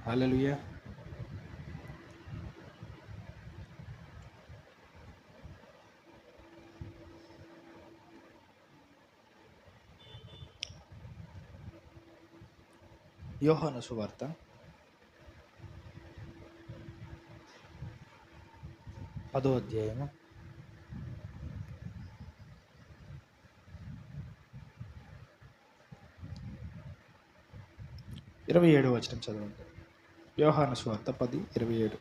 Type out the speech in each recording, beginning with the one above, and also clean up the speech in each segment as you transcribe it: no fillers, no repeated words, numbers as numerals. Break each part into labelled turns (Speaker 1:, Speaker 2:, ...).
Speaker 1: హల్లెలూయా. యోహాను సువార్త 10వ అధ్యాయము 27వ వచనం చదవండి. యోహాను సువార్త 10:27.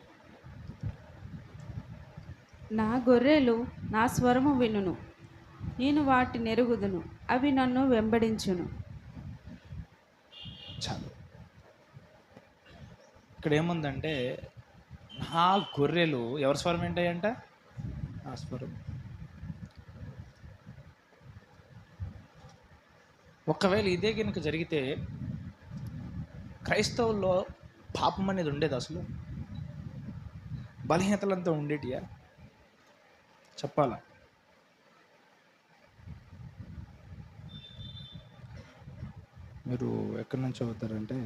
Speaker 2: నా గొర్రెలు నా స్వరము వినును, నేను వాటి నెరుగుదును, అవి నన్ను వెంబడించును.
Speaker 1: చాలు. ఇక్కడ ఏముందంటే, నా గొర్రెలు ఎవరి స్వరం ఏంటాయంట? నా స్వరం. ఒకవేళ ఇదే కనుక జరిగితే క్రైస్తవుల్లో పాపం అనేది ఉండేది? అసలు బలహీనతలంతా ఉండేటియా? చెప్పాలా? మీరు ఎక్కడి నుంచి అవుతారంటే,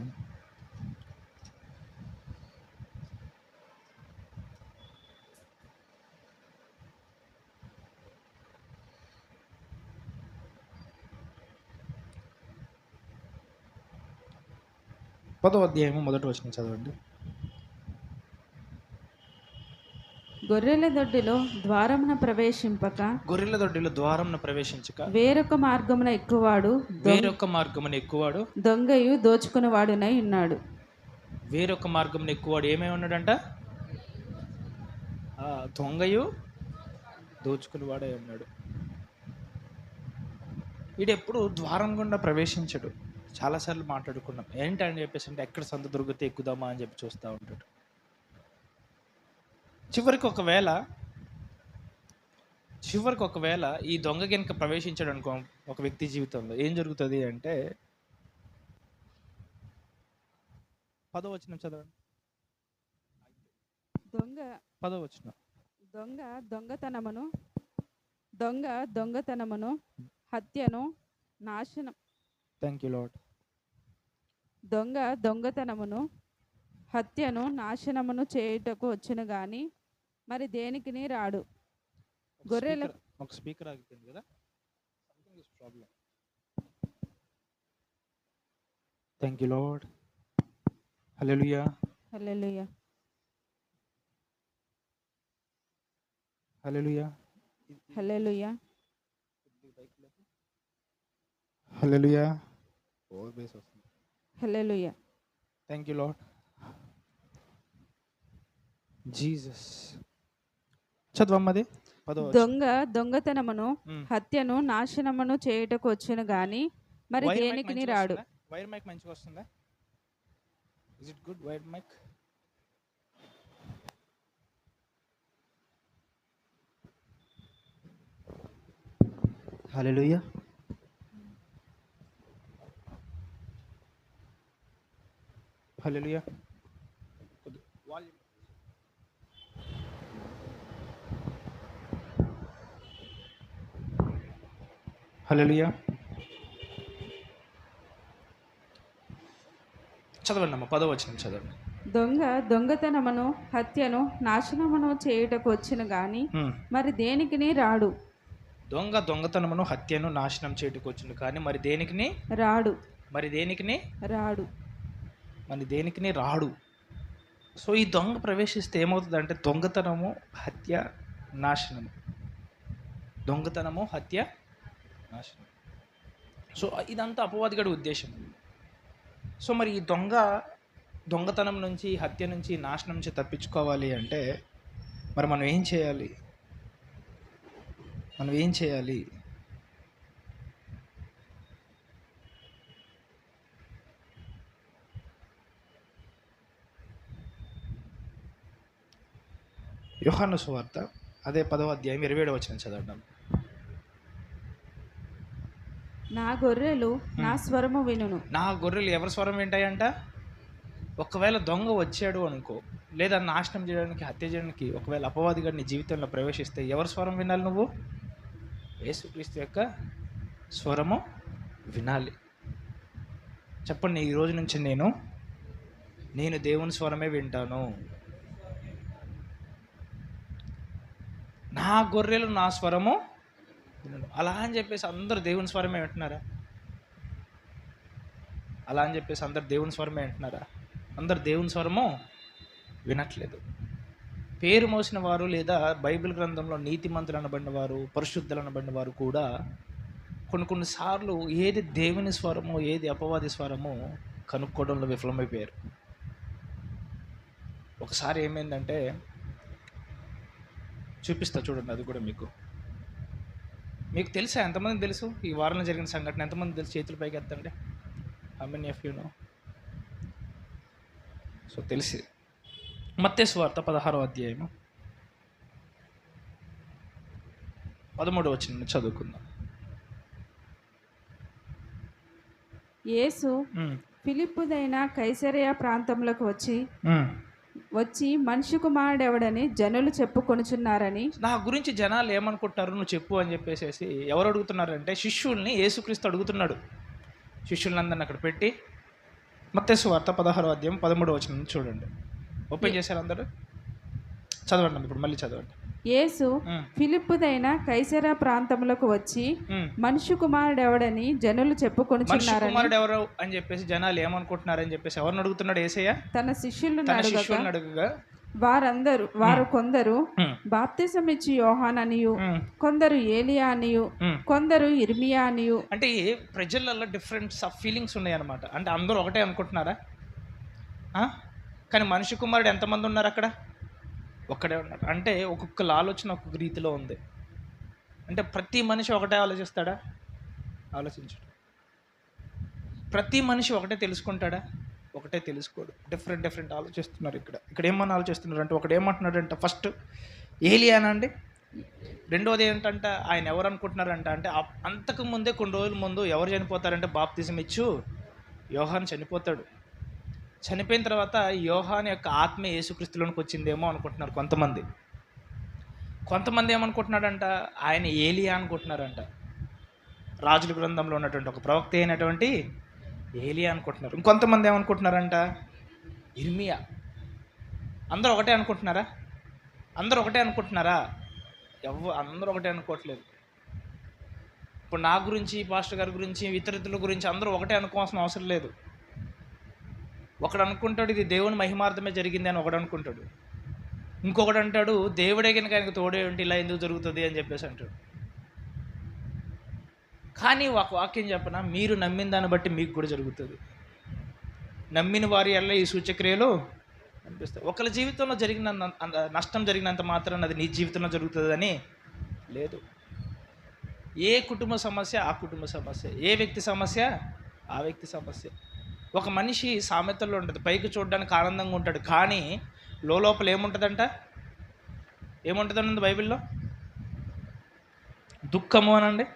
Speaker 1: పదవ అధ్యాయము 1వ వచనం చదవండి.
Speaker 2: గొర్రెల దొడ్డిలో ద్వారమున ప్రవేశింపక,
Speaker 1: గొర్రెల దొడ్డిలో ద్వారమున ప్రవేశించక,
Speaker 2: వేరొక మార్గమున ఎక్కువాడు,
Speaker 1: వేరొక మార్గమున ఎక్కువాడు,
Speaker 2: దొంగయు దోచుకునేవాడునై ఉన్నాడు.
Speaker 1: వేరొక మార్గమున ఎక్కువాడు ఏమై ఉన్నాడంట? దొంగయు దోచుకునేవాడే ఉన్నాడు. వీడెప్పుడు ద్వారం గుండా ప్రవేశించడు. చాలాసార్లు మాట్లాడుకున్నాం. ఏంటని చెప్పేసి అంటే, ఎక్కడ సంత దొరికితే ఎక్కుదామా అని చెప్పి చూస్తూ ఉంటాడు. చివరికి ఒకవేళ ఈ దొంగ కనుక ప్రవేశించాడు అనుకో ఒక వ్యక్తి జీవితంలో, ఏం జరుగుతుంది అంటే, 10వ వచనం చదవండి.
Speaker 2: దొంగ
Speaker 1: 10వ వచనం.
Speaker 2: దొంగతనమును, హత్యను, నాశనం.
Speaker 1: Thank you Lord.
Speaker 2: దొంగతనమును, హత్యను, నాశనమును చేయుటకు వచ్చును గాని మరి దేనికిని రాడు. గొర్రెల
Speaker 1: ఒక స్పీకర్ ఆగిపోయింది కదా, something is problem. Thank you Lord. Hallelujah.
Speaker 2: Hallelujah.
Speaker 1: Hallelujah.
Speaker 2: Hallelujah.
Speaker 1: Hallelujah. Over bass వస్తుంది.
Speaker 2: Hallelujah.
Speaker 1: Thank you Lord Jesus. చదవమ్మది.
Speaker 2: దొంగతనమును, హత్యను, నాశనమును చేయుటకు వచ్చును గాని మరి దేనికిని రాడు.
Speaker 1: వైర్ మైక్ మంచిగా వస్తుందా? Is it good wire mike? Hallelujah. Hallelujah. Hallelujah. చదవండి అమ్మ, 10వ వచనం చదవండి.
Speaker 2: దొంగతనమును, హత్యను, నాశనమును చేయుటకు వచ్చును గాని మరి దేనికిని రాడు.
Speaker 1: దొంగతనమును, హత్యను, నాశనం చేయుటకు వచ్చును కానీ మరి దేనికిని
Speaker 2: రాడు.
Speaker 1: మరి దేనికిని రాడు. మరి దేనికిని రాడు. సో ఈ దొంగ ప్రవేశిస్తే ఏమవుతుందంటే, దొంగతనము, హత్య, నాశనము. దొంగతనము, హత్య, నాశనం. సో ఇదంతా అపవాదిగడి ఉద్దేశం. సో మరి ఈ దొంగతనం నుంచి, హత్య నుంచి, నాశనం నుంచి తప్పించుకోవాలి అంటే మరి మనం ఏం చేయాలి? యోహాను సువార్త అదే 10వ అధ్యాయం 27వ వచనం చదవండి.
Speaker 2: నా గొర్రెలు నా స్వరము వినును.
Speaker 1: నా గొర్రెలు ఎవరి స్వరం వింటాయంట? ఒకవేళ దొంగ వచ్చాడు అనుకో, లేదా నాశనం చేయడానికి, హత్య చేయడానికి ఒకవేళ అపవాదిగా నీ జీవితంలో ప్రవేశిస్తే ఎవరి స్వరం వినాలి నువ్వు? యేసుక్రీస్తు యొక్క స్వరము వినాలి. చెప్పండి, ఈ రోజు నుంచి నేను నేను దేవుని స్వరమే వింటాను. నా గొర్రెలు నా స్వరము వినును. అలా అని చెప్పేసి అందరూ దేవుని స్వరమే వింటున్నారా? అలా అని చెప్పేసి అందరు దేవుని స్వరమే వింటున్నారా? అందరు దేవుని స్వరము వినట్లేదు. పేరు మోసిన వారు లేదా బైబిల్ గ్రంథంలో నీతిమంతులు అనబడిన వారు, పరిశుద్ధులు అనబడిన వారు కూడా కొన్నిసార్లు ఏది దేవుని స్వరమో ఏది అపవాది స్వరమో కనుక్కోవడంలో విఫలమైపోయారు. ఒకసారి ఏమైందంటే చూపిస్తా చూడండి, అది కూడా మీకు తెలుసా? ఎంతమంది తెలుసు ఈ వారంలో జరిగిన సంఘటన? ఎంతమంది తెలుసు? చేతుల పైకి ఎత్తండి. How many of you know? So తెలిసి మత్తయి సువార్త 16వ అధ్యాయము 13వ వచనం చదువుకుందాం.
Speaker 2: యేసు ఫిలిప్పుదైన కైసరయ ప్రాంతంలోకి వచ్చి మనిషి కుమారుడెవడని జనులు చెప్పుకొనుచున్నారని.
Speaker 1: నా గురించి జనాలు ఏమనుకుంటున్నారు నువ్వు చెప్పు అని చెప్పేసి ఎవరు అడుగుతున్నారంటే శిష్యుల్ని యేసుక్రీస్తు అడుగుతున్నాడు. శిష్యులందరిని అక్కడ పెట్టి మత్తయి సువార్త 16వ అధ్యాయం 13వ వచనం చూడండి. ఓపెన్ చేశారు అందరూ? చదవండి, ఇప్పుడు మళ్ళీ చదవండి.
Speaker 2: యేసు ఫిలిప్పుదైన కైసరయ ప్రాంతంలోకి వచ్చి మనిషి కుమారుడెవడని జనులు చెప్పుకొనుచున్నారని. కుమారుడు
Speaker 1: ఎవరు అని చెప్పేసి జనాలు ఏమనుకుంటున్నారని చెప్పేసి ఎవరిని అడుగుతున్నాడు? యేసయ్య
Speaker 2: తన శిష్యులను
Speaker 1: అడుగుగా
Speaker 2: వారు కొందరు బాప్తిసం ఇచ్చి యోహాన్ అనియు, కొందరు ఏలియా అనియు, కొందరు ఇర్మియా అనియు. అంటే
Speaker 1: ప్రజలలో డిఫరెంట్ ఫీలింగ్స్ ఉన్నాయి అన్నమాట. అంటే అందరూ ఒకటే అనుకుంటున్నారా? కానీ మనిషి కుమారుడు ఎంతమంది ఉన్నారు అక్కడ? ఒక్కడే ఉన్నారు. అంటే ఒక్కొక్కల ఆలోచన ఒక్కొక్క రీతిలో ఉంది. అంటే ప్రతి మనిషి ఒకటే ఆలోచిస్తాడా? ఆలోచించడు. ప్రతి మనిషి ఒకటే తెలుసుకుంటాడా? ఒకటే తెలుసుకోడు. డిఫరెంట్ ఆలోచిస్తున్నారు. ఇక్కడ ఏమన్నా ఆలోచిస్తున్నారు అంటే ఒకడు ఏమంటున్నాడంట, ఫస్ట్ ఏలియానా అండి, రెండోది ఏంటంటే ఆయన ఎవరు అనుకుంటున్నారంట అంటే అంతకు ముందే కొన్ని రోజుల ముందు ఎవరు చనిపోతారంటే బాప్తిజం ఇచ్చు యోహాన్ చనిపోతాడు. చనిపోయిన తర్వాత యోహాన్ యొక్క ఆత్మ యేసుక్రీస్తులోనికి వచ్చిందేమో అనుకుంటున్నారు కొంతమంది ఏమనుకుంటున్నాడంట ఆయన ఏలియా అనుకుంటున్నారంట. రాజుల గ్రంథంలో ఉన్నటువంటి ఒక ప్రవక్త అయినటువంటి ఏలియా అనుకుంటున్నారు. ఇంకొంతమంది ఏమనుకుంటున్నారంట ఇర్మియా. అందరూ ఒకటే అనుకుంటున్నారా? అందరూ ఒకటే అనుకోవట్లేదు. ఇప్పుడు నా గురించి, పాస్టర్ గారి గురించి, ఇతరుల గురించి అందరూ ఒకటే అనుకోవాల్సిన అవసరం లేదు. ఒకడు అనుకుంటాడు ఇది దేవుని మహిమార్థమే జరిగింది అని ఒకడు అనుకుంటాడు. ఇంకొకడు అంటాడు దేవుడే కనుక ఆయనకు తోడే ఉంటే ఇలా ఎందుకు జరుగుతుంది అని చెప్పేసి అంటాడు. కానీ ఒక వాక్యం చెప్పనా, మీరు నమ్మిన దాన్ని బట్టి మీకు కూడా జరుగుతుంది. నమ్మిన వారి వల్ల ఈ సూచక్రియలు అనిపిస్తాయి. ఒకరి జీవితంలో జరిగిన నష్టం జరిగినంత మాత్రాన అది నీ జీవితంలో జరుగుతుంది అని లేదు. ఏ కుటుంబ సమస్య ఆ కుటుంబ సమస్య, ఏ వ్యక్తి సమస్య ఆ వ్యక్తి సమస్య. ఒక మనిషి సామెతల్లో ఉంటుంది, పైకి చూడడానికి ఆనందంగా ఉంటాడు కానీ లోపల ఏముంటుందండి బైబిల్లో? దుఃఖము అనండి.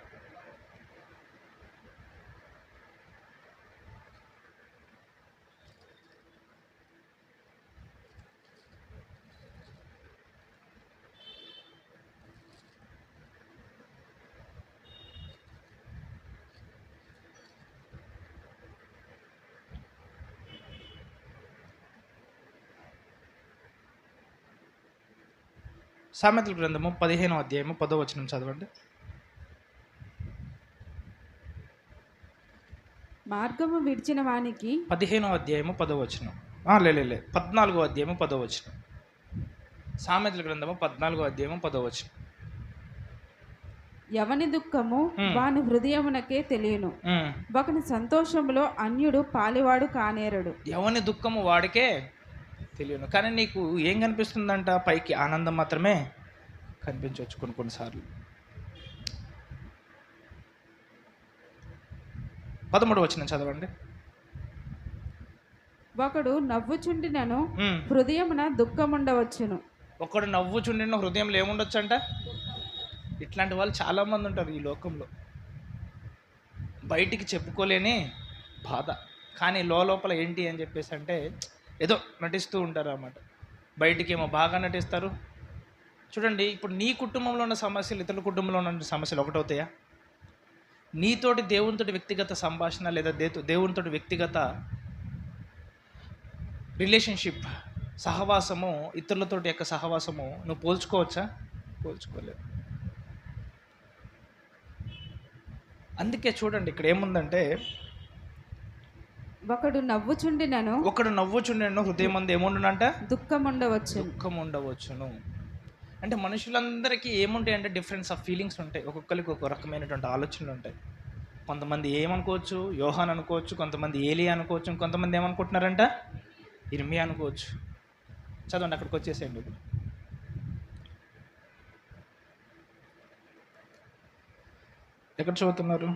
Speaker 1: సామెతల గ్రంథము 15వ అధ్యాయము 10వ వచనం చదవండి.
Speaker 2: మార్గము విడిచిన వానికి
Speaker 1: 15వ అధ్యాయము 10వ వచనం. 14వ అధ్యాయము 10వ వచనం. సామెతల గ్రంథము 14వ అధ్యాయము 10వ వచనం.
Speaker 2: ఎవని దుఃఖము వాని హృదయమునకే తెలియను, ఒకని సంతోషములో అన్యుడు పాలివాడు కానేరడు.
Speaker 1: ఎవని దుఃఖము వాడికే తెలియను. కానీ నీకు ఏం కనిపిస్తుందంట? పైకి ఆనందం మాత్రమే కనిపించవచ్చు కొన్నిసార్లు. 13వ వచనం చదవండి.
Speaker 2: ఒకడు నవ్వుచుండినను హృదయమున దుఃఖముండవచ్చును.
Speaker 1: ఒకడు నవ్వుచుండిన హృదయంలో ఏముండొచ్చు అంట? ఇట్లాంటి వాళ్ళు చాలామంది ఉంటారు ఈ లోకంలో. బయటికి చెప్పుకోలేని బాధ, కానీ లోపల ఏంటి అని చెప్పేసి అంటే ఏదో నటిస్తూ ఉంటారు అన్నమాట. బయటికి ఏమో బాగా నటిస్తారు. చూడండి, ఇప్పుడు నీ కుటుంబంలో ఉన్న సమస్యలు ఇతరుల కుటుంబంలో ఉన్న సమస్యలు ఒకటవుతాయా? నీతోటి దేవునితోటి వ్యక్తిగత సంభాషణ లేదా దేవునితోటి వ్యక్తిగత రిలేషన్షిప్, సహవాసము, ఇతరులతోటి యొక్క సహవాసము నువ్వు పోల్చుకోవచ్చా? పోల్చుకోలేవు. అందుకే చూడండి ఇక్కడ ఏముందంటే,
Speaker 2: ఒకడు నవ్వుచుండినను
Speaker 1: హృదయం మంది ఏముండునంట?
Speaker 2: దుఃఖం
Speaker 1: ఉండవచ్చును. అంటే మనుషులందరికీ ఏముంటాయి అంటే డిఫరెన్స్ ఆఫ్ ఫీలింగ్స్ ఉంటాయి. ఒక్కొక్కరికి ఒక రకమైనటువంటి ఆలోచనలు ఉంటాయి. కొంతమంది ఏమనుకోవచ్చు, యోహాన్ అనుకోవచ్చు, కొంతమంది ఏలియా అనుకోవచ్చు, కొంతమంది ఏమనుకుంటున్నారంట, ఇర్మియా అనుకోవచ్చు. చదవండి, అక్కడికి వచ్చేసేయండి. ఇప్పుడు ఎక్కడ చదువుతున్నారు?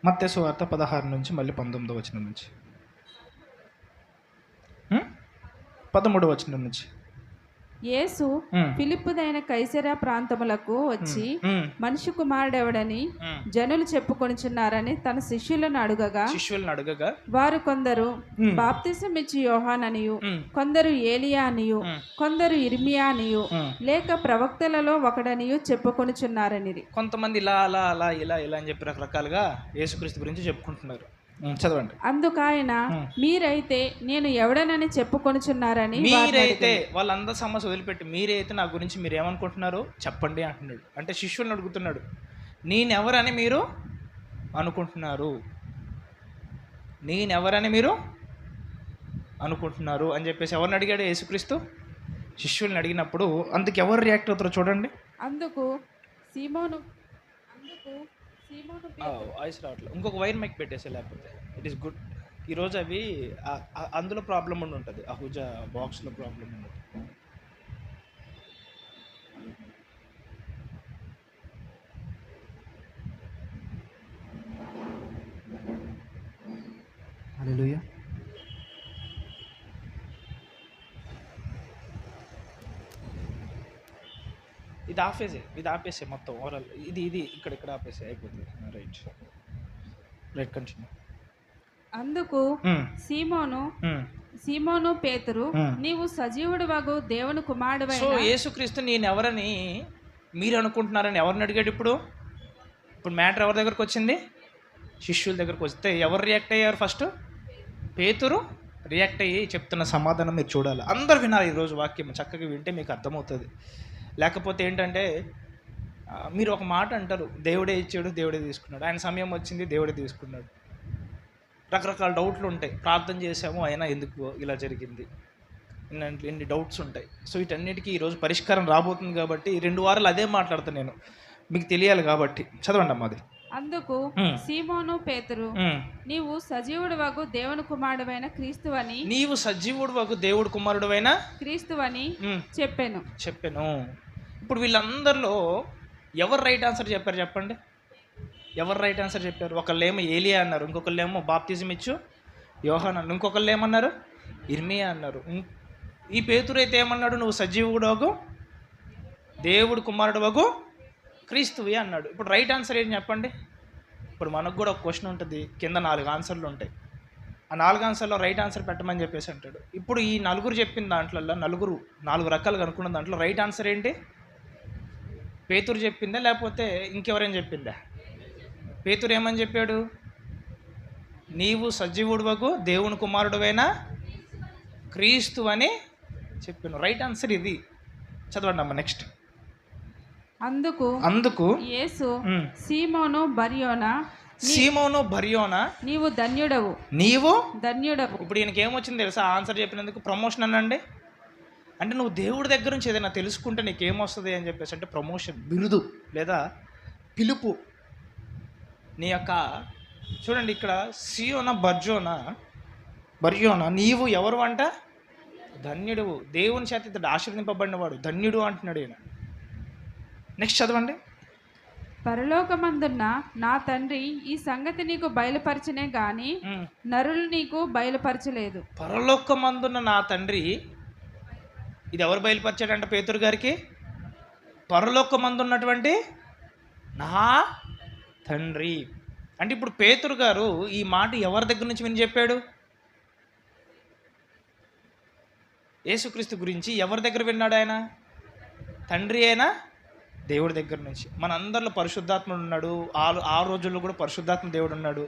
Speaker 1: మత్తయి సువార్త 16 నుంచి మళ్ళీ 19వ వచనం నుంచి, 13వ వచనం నుంచి.
Speaker 2: యేసు ఫిలిప్పుదైన కైసరయ ప్రాంతములకు వచ్చి మనిషి కుమారుడెవడని జనులు చెప్పుకొనిచున్నారని తన శిష్యులను అడుగగా వారు కొందరు బాప్తిసం ఇచ్చి యోహాన్ అనియు, కొందరు ఏలియా అనియు, కొందరు ఇర్మియా అనియు, లేక ప్రవక్తలలో ఒకడనియు చెప్పుకొనిచున్నారని.
Speaker 1: కొంతమంది ఇలా అలా అలా ఇలా ఇలా అని చెప్పి రకరకాలుగా యేసుక్రీస్తు గురించి చెప్పుకుంటున్నారు. చదవండి.
Speaker 2: అందుకాయన మీరైతే నేను ఎవడనని చెప్పుకొనిచున్నారని.
Speaker 1: మీరైతే, వాళ్ళందరూ సమస్య వదిలిపెట్టి మీరైతే నా గురించి మీరు ఏమనుకుంటున్నారు చెప్పండి అంటున్నాడు. అంటే శిష్యులను అడుగుతున్నాడు, నేనెవరని మీరు అనుకుంటున్నారు, నేనెవరని మీరు అనుకుంటున్నారు అని చెప్పేసి ఎవరిని అడిగాడు యేసుక్రీస్తు? శిష్యుల్ని అడిగినప్పుడు అందుకు ఎవరు రియాక్ట్ అవుతారో చూడండి.
Speaker 2: అందుకు సీమోను
Speaker 1: వాయిస్ రావట్లేదు, ఇంకొక వైర్ మైక్ పెట్టేసే, లేకపోతే ఇట్ ఈస్ గుడ్. ఈరోజు అవి అందులో ప్రాబ్లం ఉండి ఉంటుంది, అహుజా బాక్స్లో ప్రాబ్లం ఉండదు. హల్లెలూయా. ఇది ఆపేసే మొత్తం ఓవరాల్, ఇది ఇక్కడ ఆపేసే అయిపోతుంది. Right continue.
Speaker 2: అందుకు సీమోను పేతురు, నీవు సజీవుడు వగు దేవుని కుమారుడు.
Speaker 1: సో యేసుక్రీస్తు నేను ఎవరని మీరు అనుకుంటున్నారని ఎవరిని అడిగాడు? ఇప్పుడు మ్యాటర్ ఎవరి దగ్గరకు వచ్చింది? శిష్యుల దగ్గరకు వస్తే ఎవరు రియాక్ట్ అయ్యారు? ఫస్ట్ పేతురు రియాక్ట్ అయ్యి చెప్తున్న సమాధానం మీరు చూడాలి. అందరు వినాలి ఈరోజు వాక్యం, చక్కగా వింటే మీకు అర్థమవుతుంది. లేకపోతే ఏంటంటే మీరు ఒక మాట అంటారు, దేవుడే ఇచ్చాడు, దేవుడే తీసుకున్నాడు, ఆయన సమయం వచ్చింది, దేవుడే తీసుకున్నాడు. రకరకాల డౌట్లు ఉంటాయి. ప్రార్థన చేసాము, అయినా ఎందుకు ఇలా జరిగింది, ఇన్ని డౌట్స్ ఉంటాయి. సో వీటన్నిటికీ ఈరోజు పరిష్కారం రాబోతుంది. కాబట్టి 2 వారాలు అదే మాట్లాడతాను నేను, మీకు తెలియాలి కాబట్టి. చదవండి అమ్మా అది.
Speaker 2: అందుకు సీమోను పేతురు, నీవు సజీవుడు వగు దేవుని కుమారుడైన క్రీస్తువని,
Speaker 1: నీవు సజీవుడు వగు దేవుడు కుమారుడైన
Speaker 2: క్రీస్తువని చెప్పాను.
Speaker 1: ఇప్పుడు వీళ్ళందరిలో ఎవరు రైట్ ఆన్సర్ చెప్పారు చెప్పండి? ఎవరు రైట్ ఆన్సర్ చెప్పారు? ఒకళ్ళేమో ఏలియా అన్నారు, ఇంకొకళ్ళేమో బాప్తిజం ఇచ్చు యోహాన్ అన్నారు, ఇంకొకళ్ళు ఏమన్నారు? ఇర్మియా అన్నారు. ఈ పేతురు అయితే ఏమన్నాడు? నువ్వు సజీవుడు వగు దేవుడు కుమారుడు వగు క్రీస్తువి అన్నాడు. ఇప్పుడు రైట్ ఆన్సర్ ఏం చెప్పండి? ఇప్పుడు మనకు కూడా ఒక క్వశ్చన్ ఉంటుంది, కింద 4 ఆన్సర్లు ఉంటాయి. ఆ 4 ఆన్సర్లో రైట్ ఆన్సర్ పెట్టమని చెప్పేసి అంటాడు. ఇప్పుడు ఈ నలుగురు చెప్పిన దాంట్లో 4 రకాలుగా అనుకున్న దాంట్లో రైట్ ఆన్సర్ ఏంటి? పేతురు చెప్పిందా లేకపోతే ఇంకెవరైనా చెప్పిందా? పేతురు ఏమని చెప్పాడు? నీవు సజీవుడు వగు దేవుని కుమారుడువైనా క్రీస్తు అని చెప్పాను. రైట్ ఆన్సర్ ఇది. చదవండి అమ్మ నెక్స్ట్.
Speaker 2: అందుకు యేసు సీమోను బర్యోనా నీవు ధన్యుడవు. ఇప్పుడు ఈయనకి ఏమొచ్చింది తెలుసా? ఆన్సర్ చెప్పినందుకు ప్రమోషన్ అనండి. అంటే నువ్వు దేవుడి దగ్గర నుంచి ఏదైనా తెలుసుకుంటే నీకేమొస్తుంది అని చెప్పేసి అంటే ప్రమోషన్, బిరుదు లేదా పిలుపు. నీ యొక్క చూడండి ఇక్కడ బర్యోనా నీవు ఎవరు అంట? ధన్యుడు, దేవుని చేత ఇతడు ఆశీర్వదింపబడినవాడు, ధన్యుడు అంటున్నాడు ఈయన. నెక్స్ట్ చదవండి. పరలోకమందున్న నా తండ్రి ఈ సంగతి నీకు బయలుపరచనే గాని నరులు నీకు బయలుపరచలేదు.
Speaker 1: పరలోకమందున్న నా తండ్రి, ఇది ఎవరు బయలుపరిచాడంట పేతురు గారికి? పరలోకమందున్నటువంటి నా తండ్రి. అంటే ఇప్పుడు పేతురు గారు ఈ మాట ఎవరి దగ్గర నుంచి విని చెప్పాడు? యేసుక్రీస్తు గురించి ఎవరి దగ్గర విన్నాడు ఆయన? తండ్రి అయినా దేవుడి దగ్గర నుంచి. మన అందరిలో పరిశుద్ధాత్ముడు ఉన్నాడు. ఆ రోజుల్లో కూడా పరిశుద్ధాత్మ దేవుడు ఉన్నాడు.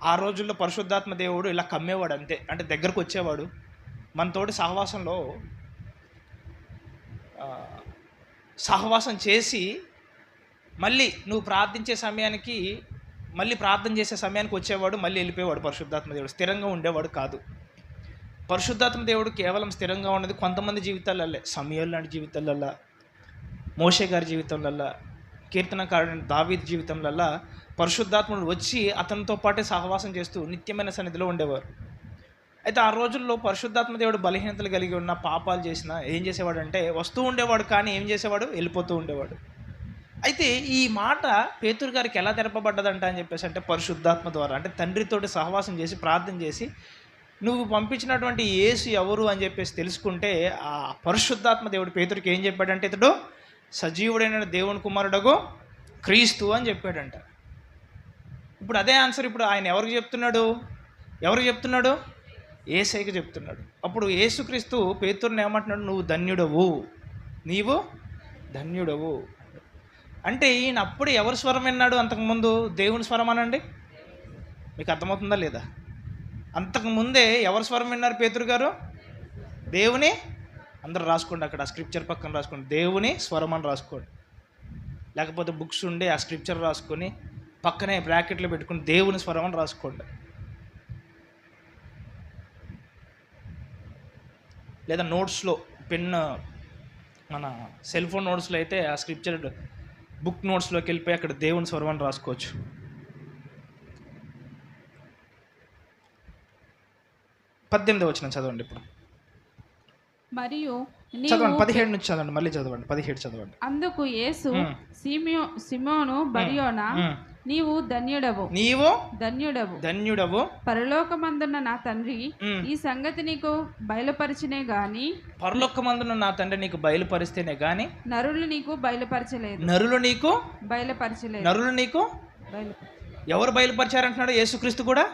Speaker 1: ఆ రోజుల్లో పరిశుద్ధాత్మ దేవుడు ఇలా కమ్మేవాడు అంతే, అంటే దగ్గరకు వచ్చేవాడు, మనతోటి సహవాసం చేసి మళ్ళీ నువ్వు ప్రార్థించే సమయానికి మళ్ళీ ప్రార్థన చేసే సమయానికి వచ్చేవాడు, మళ్ళీ వెళ్ళిపోయేవాడు. పరిశుద్ధాత్మ దేవుడు స్థిరంగా ఉండేవాడు కాదు. పరిశుద్ధాత్మ దేవుడు కేవలం స్థిరంగా ఉన్నది కొంతమంది జీవితాలల్లే. సమూయేలు లాంటి జీవితాలల్లా, మోషే గారి జీవితంలల్లా, కీర్తనకారుడైన దావీదు జీవితంలల్లా పరిశుద్ధాత్ముడు వచ్చి అతనితో పాటే సహవాసం చేస్తూ నిత్యమైన సన్నిధిలో ఉండేవారు. అయితే ఆ రోజుల్లో పరిశుద్ధాత్మ దేవుడు బలహీనతలు కలిగి ఉన్న, పాపాలు చేసినా ఏం చేసేవాడు అంటే వస్తూ ఉండేవాడు, కానీ ఏం చేసేవాడు, వెళ్ళిపోతూ ఉండేవాడు. అయితే ఈ మాట పేతురు గారికి ఎలా తెరపబడ్డదంట అని చెప్పేసి అంటే పరిశుద్ధాత్మ ద్వారా, అంటే తండ్రితోటి సహవాసం చేసి ప్రార్థన చేసి నువ్వు పంపించినటువంటి యేసు ఎవరు అని చెప్పేసి తెలుసుకుంటే ఆ పరిశుద్ధాత్మ దేవుడు పేతురికి ఏం చెప్పాడంటే ఇతడు సజీవుడైన దేవుని కుమారుడగు క్రీస్తు అని చెప్పాడంట. ఇప్పుడు అదే ఆన్సర్ ఇప్పుడు ఆయన ఎవరికి చెప్తున్నాడు? యేసయ్యకి చెప్తున్నాడు. అప్పుడు యేసుక్రీస్తు పేతురుని ఏమంటున్నాడు? నువ్వు ధన్యుడవు. అంటే ఈయన అప్పుడు ఎవరి స్వరం విన్నాడు? అంతకుముందు దేవుని స్వరం అనండి. మీకు అర్థమవుతుందా లేదా? అంతకుముందే ఎవరి స్వరం విన్నారు పేతురు గారు? దేవుని, అందరూ రాసుకోండి, అక్కడ ఆ స్క్రిప్చర్ పక్కన రాసుకోండి, దేవుని స్వరం అని రాసుకోండి. లేకపోతే బుక్స్ ఉండి ఆ స్క్రిప్చర్ రాసుకొని పక్కనే బ్రాకెట్లో పెట్టుకుని దేవుని స్వరం అని రాసుకోండి. లేదా నోట్స్లో పెన్, మన సెల్ ఫోన్ నోట్స్లో అయితే ఆ స్క్రిప్చర్ బుక్ నోట్స్లోకి వెళ్ళిపోయి అక్కడ దేవుని స్వరం అని రాసుకోవచ్చు. 18వ వచనం చదవండి ఇప్పుడు.
Speaker 2: మరియు
Speaker 1: చదవండి 17 నుంచి చదవండి, మళ్ళీ చదవండి 17 చదవండి.
Speaker 2: అందుకు యేసు సిమోను బర్యోనా, నీవు ధన్యుడవు, పరలోకమందున్న నా తండ్రి ఈ సంగతి నీకు బయలుపరిచినే గాని,
Speaker 1: పరలోకమందున్న నా తండ్రి నీకు బయలుపరిస్తేనే గాని
Speaker 2: నరులు నీకు బయలుపరచలేదు.
Speaker 1: ఎవరు బయలుపరిచారంటున్నాడు? యేసుక్రీస్తు కూడా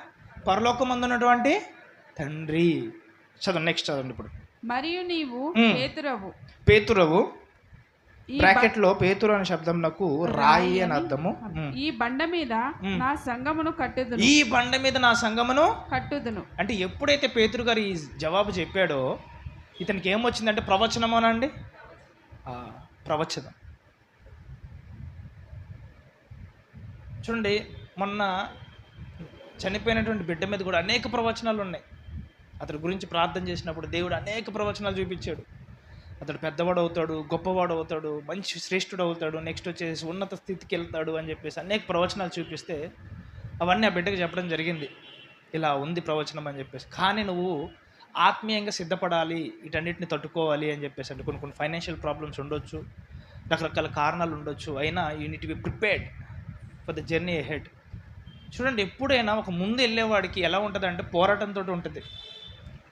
Speaker 1: పరలోకమందున్నటువంటి తండ్రి. చదవండి, నెక్స్ట్ చదవండి ఇప్పుడు.
Speaker 2: మరియు నీవు
Speaker 1: పేతురవు, బ్రాకెట్లో పేతురు అనే శబ్దం నాకు రాయి అని అర్థము.
Speaker 2: ఈ బండ మీద నా సంగమును కట్టుదును.
Speaker 1: అంటే ఎప్పుడైతే పేతురు గారు ఈ జవాబు చెప్పాడో ఇతనికి ఏమొచ్చిందంటే ప్రవచనం అనండి, ప్రవచనం. చూడండి, మొన్న చనిపోయినటువంటి బిడ్డ మీద కూడా అనేక ప్రవచనాలు ఉన్నాయి. అతడి గురించి ప్రార్థన చేసినప్పుడు దేవుడు అనేక ప్రవచనాలు చూపించాడు. అతడు పెద్దవాడు అవుతాడు, గొప్పవాడు అవుతాడు, మంచి శ్రేష్ఠుడు అవుతాడు, నెక్స్ట్ వచ్చేసి ఉన్నత స్థితికి వెళ్తాడు అని చెప్పేసి అనేక ప్రవచనాలు చూపిస్తే అవన్నీ ఆ బిడ్డకు చెప్పడం జరిగింది, ఇలా ఉంది ప్రవచనం అని చెప్పేసి. కానీ నువ్వు ఆత్మీయంగా సిద్ధపడాలి, వీటన్నిటిని తట్టుకోవాలి అని చెప్పేసి. అంటే కొన్ని ఫైనాన్షియల్ ప్రాబ్లమ్స్ ఉండొచ్చు, రకరకాల కారణాలు ఉండొచ్చు, అయినా you need to be prepared for the journey ahead. చూడండి, ఎప్పుడైనా ఒక ముందు వెళ్ళేవాడికి ఎలా ఉంటుంది అంటే పోరాటంతో ఉంటుంది.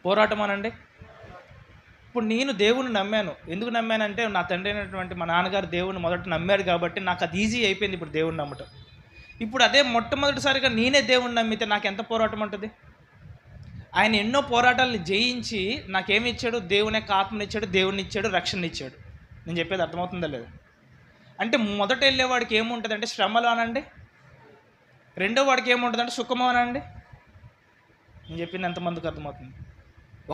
Speaker 1: పోరాటం అనండి. ఇప్పుడు నేను దేవుని నమ్మాను. ఎందుకు నమ్మానంటే నా తండ్రి అయినటువంటి మా నాన్నగారు దేవుని మొదట నమ్మారు కాబట్టి నాకు అది ఈజీ అయిపోయింది ఇప్పుడు దేవుని నమ్మటం. ఇప్పుడు అదే మొట్టమొదటిసారిగా నేనే దేవుని నమ్మితే నాకు ఎంత పోరాటం ఉంటుంది? ఆయన ఎన్నో పోరాటాలను జయించి నాకేమి ఇచ్చాడు? దేవుని యొక్క ఆత్మనిచ్చాడు, దేవుని ఇచ్చాడు, రక్షణ ఇచ్చాడు. నేను చెప్పేది అర్థమవుతుందా లేదా? అంటే మొదట వెళ్ళేవాడికి ఏముంటుంది అంటే శ్రమలు అనండి, రెండో వాడికి ఏముంటుంది అంటే సుఖము అనండి. నేను చెప్పింది ఎంతమందికి అర్థమవుతుంది?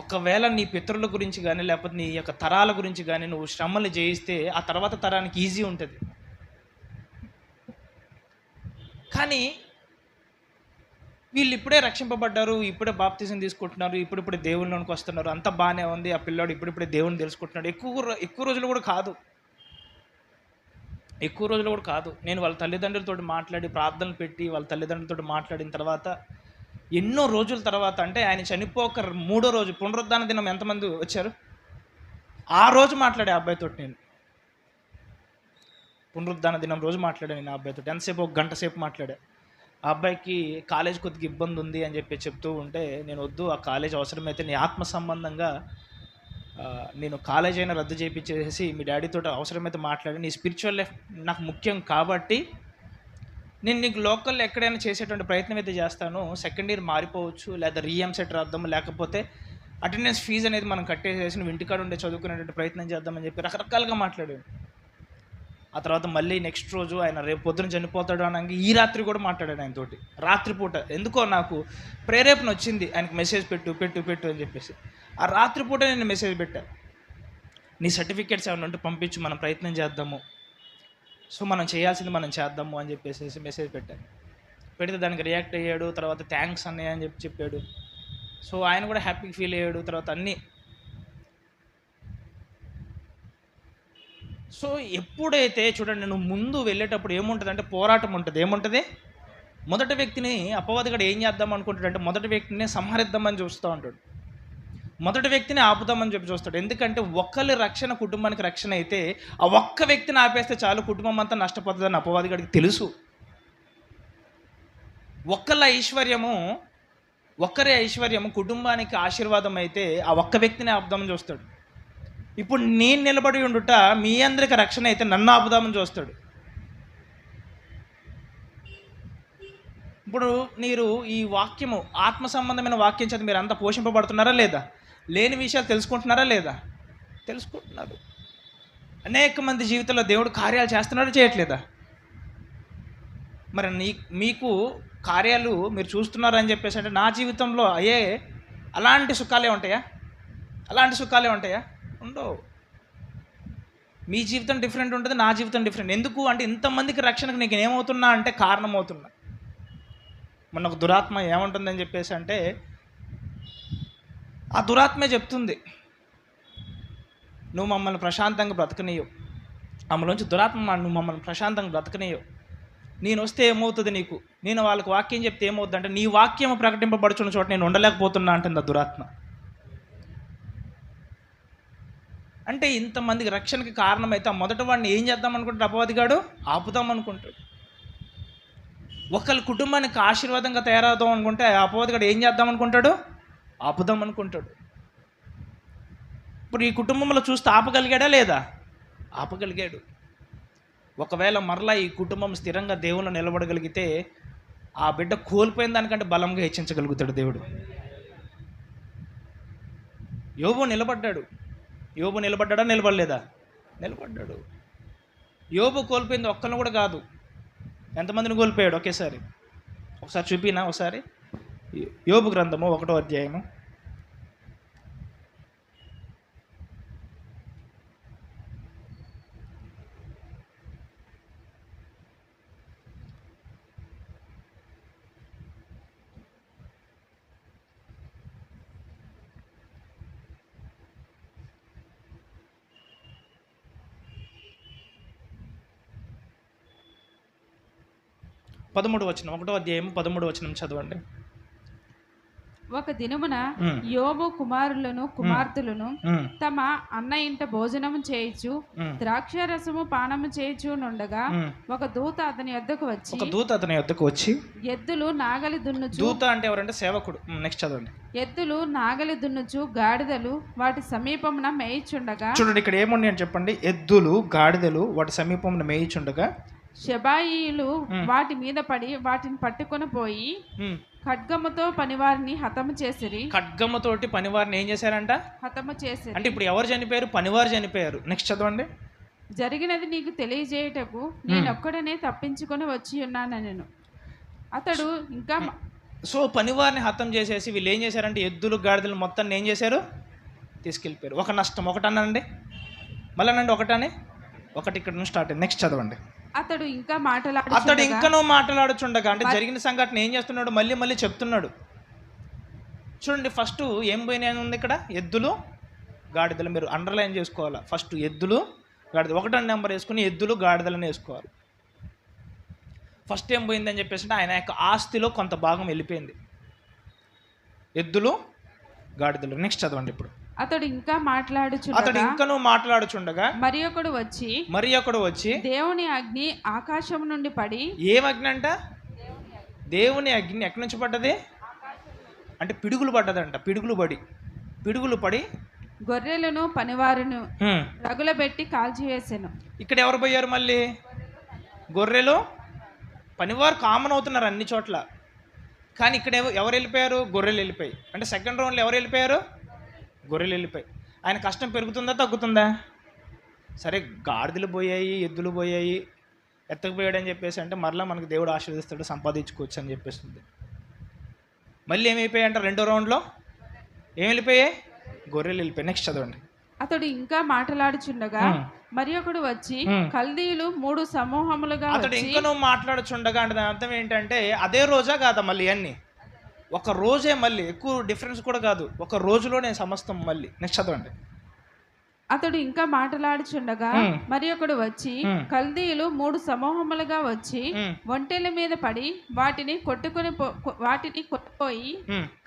Speaker 1: ఒకవేళ నీ పితరుల గురించి కానీ లేకపోతే నీ యొక్క తరాల గురించి కానీ నువ్వు శ్రమలు జయిస్తే ఆ తర్వాత తరానికి ఈజీ ఉంటుంది. కానీ వీళ్ళు ఇప్పుడే రక్షింపబడ్డారు, ఇప్పుడే బాప్తిజం తీసుకుంటున్నారు, ఇప్పుడిప్పుడే దేవుళ్ళలోనికి వస్తున్నారు, అంత బాగానే ఉంది, ఆ పిల్లాడు ఇప్పుడిప్పుడే దేవుని తెలుసుకుంటున్నాడు. ఎక్కువ రోజులు కూడా కాదు. నేను వాళ్ళ తల్లిదండ్రులతో మాట్లాడి ప్రార్థనలు పెట్టి వాళ్ళ తల్లిదండ్రులతో మాట్లాడిన తర్వాత ఎన్నో రోజుల తర్వాత, అంటే ఆయన చనిపోక 3వ రోజు పునరుద్ధాన దినం ఎంతమంది వచ్చారు? ఆ రోజు మాట్లాడే అబ్బాయితో నేను పునరుద్ధాన దినం రోజు మాట్లాడాను. నేను ఆ అబ్బాయితో ఎంతసేపు, 1 గంట సేపు మాట్లాడా. ఆ అబ్బాయికి కాలేజ్ కొద్దిగా ఇబ్బంది ఉంది అని చెప్పి చెప్తూ ఉంటే నేను వద్దు, ఆ కాలేజ్ అవసరమైతే నీ ఆత్మ సంబంధంగా నేను కాలేజ్ అయినా రద్దు చేయించేసి మీ డాడీతో అవసరమైతే మాట్లాడి, నీ స్పిరిచువల్ లైఫ్ నాకు ముఖ్యం కాబట్టి నేను నీకు లోకల్లో ఎక్కడైనా చేసేటువంటి ప్రయత్నం అయితే చేస్తాను. సెకండ్ ఇయర్ మారిపోవచ్చు, లేదా రీఎంసెట్ రాద్దాము, లేకపోతే అటెండెన్స్ ఫీజు అనేది మనం కట్టేసేసి నువ్వు ఇంటికాడ ఉండే చదువుకునేటువంటి ప్రయత్నం చేద్దామని చెప్పి రకరకాలుగా మాట్లాడాను. ఆ తర్వాత మళ్ళీ నెక్స్ట్ రోజు ఆయన రేపు పొద్దున చనిపోతాడు అనగా ఈ రాత్రి కూడా మాట్లాడాడు ఆయనతోటి. రాత్రిపూట ఎందుకో నాకు ప్రేరేపణ వచ్చింది ఆయనకు మెసేజ్ పెట్టు అని చెప్పేసి. ఆ రాత్రిపూట నేను మెసేజ్ పెట్టాను, నీ సర్టిఫికేట్స్ ఏమైనా ఉంటే పంపించు, మనం ప్రయత్నం చేద్దాము, సో మనం చేయాల్సింది మనం చేద్దాము అని చెప్పేసి మెసేజ్ పెట్టాను. పెడితే దానికి రియాక్ట్ అయ్యాడు. తర్వాత థ్యాంక్స్ అన్నయ్య అని చెప్పాడు. సో ఆయన కూడా హ్యాపీగా ఫీల్ అయ్యాడు. తర్వాత అన్నీ. సో ఎప్పుడైతే చూడండి, నువ్వు ముందు వెళ్ళేటప్పుడు ఏముంటుంది అంటే పోరాటం ఉంటుంది. ఏముంటుంది? మొదటి వ్యక్తిని అపవాదిగాడు ఏం చేద్దాం అనుకుంటాడు అంటే మొదటి వ్యక్తిని సంహరిద్దామని చూస్తూ ఉంటాడు, మొదటి వ్యక్తిని ఆపుదామని చెప్పి చూస్తాడు. ఎందుకంటే ఒక్కరి రక్షణ కుటుంబానికి రక్షణ అయితే ఆ ఒక్క వ్యక్తిని ఆపేస్తే చాలు, కుటుంబం అంతా నష్టపోతుందని అపవాదిగాడికి తెలుసు. ఒక్కరి ఐశ్వర్యము కుటుంబానికి ఆశీర్వాదం అయితే ఆ ఒక్క వ్యక్తిని ఆపుదామని చూస్తాడు. ఇప్పుడు నేను నిలబడి ఉండుట మీ అందరికి రక్షణ అయితే నన్ను ఆపుదామని చూస్తాడు. ఇప్పుడు మీరు ఈ వాక్యము ఆత్మ సంబంధమైన వాక్యం చేత మీరు అంతా పోషింపబడుతున్నారా లేదా? లేని విషయాలు తెలుసుకుంటున్నారా లేదా? తెలుసుకుంటున్నారు. అనేక మంది జీవితంలో దేవుడు కార్యాలు చేస్తున్నారా చేయట్లేదా? మరి మీకు కార్యాలు మీరు చూస్తున్నారు అని చెప్పేసి అంటే నా జీవితంలో అలాంటి సుఖాలే ఉంటాయా? ఉండవు. మీ జీవితం డిఫరెంట్ ఉంటుంది, నా జీవితం డిఫరెంట్. ఎందుకు అంటే ఇంతమందికి రక్షణకు నీకు ఏమవుతున్నా అంటే కారణమవుతున్నా. మొన్న ఒక దురాత్మ ఏముంటుందని చెప్పేసి అంటే ఆ దురాత్మే చెప్తుంది, నువ్వు మమ్మల్ని ప్రశాంతంగా బ్రతకనీయవు, అమ్మలోంచి దురాత్మ నువ్వు మమ్మల్ని ప్రశాంతంగా బ్రతకనీయవు, నేను వస్తే ఏమవుతుంది నీకు, నేను వాళ్ళకి వాక్యం చెప్తే ఏమవుతుంది అంటే నీ వాక్యం ప్రకటింపబడుచున్న చోట నేను ఉండలేకపోతున్నా అంటుంది ఆ దురాత్మ. అంటే ఇంతమందికి రక్షణకి కారణమైతే ఆ మొదటి వాడిని ఏం చేద్దాం అనుకుంటాడు అపవాదిగాడు? ఆపుదాం అనుకుంటాడు. ఒకళ్ళ కుటుంబానికి ఆశీర్వాదంగా తయారవుదాం అనుకుంటే ఆ అపవాదిగాడు ఏం చేద్దాం అనుకుంటాడు? ఆపుదాం అనుకుంటాడు. ఇప్పుడు ఈ కుటుంబంలో చూస్తే ఆపగలిగాడా లేదా? ఆపగలిగాడు. ఒకవేళ మరలా ఈ కుటుంబం స్థిరంగా దేవుళ్ళు నిలబడగలిగితే ఆ బిడ్డ కోల్పోయిన దానికంటే బలంగా హెచ్చించగలుగుతాడు దేవుడు. యోబు నిలబడ్డాడా? నిలబడలేదా? నిలబడ్డాడు. యోబు కోల్పోయింది ఒక్కరిని కూడా కాదు, ఎంతమందిని కోల్పోయాడు ఒకేసారి? ఒకసారి చూపినా ఒకసారి యోబు గ్రంథము 1వ అధ్యాయము. ఒకటో అధ్యాయం 13వ వచనం చదవండి.
Speaker 2: ఒక దినమున యోబు కుమారులను కుమార్తెలను తమ అన్న ఇంట భోజనము చేయుచు ద్రాక్షారసము పానము చేయుచు నుండగా ఒక దూత అతని యొద్దకు వచ్చి ఎద్దులు నాగలి దున్నుచు. దూత అంటే ఎవరంటే సేవకుడు. నెక్స్ట్ చదవండి. ఎద్దులు నాగలి దున్నుచు గాడిదలు వాటి సమీపమున మేయిచుండగా. చూడండి ఇక్కడ ఏముంది అని చెప్పండి. ఎద్దులు గాడిదలు వాటి సమీపమున మేయిచుండగా షెబాయీయులు వాటి మీద పడి వాటిని పట్టుకొని పోయి ఖడ్గముతో పనివారిని హతము చేసిరి. ఖడ్గముతోటి పనివారిని ఏం చేశారంట? హతము చేశారు. అంటే ఇప్పుడు ఎవరు చనిపోయారు? పనివారు చనిపోయారు. నెక్స్ట్ చదవండి. జరిగినది నీకు తెలియజేయటకు నేనొక్కడనే తప్పించుకొని వచ్చి ఉన్నాను నేను. అతడు ఇంకా సో పనివారిని హతం చేసేసి వీళ్ళు ఏం చేశారంటే ఎద్దులు గాడిదలు మొత్తాన్ని ఏం చేశారు? తీసుకెళ్ళిపోయారు. ఒక నష్టం ఒకటనండి, మళ్ళీ ఒకటి ఇక్కడ నుంచి స్టార్ట్ అయింది. నెక్స్ట్ చదవండి. అతడు ఇంకనూ మాట్లాడుచుండగా అంటే జరిగిన సంఘటన ఏం చేస్తున్నాడు? మళ్ళీ చెప్తున్నాడు. చూడండి, ఫస్ట్ ఏం పోయినాయి ఉంది ఇక్కడ? ఎద్దులు గాడిదలు. మీరు అండర్లైన్ చేసుకోవాలా. ఫస్ట్ ఎద్దులు గాడిదలు 1 నెంబర్ వేసుకుని ఎద్దులు గాడిదలని వేసుకోవాలి. ఫస్ట్ ఏం పోయిందని చెప్పేసి అంటే ఆయన యొక్క ఆస్తిలో కొంత భాగం వెళ్ళిపోయింది. ఎద్దులు గాడిదలు. నెక్స్ట్ చదవండి ఇప్పుడు. అతడు ఇంకనూ మాట్లాడుచుండగా మరి ఒకడు వచ్చి దేవుని అగ్ని ఆకాశం నుండి పడి. ఏం అగ్ని అంట? దేవుని అగ్ని ఎక్కడి నుంచి పడ్డది అంటే పిడుగులు పడ్డదంట. పిడుగులు పడి గొర్రెలను పనివారును రగులబెట్టి కాల్చివేసాను. ఇక్కడ ఎవరు పోయారు? మళ్ళీ గొర్రెలు పనివారు కామన్ అవుతున్నారు అన్ని చోట్ల. కానీ ఇక్కడ ఎవరు వెళ్ళిపోయారు? గొర్రెలు వెళ్ళిపోయి. అంటే సెకండ్ రౌండ్లో ఎవరు వెళ్ళిపోయారు? గొర్రెలు వెళ్ళిపోయి. ఆయన కష్టం పెరుగుతుందా తగ్గుతుందా?
Speaker 1: సరే గాడిదలు పోయాయి, ఎద్దులు పోయాయి, ఎత్తకపోయాడు అని చెప్పేసి అంటే మరలా మనకు దేవుడు ఆశీర్వదిస్తాడు, సంపాదించుకోవచ్చు అని చెప్పేస్తుంది. మళ్ళీ ఏమైపోయాయి అంట రెండో రౌండ్లో? ఏం వెళ్ళిపోయాయి? గొర్రెలు వెళ్ళిపోయాయి. నెక్స్ట్ చదవండి.
Speaker 2: అతడు ఇంకా మాట్లాడుచుండగా మరి ఒకడు వచ్చి కల్దీయులు 3 సమూహములుగా
Speaker 1: అతడు ఇంకా నువ్వు మాట్లాడుచుండగా అంటే దాని అర్థం ఏంటంటే అదే రోజా కాదా మళ్ళీ అన్ని? ఒక రోజే, మళ్ళీ ఎక్కువ డిఫరెన్స్ కూడా కాదు, ఒక రోజులోనే సమస్తం మళ్ళీ. నెక్స్ట్ చదవండి.
Speaker 2: అతడు ఇంకా మాట్లాడుచుండగా మరి ఒకడు వచ్చి కల్దీయులు 3 సమూహములుగా వచ్చి ఒంటెల మీద పడి వాటిని కొట్టుపోయి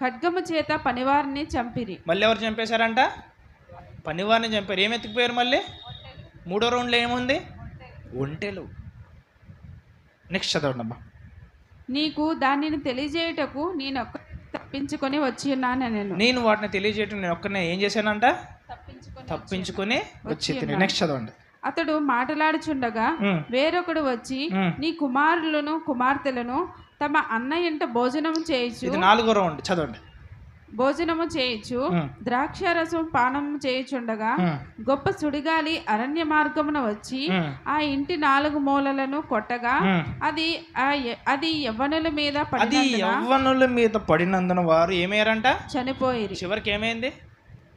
Speaker 2: ఖడ్గము చేత పనివారిని చంపిరి.
Speaker 1: మళ్ళీ ఎవరు చంపేశారంట? పనివారిని చంపారు. ఏం ఎత్తుకుపోయారు మళ్ళీ? మూడో రౌండ్లో ఏముంది? ఒంటెలు. నెక్స్ట్ చదవండి అమ్మా.
Speaker 2: నీకు దానిని తెలియజేయుటకు నేను తప్పించుకొని వచ్చి ఉన్నాను.
Speaker 1: నేను వాటిని తెలియజేయటం నేను ఒక్కనే ఏం చేశానంట? తప్పించుకొని వచ్చి. నెక్స్ట్ చదవండి.
Speaker 2: అతడు మాట్లాడుచుండగా వేరొకడు వచ్చి నీ కుమారులను కుమార్తెలను తమ అన్న ఇంట భోజనం చేయొచ్చు.
Speaker 1: ఇది 4వ రౌండ్. చదవండి.
Speaker 2: భోజనము చేయొచ్చు, ద్రాక్షారసం పానము చేయుచుండగా గొప్ప సుడిగాలి అరణ్య మార్గమున వచ్చి ఆ ఇంటి 4 మూలలను కొట్టగా అది యవ్వనుల మీద
Speaker 1: పడినందున వారు ఏమయ్యారంట?
Speaker 2: చనిపోయారు.
Speaker 1: చివరికి ఏమైంది?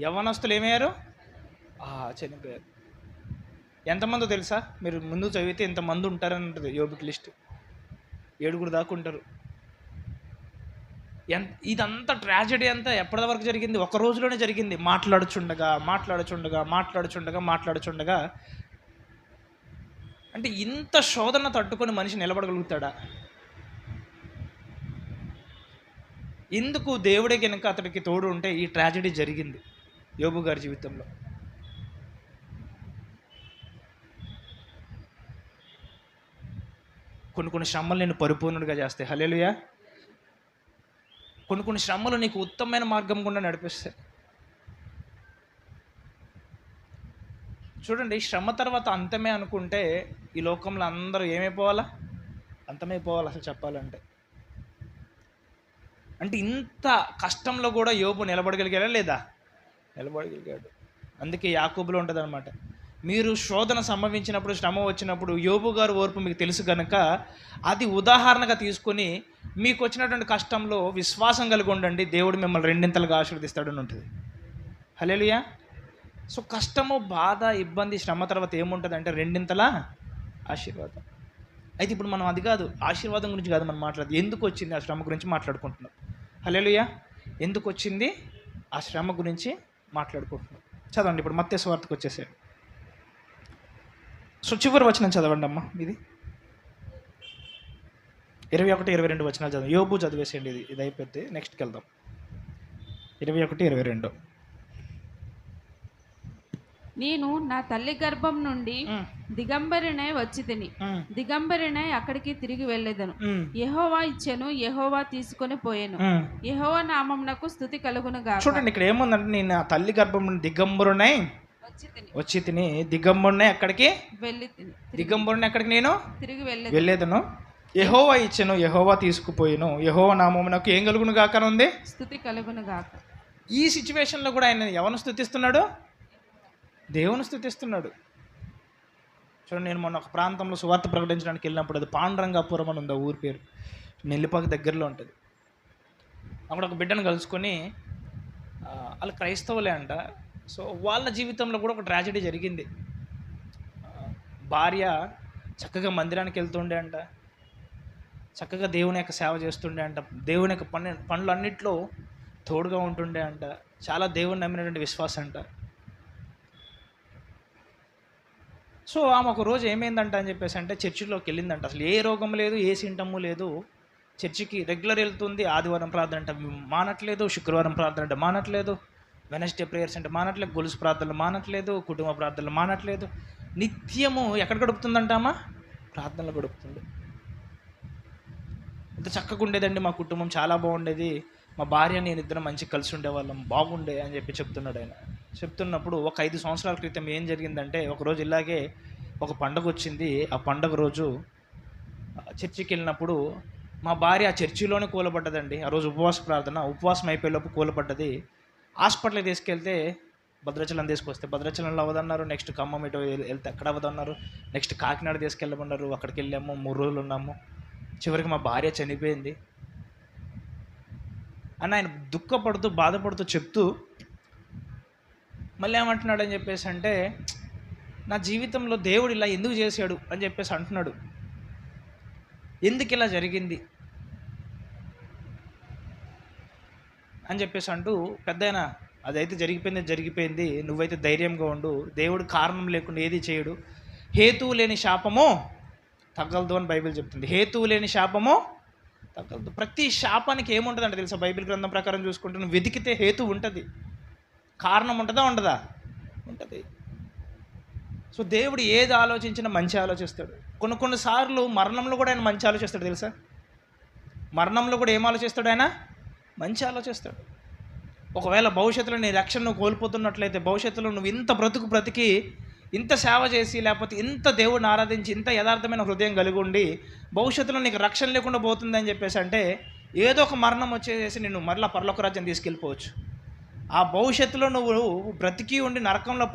Speaker 1: యవ్వనస్తులు ఏమయ్యారు? చనిపోయారు. ఎంతమందో తెలుసా? మీరు ముందు చదివితే ఎంతమంది ఉంటారని ఉంటుంది యోబుకి లిస్ట్. 7 దాకా ఉంటారు. ఇదంతా ట్రాజెడీ అంతా ఎప్పటి వరకు జరిగింది? ఒక రోజులోనే జరిగింది. మాట్లాడుచుండగా అంటే ఇంత శోధన తట్టుకొని మనిషి నిలబడగలుగుతాడా? ఎందుకు? దేవుడే కనుక అతడికి తోడు ఉంటే ఈ ట్రాజెడీ జరిగింది యోబు గారి జీవితంలో. కొన్ని శ్రమలు నేను పరిపూర్ణుడిగా చేస్తాయి. హల్లెలూయా. కొన్ని శ్రమలు నీకు ఉత్తమమైన మార్గం గుండా నడిపిస్తాయి. చూడండి, శ్రమ తర్వాత అంతమే అనుకుంటే ఈ లోకంలో అందరూ ఏమైపోవాలా? అంతమైపోవాలి అసలు చెప్పాలంటే. అంటే ఇంత కష్టంలో కూడా యోబు నిలబడగలిగాడా లేదా? నిలబడగలిగాడు. అందుకే యాకోబులో ఉంటుంది అనమాట, మీరు శోధన సంభవించినప్పుడు, శ్రమ వచ్చినప్పుడు యోబు గారు ఓర్పు మీకు తెలుసు కనుక అది ఉదాహరణగా తీసుకొని మీకు వచ్చినటువంటి కష్టంలో విశ్వాసం కలిగి ఉండండి, దేవుడు మిమ్మల్ని 2 ఆశీర్వదిస్తాడని ఉంటుంది. హల్లెలూయా. సో కష్టము, బాధ, ఇబ్బంది, శ్రమ తర్వాత ఏముంటుంది అంటే 2 ఆశీర్వాదం. అయితే ఇప్పుడు మనం అది కాదు, ఆశీర్వాదం గురించి కాదు మనం మాట్లాడదు, ఎందుకు వచ్చింది ఆ శ్రమ గురించి మాట్లాడుకుంటున్నాం. హల్లెలూయా. ఎందుకు వచ్చింది ఆ శ్రమ గురించి మాట్లాడుకుంటున్నాం. చదవండి ఇప్పుడు మత్తయి సువార్తకు వచ్చేసాడు. సో చివరి వచనం చదవండి అమ్మా. ఇది 21, 22 వచనాలు చదవండి. యోబు చదివేసేయండి, ఇది అయిపోద్ది. నెక్స్ట్కి వెళ్దాం. 21, 22.
Speaker 2: నేను నా తల్లి గర్భం నుండి దిగంబరినై వచ్చి తిని దిగంబరినై అక్కడికి తిరిగి వెళ్ళేదను. యెహోవా ఇచ్చెను, యెహోవా తీసుకొని పోయాను, యెహోవా నామమునకు స్తుతి కలుగును గాక.
Speaker 1: చూడండి ఇక్కడ ఏముందంటే, నేను నా తల్లి గర్భం నుండి దిగంబరునై వచ్చి తిని దిగంబరునై అక్కడికి దిగంబరునై అక్కడికి నేను
Speaker 2: తిరిగి
Speaker 1: వెళ్ళేదను. యెహోవా ఇచ్చెను, యెహోవా తీసుకుపోయాను, యెహోవా నామమునకు ఏం కలుగును గాక అని ఉంది?
Speaker 2: స్తుతి కలుగును గాక.
Speaker 1: ఈ సిచ్యువేషన్లో కూడా ఆయన ఎవరిని స్తుతిస్తున్నాడు? దేవుని స్తుతిస్తున్నాడు. చూడండి, నేను మొన్న ఒక ప్రాంతంలో సువార్త ప్రకటించడానికి వెళ్ళినప్పుడు, అది పాండురంగాపురం అని ఉంది ఆ ఊరి పేరు, నెల్లిపాక దగ్గరలో ఉంటుంది. అక్కడ ఒక బిడ్డను కలుసుకొని, వాళ్ళు క్రైస్తవులే అంట. సో వాళ్ళ జీవితంలో కూడా ఒక ట్రాజెడీ జరిగింది. భార్య చక్కగా మందిరానికి వెళ్తుండే అంట, చక్కగా దేవుని యొక్క సేవ చేస్తుండే అంట, దేవుని యొక్క పనులన్నిట్లో తోడుగా ఉంటుండే అంట, చాలా దేవుని నమ్మినటువంటి విశ్వాసం అంట. సో ఆమె ఒక రోజు ఏమైందంట అని చెప్పేసి అంటే చర్చిలోకి వెళ్ళిందంట. అసలు ఏ రోగం లేదు, ఏ సింటము లేదు, చర్చికి రెగ్యులర్ వెళ్తుంది. ఆదివారం ప్రార్థన అంటే మానట్లేదు, శుక్రవారం ప్రార్థన అంటే మానట్లేదు, వెనస్డే ప్రేయర్స్ అంటే మానట్లేదు, గొలుసు ప్రార్థనలు మానట్లేదు, కుటుంబ ప్రార్థనలు మానట్లేదు. నిత్యము ఎక్కడ గడుపుతుందంటామా? ప్రార్థనలు గడుపుతుంది. ఇంత చక్కగా ఉండేదండి మా కుటుంబం, చాలా బాగుండేది, మా భార్య నేను ఇద్దరం మంచిగా కలిసి ఉండేవాళ్ళం, బాగుండే అని చెప్పి చెప్తున్నాడు ఆయన. చెప్తున్నప్పుడు ఒక 5 సంవత్సరాల క్రితం ఏం జరిగిందంటే, ఒకరోజు ఇలాగే ఒక పండగ వచ్చింది. ఆ పండగ రోజు చర్చికి వెళ్ళినప్పుడు మా భార్య ఆ చర్చిలోనే కూలబడ్డదండి. ఆ రోజు ఉపవాసం అయిపోయేలోపు కూలబడ్డది. హాస్పిటల్కి తీసుకెళ్తే భద్రాచలం తీసుకొస్తే భద్రాచలంలో అవ్వదన్నారు. నెక్స్ట్ ఖమ్మం ఇటు వెళ్తే ఎక్కడ అవ్వదన్నారు. నెక్స్ట్ కాకినాడ తీసుకెళ్ళమన్నారు. అక్కడికి వెళ్ళాము, 3 రోజులు ఉన్నాము. చివరికి మా భార్య చనిపోయింది అని ఆయన దుఃఖపడుతూ బాధపడుతూ చెప్తూ మళ్ళీ ఏమంటున్నాడు అని చెప్పేసి అంటే, నా జీవితంలో దేవుడు ఇలా ఎందుకు చేశాడు అని చెప్పేసి అంటున్నాడు. ఎందుకు ఇలా జరిగింది అని చెప్పేసి అంటూ పెద్దయినా, అదైతే జరిగిపోయింది, నువ్వైతే ధైర్యంగా ఉండు, దేవుడు కారణం లేకుండా ఏది చేయడు, హేతువు లేని శాపము తగ్గలదు అని బైబిల్ చెప్తుంది. హేతువు లేని శాపము తగ్గలదు. ప్రతి శాపానికి ఏముంటుందంటే తెలుసా, బైబిల్ గ్రంథం ప్రకారం చూసుకుంటే నువ్వు వెతికితే హేతు ఉంటుంది, కారణం ఉంటుందా ఉండదా, ఉంటుంది. సో దేవుడు ఏది ఆలోచించినా మంచి ఆలోచిస్తాడు. కొన్నిసార్లు మరణంలో కూడా ఆయన మంచి ఆలోచిస్తాడు తెలుసా. మరణంలో కూడా ఏం ఆలోచిస్తాడు ఆయన, మంచి ఆలోచిస్తాడు. ఒకవేళ భవిష్యత్తులో నీ రక్షణ నువ్వు కోల్పోతున్నట్లయితే, భవిష్యత్తులో నువ్వు ఇంత బ్రతికి ఇంత సేవ చేసి, లేకపోతే ఇంత దేవుడిని ఆరాధించి, ఇంత యథార్థమైన హృదయం కలిగి ఉండి భవిష్యత్తులో నీకు రక్షణ లేకుండా పోతుందని చెప్పేసి అంటే, ఏదో ఒక మరణం వచ్చేసి నిన్ను మరలా పరలోక రాజ్యం తీసుకెళ్ళిపోవచ్చు. ఆ భవిష్యత్తులో నువ్వు బ్రతికి ఉండి నరకంలో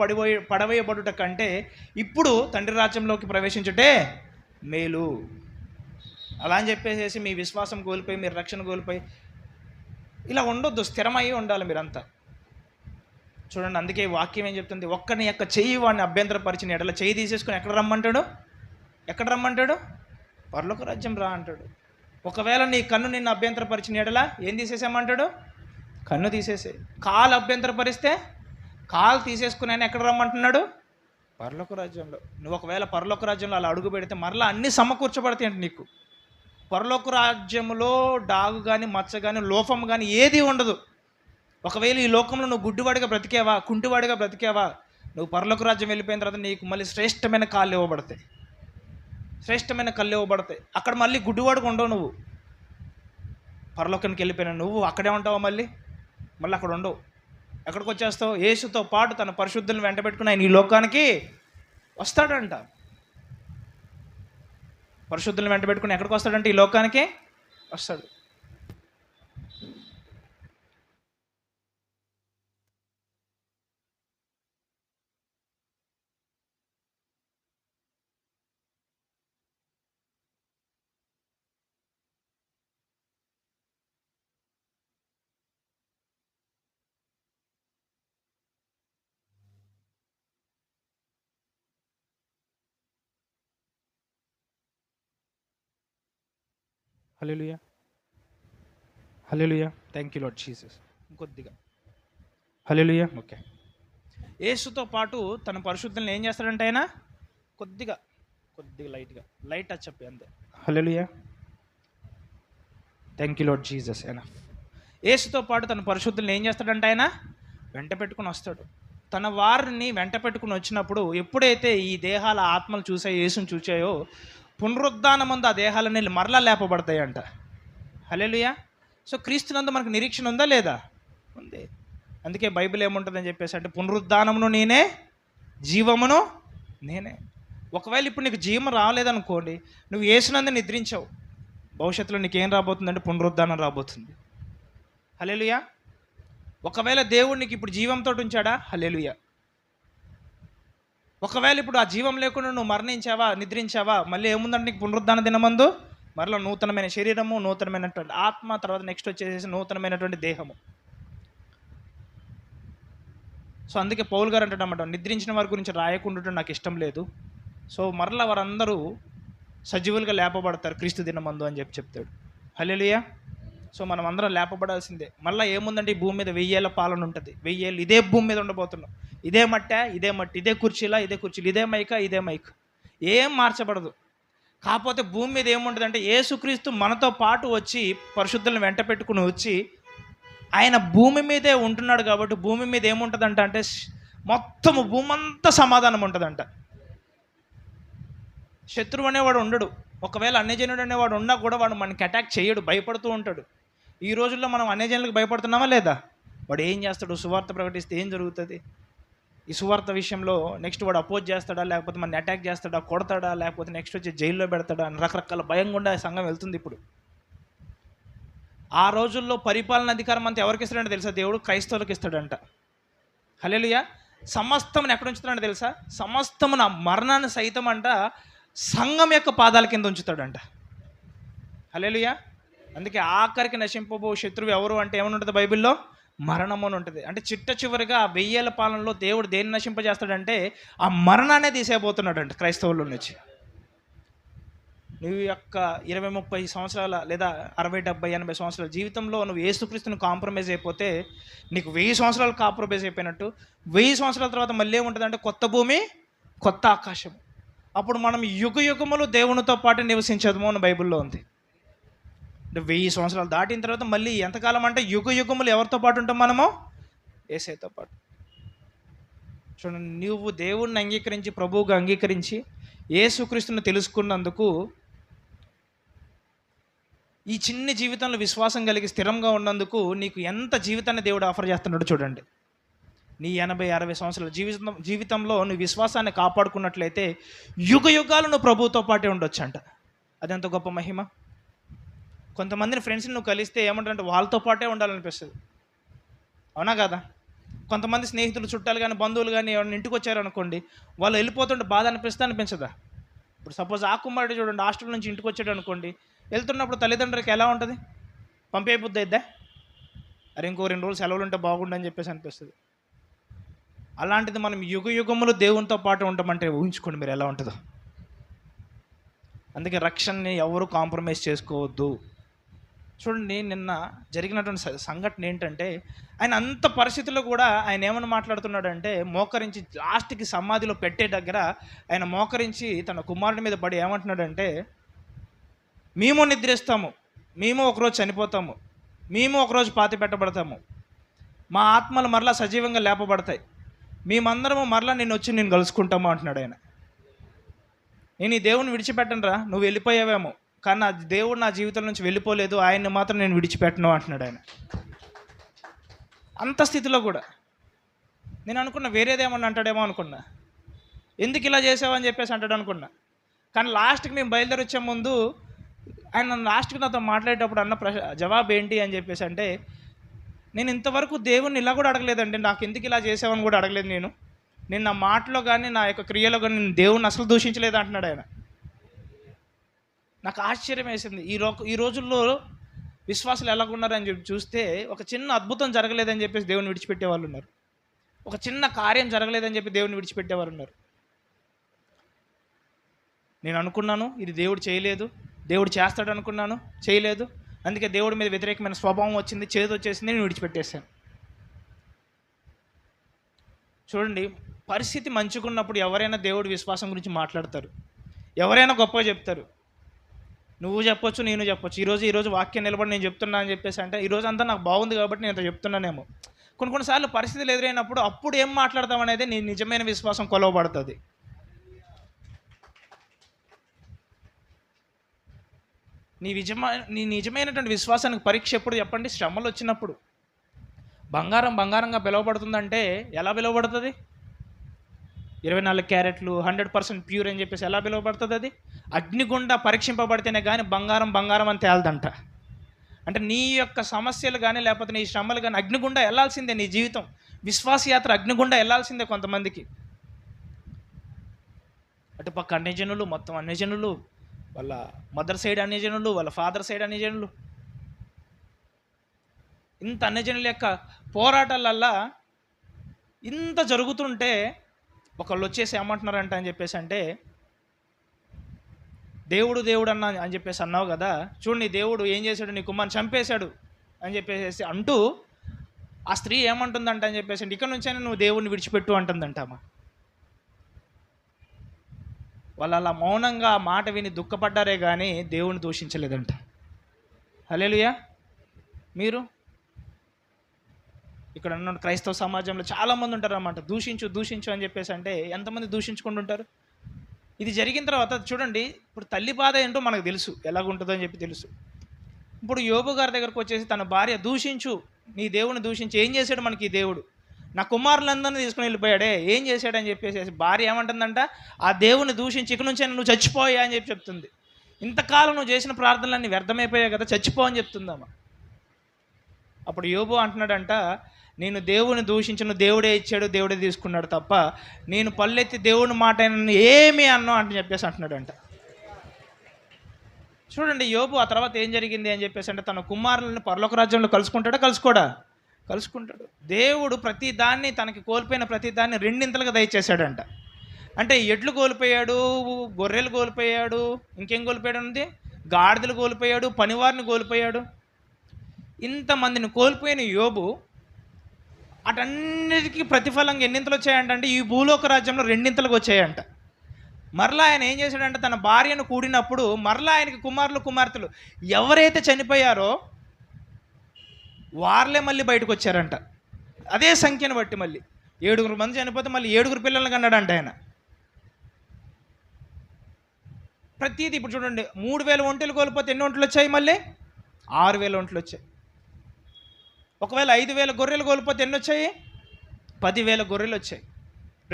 Speaker 1: పడవేయబడుట కంటే ఇప్పుడు తండ్రి రాజ్యంలోకి ప్రవేశించుటే మేలు. అలా అని చెప్పేసి మీ విశ్వాసం కోల్పోయి, మీరు రక్షణ కోల్పోయి ఇలా ఉండొద్దు, స్థిరమై ఉండాలి మీరంతా. చూడండి, అందుకే వాక్యం ఏం చెప్తుంది, ఒక్కని యొక్క చెయ్యి వాడిని అభ్యంతరపరిచిన ఎడల చెయ్యి తీసేసుకొని ఎక్కడ రమ్మంటాడు, పరలోక రాజ్యం రా అంటాడు. ఒకవేళ నీ కన్ను నిన్ను అభ్యంతరపరిచిన ఎడల ఏం తీసేసామంటాడు, కన్ను తీసేసే. కాలు అభ్యంతరపరిస్తే కాలు తీసేసుకుని ఆయన ఎక్కడ రమ్మంటున్నాడు, పరలోక రాజ్యంలో. నువ్వు ఒకవేళ పరలోక రాజ్యంలో అలా అడుగు పెడితే మరలా అన్నీ సమకూర్చబడతాయి అంటే నీకు. పరలోక రాజ్యంలో డాగు కానీ, మచ్చ కానీ, లోపం కానీ ఏది ఉండదు. ఒకవేళ ఈ లోకంలో నువ్వు గుడ్డివాడిగా బ్రతికేవా, కుంటివాడిగా బ్రతికేవా, నువ్వు పరలోక రాజ్యం వెళ్ళిపోయిన తర్వాత నీకు మళ్ళీ శ్రేష్టమైన కళ్ళు ఇవ్వబడతాయి. అక్కడ మళ్ళీ గుడ్డివాడుగా ఉండవు. నువ్వు పరలోకానికి వెళ్ళిపోయినా నువ్వు అక్కడే ఉంటావా, మళ్ళీ అక్కడ ఉండవు. ఎక్కడికి వచ్చేస్తావు, యేసుతో పాటు తన పరిశుద్ధులను వెంట పెట్టుకుని ఆయన ఈ లోకానికి వస్తాడంట. పరిశుద్ధులను వెంట పెట్టుకుని ఎక్కడికి వస్తాడంటే ఈ లోకానికి వస్తాడు. హల్లెలూయా, థ్యాంక్ యూ లార్డ్ జీసస్. ఇంకొద్దిగా హల్లెలూయా. ఓకే, యేసుతో పాటు తన పరిశుద్ధులను ఏం చేస్తాడంటే ఆయన కొద్దిగా లైట్ టచ్ చెప్పి అంతే. హల్లెలూయా, థ్యాంక్ యూ లార్డ్ జీసస్. యేసుతో పాటు తన పరిశుద్ధులను ఏం చేస్తాడంటే ఆయన వెంట పెట్టుకుని వస్తాడు. తన వారిని వెంట పెట్టుకుని వచ్చినప్పుడు ఎప్పుడైతే ఈ దేహాల ఆత్మలు చూసాయో, యేసుని చూసాయో, పునరుద్ధానమందు ఆ దేహాలన్నీ మరలా లేపబడతాయంట. హల్లెలూయా. సో క్రీస్తునందు మనకు నిరీక్షణ ఉందా లేదా, ఉంది. అందుకే బైబిల్ ఏముంటుందని చెప్పేసి అంటే, పునరుద్ధానమును నేనే, జీవమును నేనే. ఒకవేళ ఇప్పుడు నీకు జీవం రాలేదనుకోండి, నువ్వు యేసునందు నిద్రించావు, భవిష్యత్తులో నీకేం రాబోతుందంటే పునరుద్ధానం రాబోతుంది. హల్లెలూయా. ఒకవేళ దేవుడు నీకు ఇప్పుడు జీవంతో ఉంచాడా, హల్లెలూయా. ఒకవేళ ఇప్పుడు ఆ జీవం లేకుండా నువ్వు మరణించావా, నిద్రించావా, మళ్ళీ ఏముందంటే నీకు పునరుద్ధాన దినమందు మరలా నూతనమైన శరీరము, నూతనమైనటువంటి ఆత్మ, తర్వాత నెక్స్ట్ వచ్చేసి నూతనమైనటువంటి దేహము. సో అందుకే పౌలు గారు అంటాడన్నమాట, నిద్రించిన వారి గురించి రాయకుండా నాకు ఇష్టం లేదు. సో మరలా వారందరూ సజీవులుగా లేపబడతారు క్రీస్తు దినమందు అని చెప్తాడు. హల్లెలూయా. సో మనం అందరం లేపబడాల్సిందే. మళ్ళీ ఏముందంటే ఈ భూమి మీద 1000 ఏళ్ళ పాలన ఉంటుంది. 1000 ఏళ్ళు ఇదే భూమి మీద ఉండబోతున్నాం. ఇదే మట్టి, ఇదే కుర్చీలు, ఇదే మైక్, ఏం మార్చబడదు. కాకపోతే భూమి మీద ఏముంటుందంటే యేసుక్రీస్తు మనతో పాటు వచ్చి పరిశుద్ధులను వెంట పెట్టుకుని వచ్చి ఆయన భూమి మీదే ఉంటున్నాడు. కాబట్టి భూమి మీద ఏముంటుందంట అంటే మొత్తము భూమి అంతా సమాధానం ఉంటుందంట. శత్రువు అనేవాడు ఉండడు. ఒకవేళ అన్యజనుడు అనేవాడు ఉన్నా కూడా వాడు మనకి అటాక్ చేయడు, భయపడుతూ ఉంటాడు. ఈ రోజుల్లో మనం అన్యజనులకు భయపడుతున్నామా లేదా? వాడు ఏం చేస్తాడు, సువార్త ప్రకటిస్తే ఏం జరుగుతుంది? ఈ సువార్త విషయంలో నెక్స్ట్ వాడు అపోజ్ చేస్తాడా, లేకపోతే మన అటాక్ చేస్తాడా, కొడతాడా, లేకపోతే నెక్స్ట్ వచ్చి జైల్లో పెడతాడా అని రకరకాల భయం గుండా సంఘం వెళ్తుంది ఇప్పుడు. ఆ రోజుల్లో పరిపాలన అధికారం అంతా ఎవరికి ఇస్తాడంటే తెలుసా? దేవుడు క్రైస్తవులకు ఇస్తాడంట. హల్లెలూయా. సమస్తమును ఎక్కడ ఉంచుతాడంట తెలుసా? సమస్తమును, ఆ మరణాన్ని సైతం అంట సంఘం యొక్క పాదాల కింద ఉంచుతాడంట. హల్లెలూయా. అందుకే ఆఖరికి నశింపబో శత్రువు ఎవరు అంటే ఏమని ఉంటుంది బైబిల్లో? మరణము అని ఉంటుంది. అంటే చిట్ట చివరిగా ఆ 1000 ఏళ్ల పాలనలో దేవుడు దేన్ని నశింపజేస్తాడంటే ఆ మరణాన్నే తీసేయబోతున్నాడంట క్రైస్తవుల నుంచి. నువ్వు యొక్క 20-30 సంవత్సరాల లేదా 60-70-80 సంవత్సరాల జీవితంలో నువ్వు యేసుక్రీస్తుని కాంప్రమైజ్ అయిపోతే నీకు 1000 సంవత్సరాలు కాంప్రమైజ్ అయిపోయినట్టు. 1000 సంవత్సరాల తర్వాత మళ్ళీ ఏముంటుందంటే కొత్త భూమి, కొత్త ఆకాశం. అప్పుడు మనం యుగ యుగములు దేవునితో పాటు నివసించదము అని బైబిల్లో ఉంది. అంటే 1000 సంవత్సరాలు దాటిన తర్వాత మళ్ళీ ఎంతకాలం అంటే యుగ యుగములు ఎవరితో పాటు ఉంటాం మనము? యేసయ్యతో పాటు. చూడండి, నువ్వు దేవుణ్ణి అంగీకరించి, ప్రభువుగా అంగీకరించి యేసుక్రీస్తుని తెలుసుకున్నందుకు ఈ చిన్ని జీవితంలో విశ్వాసం కలిగి స్థిరంగా ఉన్నందుకు నీకు ఎంత జీవితాన్ని దేవుడు ఆఫర్ చేస్తున్నాడో చూడండి. నీ 80-60 సంవత్సరాల జీవితంలో నువ్వు విశ్వాసాన్ని కాపాడుకున్నట్లయితే యుగ యుగాలు నువ్వు ప్రభువుతో పాటే ఉండొచ్చు అంట. అదెంత గొప్ప మహిమ. కొంతమందిని ఫ్రెండ్స్ని నువ్వు కలిస్తే ఏమంటారంటే వాళ్ళతో పాటే ఉండాలనిపిస్తుంది. అవునా కదా? కొంతమంది స్నేహితులు, చుట్టాలు కానీ, బంధువులు కానీ ఎవరైనా ఇంటికి వచ్చారనుకోండి, వాళ్ళు వెళ్ళిపోతుంటే బాధ అనిపించదా? ఇప్పుడు సపోజ్ ఆ కుమారుడు చూడండి, హాస్టల్ నుంచి ఇంటికి వచ్చాడు అనుకోండి, వెళ్తున్నప్పుడు తల్లిదండ్రులకి ఎలా ఉంటుంది? పంపే బుద్ధి అయిద్దా? అరే ఇంకో 2 రోజులు సెలవులు ఉంటే బాగుండని చెప్పేసి అనిపిస్తుంది. అలాంటిది మనం యుగ యుగములు దేవునితో పాటు ఉంటామంటే ఊహించుకోండి మీరు ఎలా ఉంటుందో. అందుకే రక్షణని ఎవరు కాంప్రమైజ్ చేసుకోవద్దు. చూడండి, నిన్న జరిగినటువంటి సంఘటన ఏంటంటే, ఆయన అంత పరిస్థితుల్లో కూడా ఆయన ఏమని మాట్లాడుతున్నాడంటే, మోకరించి లాస్ట్కి సమాధిలో పెట్టే దగ్గర ఆయన మోకరించి తన కుమారుడి మీద పడి ఏమంటున్నాడంటే, మేము నిద్రిస్తాము, మేము ఒకరోజు చనిపోతాము, మేము ఒకరోజు పాతి పెట్టబడతాము, మా ఆత్మలు మరలా సజీవంగా లేపబడతాయి, మేమందరము మరలా నేను కలుసుకుంటాము అంటున్నాడు ఆయన. నేను ఈ దేవుని విడిచిపెట్టను రా, నువ్వు వెళ్ళిపోయావేమో, కానీ నా దేవుడు నా జీవితం నుంచి వెళ్ళిపోలేదు, ఆయన్ని మాత్రం నేను విడిచిపెట్టను అంటున్నాడు ఆయన. అంత స్థితిలో కూడా నేను అనుకున్నా వేరేదేమన్నా అంటాడేమో అనుకున్నా, ఎందుకు ఇలా చేసావని చెప్పేసి అంటాడు అనుకున్నా. కానీ లాస్ట్కి మేము బయలుదేరి వచ్చే ముందు ఆయన లాస్ట్కి నాతో మాట్లాడేటప్పుడు అన్న జవాబు ఏంటి అని చెప్పేసి అంటే, నేను ఇంతవరకు దేవుణ్ణి ఇలా కూడా అడగలేదండి, నాకు ఎందుకు ఇలా చేసావని కూడా అడగలేదు. నేను నా మాటలో కానీ నా యొక్క క్రియలో కానీ నేను దేవుణ్ణి అసలు దూషించలేదు అంటున్నాడు ఆయన. నాకు ఆశ్చర్యం వేసింది. ఈ రోజుల్లో విశ్వాసులు ఎలాగున్నారని చెప్పి చూస్తే, ఒక చిన్న అద్భుతం జరగలేదని చెప్పేసి దేవుని విడిచిపెట్టే వాళ్ళు ఉన్నారు, ఒక చిన్న కార్యం జరగలేదని చెప్పి దేవుని విడిచిపెట్టేవారు ఉన్నారు. నేను అనుకున్నాను ఇది దేవుడు చేయలేదు, దేవుడు చేస్తాడు అనుకున్నాను, చేయలేదు, అందుకే దేవుడి మీద వ్యతిరేకమైన స్వభావం వచ్చింది, చేదు వచ్చేసింది, నేను విడిచిపెట్టేశాను. చూడండి, పరిస్థితి మంచుకున్నప్పుడు ఎవరైనా దేవుడి విశ్వాసం గురించి మాట్లాడతారు, ఎవరైనా గొప్పగా చెప్తారు. నువ్వు చెప్పొచ్చు, నేను చెప్పొచ్చు. ఈరోజు వాక్యం నిలబడి నేను చెప్తున్నా అని చెప్పేసి అంటే, ఈరోజు అంతా నాకు బాగుంది కాబట్టి నేను అంత చెప్తున్నానేమో. కొన్నిసార్లు పరిస్థితులు ఎదురైనప్పుడు అప్పుడు ఏం మాట్లాడతాం అనేది నీ నిజమైన విశ్వాసం కొలవబడుతుంది. నీ నిజమైనటువంటి విశ్వాసానికి పరీక్ష ఎప్పుడు చెప్పండి? శ్రమలు వచ్చినప్పుడు. బంగారంగా పిలువబడుతుందంటే ఎలా పిలువబడుతుంది? 24 క్యారెట్లు 100% ప్యూర్ అని చెప్పేసి ఎలా పిలువబడుతుంది? అది అగ్నిగుండా పరీక్షింపబడితేనే కానీ బంగారం అని తేలదంట. అంటే నీ యొక్క సమస్యలు కానీ లేకపోతే నీ శ్రమలు కానీ అగ్నిగుండా వెళ్ళాల్సిందే. నీ జీవితం విశ్వాసయాత్ర అగ్నిగుండా వెళ్ళాల్సిందే. కొంతమందికి అటుపక్క అన్యజనులు, మొత్తం అన్యజనులు, వాళ్ళ మదర్ సైడ్ అన్యజనులు, వాళ్ళ ఫాదర్ సైడ్ అన్యజనులు, ఇంత అన్యజనుల యొక్క పోరాటాలల్లా ఇంత జరుగుతుంటే ఒకళ్ళు వచ్చేసి ఏమంటున్నారంట అని చెప్పేసి అంటే, దేవుడు అన్న అని చెప్పేసి అన్నావు కదా, చూడు నీ దేవుడు ఏం చేశాడు, నీ కుమారుని చంపేశాడు అని చెప్పేసి అంటూ ఆ స్త్రీ ఏమంటుందంట అని చెప్పేసి, ఇక్కడ నుంచైనా నువ్వు దేవుడిని విడిచిపెట్టు అంటుందంటామా. వాళ్ళు అలా మౌనంగా ఆ మాట విని దుఃఖపడ్డారే కానీ దేవుని దూషించలేదంట. హల్లెలూయా. మీరు ఇక్కడ ఉన్న క్రైస్తవ సమాజంలో చాలామంది ఉంటారు అన్నమాట, దూషించు అని చెప్పేసి అంటే ఎంతమంది దూషించుకుంటూ ఉంటారు. ఇది జరిగిన తర్వాత చూడండి, ఇప్పుడు తల్లి బాధ ఏంటో మనకు తెలుసు, ఎలాగుంటుందో అని చెప్పి తెలుసు. ఇప్పుడు యోబు గారి దగ్గరకు వచ్చేసి తన భార్య నీ దేవుని దూషించి ఏం చేశాడు మనకి ఈ దేవుడు, నా కుమారులందరినీ తీసుకుని వెళ్ళిపోయాడే, ఏం చేశాడని చెప్పేసి భార్య ఏమంటుందంట, ఆ దేవుని దూషించి ఇక నుంచి నువ్వు చచ్చిపోయా అని చెప్పి చెప్తుంది. ఇంతకాలం నువ్వు చేసిన ప్రార్థనలన్నీ వ్యర్థమైపోయాయి కదా, చచ్చిపో అని చెప్తుందమ్మా. అప్పుడు యోబు అంటున్నాడంట, నేను దేవుని దూషించను, దేవుడే ఇచ్చాడు, దేవుడే తీసుకున్నాడు తప్ప నేను పల్లెత్తి దేవుని మాట ఏమీ అన్నా అని చెప్పేసి అంటున్నాడంట. చూడండి యోబు ఆ తర్వాత ఏం జరిగింది అని చెప్పేసి అంటే తన కుమారులను పరలోక రాజ్యంలో కలుసుకుంటాడు. దేవుడు ప్రతి దాన్ని, తనకి కోల్పోయిన ప్రతి దాన్ని రెండింతలుగా దయచేశాడంట. అంటే ఎడ్లు కోల్పోయాడు, గొర్రెలు కోల్పోయాడు, ఇంకేం కోల్పోయాడు ఉంది, గాడిదలు కోల్పోయాడు, పనివారిని కోల్పోయాడు. ఇంతమందిని కోల్పోయిన యోబు అటన్నిటికీ ప్రతిఫలంగా ఎన్నింతలు వచ్చాయంటే ఈ భూలోక రాజ్యంలో రెండింతలుగా వచ్చాయంట. మరలా ఆయన ఏం చేశాడంటే తన భార్యను కూడినప్పుడు మరలా ఆయనకి కుమారులు కుమార్తెలు ఎవరైతే చనిపోయారో వార్లే మళ్ళీ బయటకు వచ్చారంట. అదే సంఖ్యను బట్టి మళ్ళీ 7 మంది చనిపోతే మళ్ళీ 7 పిల్లల్ని కన్నాడంట ఆయన. ప్రతిదీ ఇప్పుడు చూడండి, 3000 ఒంటెలు కోల్పోతే ఎన్ని ఒంటలు వచ్చాయి? మళ్ళీ 6000 ఒంటలు వచ్చాయి. ఒకవేళ 5000 గొర్రెలు కోల్పోతే ఎన్ని వచ్చాయి? 10,000 గొర్రెలు వచ్చాయి.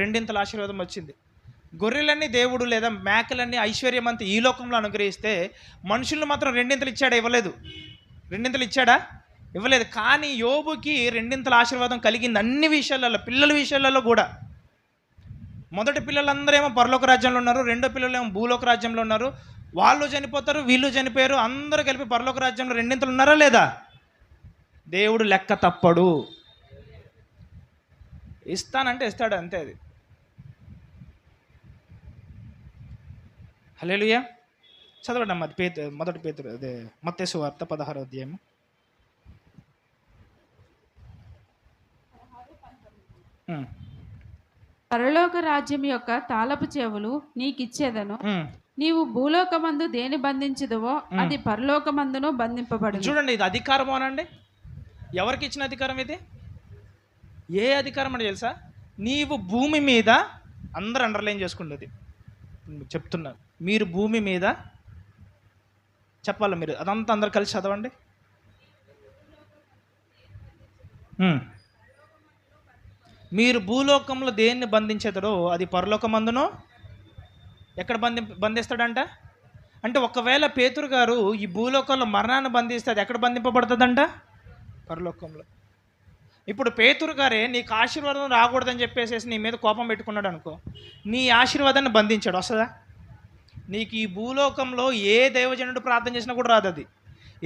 Speaker 1: రెండింతల ఆశీర్వాదం వచ్చింది. గొర్రెలన్నీ దేవుడు లేదా మేకలన్నీ ఐశ్వర్యం అంతా ఈ లోకంలో అనుగ్రహిస్తే మనుషులను మాత్రం రెండింతలు ఇచ్చాడా? ఇవ్వలేదు. రెండింతలు ఇచ్చాడా? ఇవ్వలేదు. కానీ యోబుకి రెండింతల ఆశీర్వాదం కలిగింది అన్ని విషయాలలో, పిల్లల విషయాలలో కూడా. మొదటి పిల్లలందరూ ఏమో పరలోక రాజ్యంలో ఉన్నారు, రెండో పిల్లలు ఏమో భూలోక రాజ్యంలో ఉన్నారు. వాళ్ళు చనిపోతారు, వీళ్ళు చనిపోయారు, అందరూ కలిపి పరలోక రాజ్యంలో రెండింతలు ఉన్నారా లేదా? దేవుడు లెక్క తప్పడు. ఇస్తానంటే ఇస్తాడు, అంతే. అది హల్లెలూయా. చదవండి అమ్మ, మొదటి పేతురు, అదే మత్తయి సువార్త 16వ అధ్యాయం.
Speaker 2: పరలోక రాజ్యం యొక్క తాళపు చెవులు నీకిచ్చేదను, నీవు భూలోకమందు దేని బంధించదువో అది పరలోకమందును బంధింపబడు.
Speaker 1: చూడండి, ఇది అధికారం అనండి. ఎవరికి ఇచ్చిన అధికారం ఇది? ఏ అధికారం అని తెలుసా? నీవు భూమి మీద, అందరూ అండర్లైన్ చేసుకున్నది చెప్తున్నారు, మీరు భూమి మీద చెప్పాలి, మీరు అదంతా అందరు కలిసి చదవండి. మీరు భూలోకంలో దేన్ని బంధించేదరో అది పరలోకమందును ఎక్కడ బంధిస్తాడంట? అంటే ఒకవేళ పేతురు గారు ఈ భూలోకంలో మరణాన్ని బంధిస్తే అది ఎక్కడ బంధింపబడుతుందంట? పరలోకంలో. ఇప్పుడు పేతురు గారే నీకు ఆశీర్వాదం రాకూడదని చెప్పేసి నీ మీద కోపం పెట్టుకున్నాడు అనుకో, నీ ఆశీర్వాదాన్ని బంధించాడు, వస్తుందా? నీకు ఈ భూలోకంలో ఏ దైవజనుడు ప్రార్థన చేసినా కూడా రాదు అది.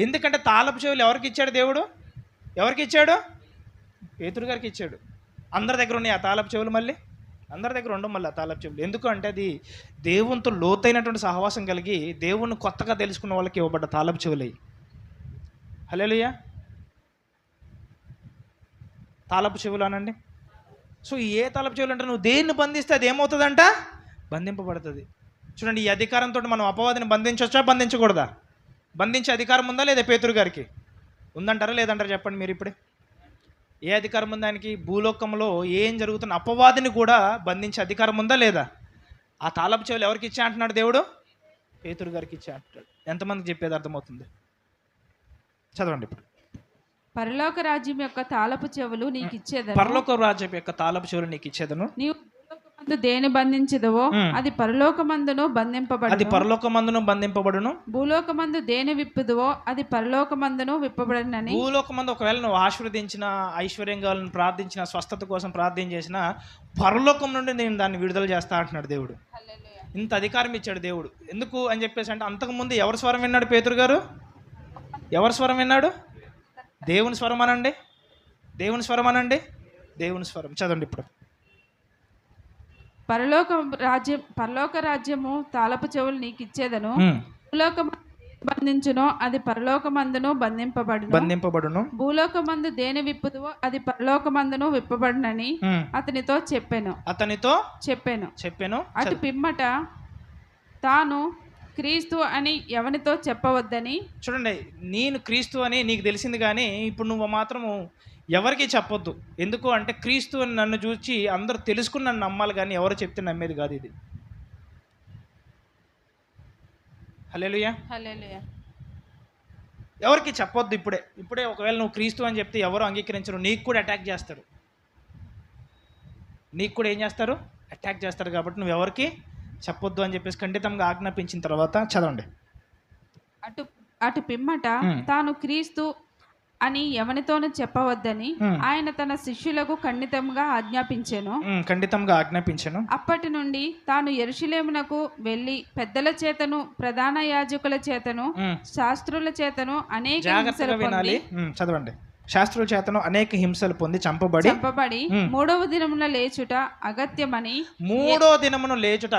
Speaker 1: ఎందుకంటే తాళపు చెవులు ఎవరికి ఇచ్చాడు దేవుడు? ఎవరికి ఇచ్చాడు? పేతురు గారికి ఇచ్చాడు. అందరి దగ్గర ఉన్నాయి ఆ తాళపు చెవులు, మళ్ళీ అందరి దగ్గర ఉండవు మళ్ళీ ఆ తాళపు చెవులు. ఎందుకు అంటే అది దేవునితో లోతైనటువంటి సహవాసం కలిగి దేవుణ్ణి కొత్తగా తెలుసుకున్న వాళ్ళకి ఇవ్వబడ్డ తాళపు చెవులు అయ్యి. హల్లెలూయా. తాళపు చెవులు అనండి. సో ఏ తాళపు చెవులు అంటే నువ్వు దేన్ని బంధిస్తే అది ఏమవుతుందంట? బంధింపబడుతుంది. చూడండి, ఈ అధికారంతో మనం అపవాదిని బంధించవచ్చా, బంధించకూడదా? బంధించే అధికారం ఉందా లేదా? పేతురు గారికి ఉందంటారా లేదంటారా? చెప్పండి మీరు ఇప్పుడే. ఏ అధికారం ఉంది ఆయనకి? భూలోకంలో ఏం జరుగుతున్న అపవాదిని కూడా బంధించే అధికారం ఉందా లేదా? ఆ తాళపు చెవులు ఎవరికి ఇచ్చా అంటున్నాడు దేవుడు? పేతురు గారికి ఇచ్చా అంటున్నాడు. ఎంతమందికి చెప్పేది అర్థమవుతుంది? చదవండి ఇప్పుడు.
Speaker 2: పరలోక రాజ్యం యొక్క తాళపు చెవులు నీకు ఇచ్చేదను,
Speaker 1: పరలోక రాజ్యం యొక్క తాళపు చెవులు నీకు ఇచ్చేదను,
Speaker 2: నీవు భూలోకమందు దేని బంధించదువో అది పరలోకమందును బంధింపబడును,
Speaker 1: అది పరలోకమందును బంధింపబడును,
Speaker 2: భూలోకమందు దేని విప్పుదువో అది పరలోకమందును విప్పబడునని.
Speaker 1: భూలోకమందు ఒకవేళ నువ్వు ఆశీర్వదించిన, ఐశ్వర్యంగా ప్రార్థించిన, స్వస్థత కోసం ప్రార్థన చేసిన, పరలోకం నుండి నేను దాన్ని విడుదల చేస్తా అంటున్నాడు దేవుడు. ఇంత అధికారం ఇచ్చాడు దేవుడు. ఎందుకు అని చెప్పేసి అంటే అంతకుముందు ఎవరి స్వరం విన్నాడు పేతురు గారు? ఎవరి స్వరం విన్నాడు? దేవుని స్వరం అనండి. దేవుని స్వరం అనండి. దేవుని స్వరం. చదవండి ఇప్పుడు.
Speaker 2: పరలోక రాజ్యము తాళపు చెవులు నీకు ఇచ్చేదను, భూలోకమందు బంధించునో అది పరలోకమందును బంధింపబడును, భూలోకమందు దేని విప్పుదువో అది పరలోకమందును విప్పబడునని అతనితో చెప్పాను. అటు పిమ్మట తాను క్రీస్తు అని ఎవరితో చెప్పవద్దని.
Speaker 1: చూడండి, నేను క్రీస్తు అని నీకు తెలిసింది కానీ ఇప్పుడు నువ్వు మాత్రము ఎవరికి చెప్పొద్దు. ఎందుకు అంటే క్రీస్తు అని నన్ను చూసి అందరూ తెలుసుకుని నన్ను నమ్మాలి కానీ ఎవరు చెప్తే నమ్మేది కాదు ఇది. హల్లెలూయా.
Speaker 2: హల్లెలూయా.
Speaker 1: ఎవరికి చెప్పొద్దు. ఇప్పుడే ఒకవేళ నువ్వు క్రీస్తు అని చెప్తే ఎవరు అంగీకరించరు, నీకు కూడా అటాక్ చేస్తారు. నీకు కూడా ఏం చేస్తారు? అటాక్ చేస్తారు. కాబట్టి నువ్వు ఎవరికి చెప్పొద్దు అని చెప్పేసి ఖండితంగా ఆజ్ఞాపించిన తర్వాత చదవండి.
Speaker 2: అటు పిమ్మట తాను క్రీస్తు అని ఎవనితోనూ చెప్పవద్దని ఆయన తన శిష్యులకు ఖండితంగా ఆజ్ఞాపించెను.
Speaker 1: ఖండితంగా ఆజ్ఞాపించెను.
Speaker 2: అప్పటి నుండి తాను యెరూషలేమునకు వెళ్ళి పెద్దల చేతను, ప్రధాన యాజకుల చేతను, శాస్త్రుల చేతను అనేక హింసలు పొంది,
Speaker 1: చదవండి, శాస్త్రుల చేతను అనేక హింసలు పొంది చంపబడి
Speaker 2: మూడవ దినమున లేచుట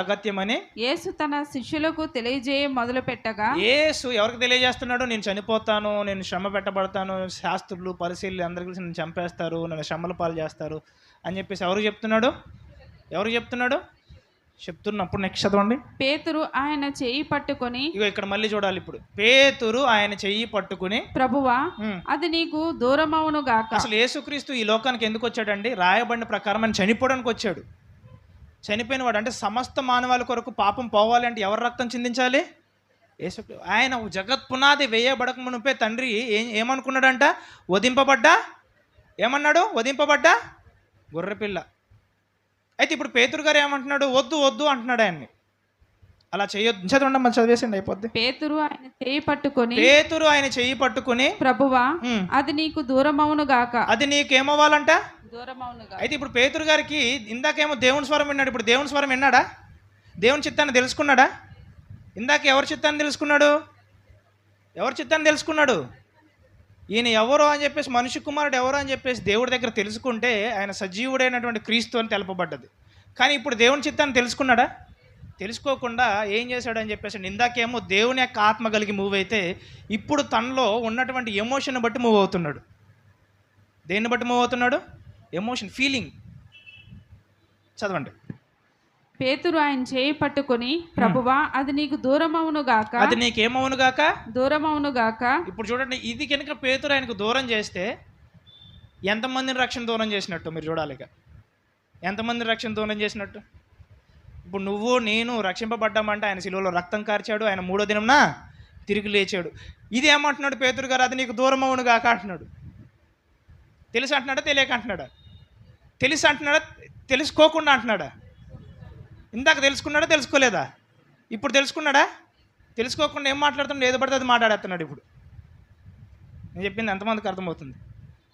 Speaker 2: అగత్యమని యేసు తన శిష్యులకు తెలియజేయ మొదలు పెట్టగా,
Speaker 1: యేసు ఎవరికి తెలియజేస్తున్నాడు? నేను చనిపోతాను, నేను శ్రమ పెట్టబడతాను, శాస్త్రులు పరిశీలి అందరి కలిసి నన్ను చంపేస్తారు, నన్ను శ్రమల పాలు చేస్తారు అని చెప్పేసి ఎవరు చెప్తున్నాడు? చెప్తున్నప్పుడు నెక్స్ట్ చదవండి.
Speaker 2: పేతురు ఆయన చెయ్యి పట్టుకొని,
Speaker 1: ఇగో ఇక్కడ మళ్ళీ చూడాలి. ఇప్పుడు పేతురు ఆయన చెయ్యి పట్టుకుని,
Speaker 2: ప్రభువా అది నీకు దూరమవును గాక.
Speaker 1: అసలు యేసుక్రీస్తు ఈ లోకానికి ఎందుకు వచ్చాడండి? రాయబడిన ప్రకారం ఆయన చనిపోవడానికి వచ్చాడు. చనిపోయిన వాడు అంటే సమస్త మానవాళి కొరకు పాపం పోవాలి అంటే ఎవరు రక్తం చిందించాలి? యేసు. ఆయన జగత్ పునాది వేయబడక మునిపే తండ్రి ఏమనుకున్నాడంట? వధింపబడ్డా గొర్రెపిల్ల. అయితే ఇప్పుడు పేతురు గారు ఏమంటున్నాడు? వద్దు అంటున్నాడు ఆయన్ని. అలా చేయొద్దు. చదవండి, మళ్ళీ చదివేసిండి అయిపోద్ది.
Speaker 2: పేతురు ఆయన చెయ్యి పట్టుకొని ప్రభువా అది నీకు దూరమవును గాక.
Speaker 1: అది నీకేమవ్వాలంట?
Speaker 2: దూరమవును గాక.
Speaker 1: అయితే ఇప్పుడు పేతురు గారికి ఇందాకేమో దేవుని స్వరం విన్నాడు, ఇప్పుడు దేవుని స్వరం విన్నాడా? దేవుని చిత్తాన్ని తెలుసుకున్నాడా? ఇందాక ఎవరి చిత్తాన్ని తెలుసుకున్నాడు? ఈయన ఎవరో అని చెప్పేసి, మనిషి కుమారుడు ఎవరో అని చెప్పేసి దేవుడి దగ్గర తెలుసుకుంటే ఆయన సజీవుడైనటువంటి క్రీస్తు అని తెలపబడ్డది. కానీ ఇప్పుడు దేవుని చిత్తాన్ని తెలుసుకున్నాడా? తెలుసుకోకుండా ఏం చేశాడని చెప్పేసి, ఇందాకేమో దేవుని యొక్క ఆత్మ కలిగి మూవ్ అయితే ఇప్పుడు తనలో ఉన్నటువంటి ఎమోషన్ బట్టి మూవ్ అవుతున్నాడు. దేన్ని బట్టి మూవ్ అవుతున్నాడు? Emotion, feeling. చదవండి.
Speaker 2: పేతురు ఆయన చేయి పట్టుకొని ప్రభువా అది నీకు దూరమవును గాక.
Speaker 1: అది నీకేమవును గాక?
Speaker 2: దూరమవును గాక.
Speaker 1: ఇప్పుడు చూడండి, ఇది కనుక పేతురు ఆయనకు దూరం చేస్తే ఎంతమందిని రక్షణ దూరం చేసినట్టు మీరు చూడాలి. ఎంతమందిని రక్షణ దూరం చేసినట్టు? ఇప్పుడు నువ్వు నేను రక్షింపబడ్డామంటే ఆయన శిలువలో రక్తం కార్చాడు, ఆయన 3వ దినంన తిరిగి లేచాడు. ఇది ఏమంటున్నాడు పేతురు గారు? అది నీకు దూరమవును గాక అంటున్నాడు. తెలిసి అంటున్నాడా? తెలియక అంటున్నాడా? తెలిసి అంటున్నాడా? తెలుసుకోకుండా అంటున్నాడా? ఇందాక తెలుసుకున్నాడా? తెలుసుకోలేదా? ఇప్పుడు తెలుసుకున్నాడా? తెలుసుకోకుండా ఏం మాట్లాడుతున్నాడు? ఏదో పడితే అది మాట్లాడేస్తున్నాడు. ఇప్పుడు నేను చెప్పింది ఎంతమందికి అర్థమవుతుంది?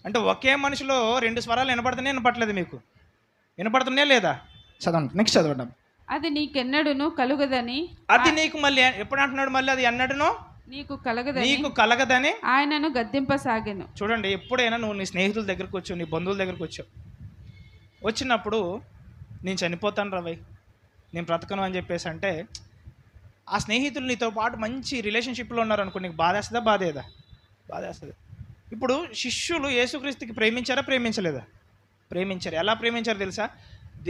Speaker 1: అంటే ఒకే మనిషిలో 2 స్వరాలు వినపడుతున్నాయి మీకు? వినపడుతున్నాయా లేదా? చదవండి, నెక్స్ట్ చదవండి.
Speaker 2: అది నీకెన్నడును కలుగదని.
Speaker 1: అది నీకు మళ్ళీ ఎప్పుడు అంటున్నాడు? మళ్ళీ అది ఎన్నడును
Speaker 2: నీకు
Speaker 1: కలగదని
Speaker 2: ఆయనను గద్దింపసాగాను.
Speaker 1: చూడండి, ఎప్పుడైనా నువ్వు నీ స్నేహితుల దగ్గరకు వచ్చావు, నీ బంధువుల దగ్గరకు వచ్చినప్పుడు నేను చనిపోతాను రవై, నేను బ్రతకను అని చెప్పేసి అంటే, ఆ స్నేహితులు నీతో పాటు మంచి రిలేషన్షిప్లో ఉన్నారనుకో, నీకు బాధేస్తుందా? బాధేస్తుంది. ఇప్పుడు శిష్యులు యేసుక్రీస్తుకి ప్రేమించలేదా? ప్రేమించారు. ఎలా ప్రేమించారు తెలుసా?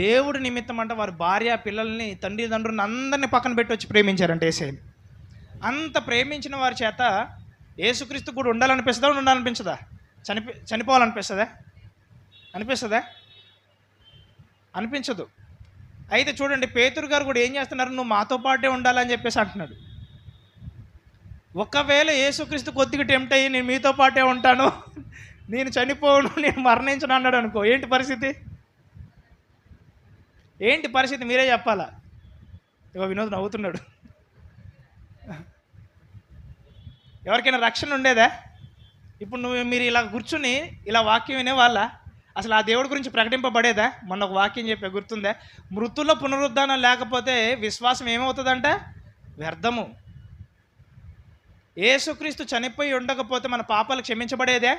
Speaker 1: దేవుడి నిమిత్తం అంట వారి భార్య, పిల్లల్ని, తండ్రులను అందరినీ పక్కన పెట్టి వచ్చి ప్రేమించారంటే యేసుని. అంత ప్రేమించిన వారి చేత యేసుక్రీస్తు కూడా ఉండాలనిపిస్తుందా? చనిపోవాలనిపిస్తుందా? అనిపించదు. అయితే చూడండి, పేతురు గారు కూడా ఏం చేస్తున్నారు? నువ్వు మాతో పాటే ఉండాలని చెప్పేసి అంటున్నాడు. ఒకవేళ యేసుక్రీస్తు కొద్దిగా టెంప్ట్ అయ్యి నేను మీతో పాటే ఉంటాను, నేను చనిపోను, నేను మరణించను అన్నాడు అనుకో, ఏంటి పరిస్థితి? మీరే చెప్పాలా? ఇగో వినోద్ నవ్వుతున్నాడు. ఎవరికైనా రక్షణ ఉండేదా? ఇప్పుడు మీరు ఇలా కూర్చుని ఇలా వాక్యం వినేవాళ్ళ? అసలు ఆ దేవుడి గురించి ప్రకటింపబడేదా? మొన్న ఒక వాక్యం చెప్పే గుర్తుందా? మృతుల్లో పునరుద్ధానం లేకపోతే విశ్వాసం ఏమవుతుందంట? వ్యర్థము. యేసుక్రీస్తు చనిపోయి ఉండకపోతే మన పాపాలు క్షమించబడేదే?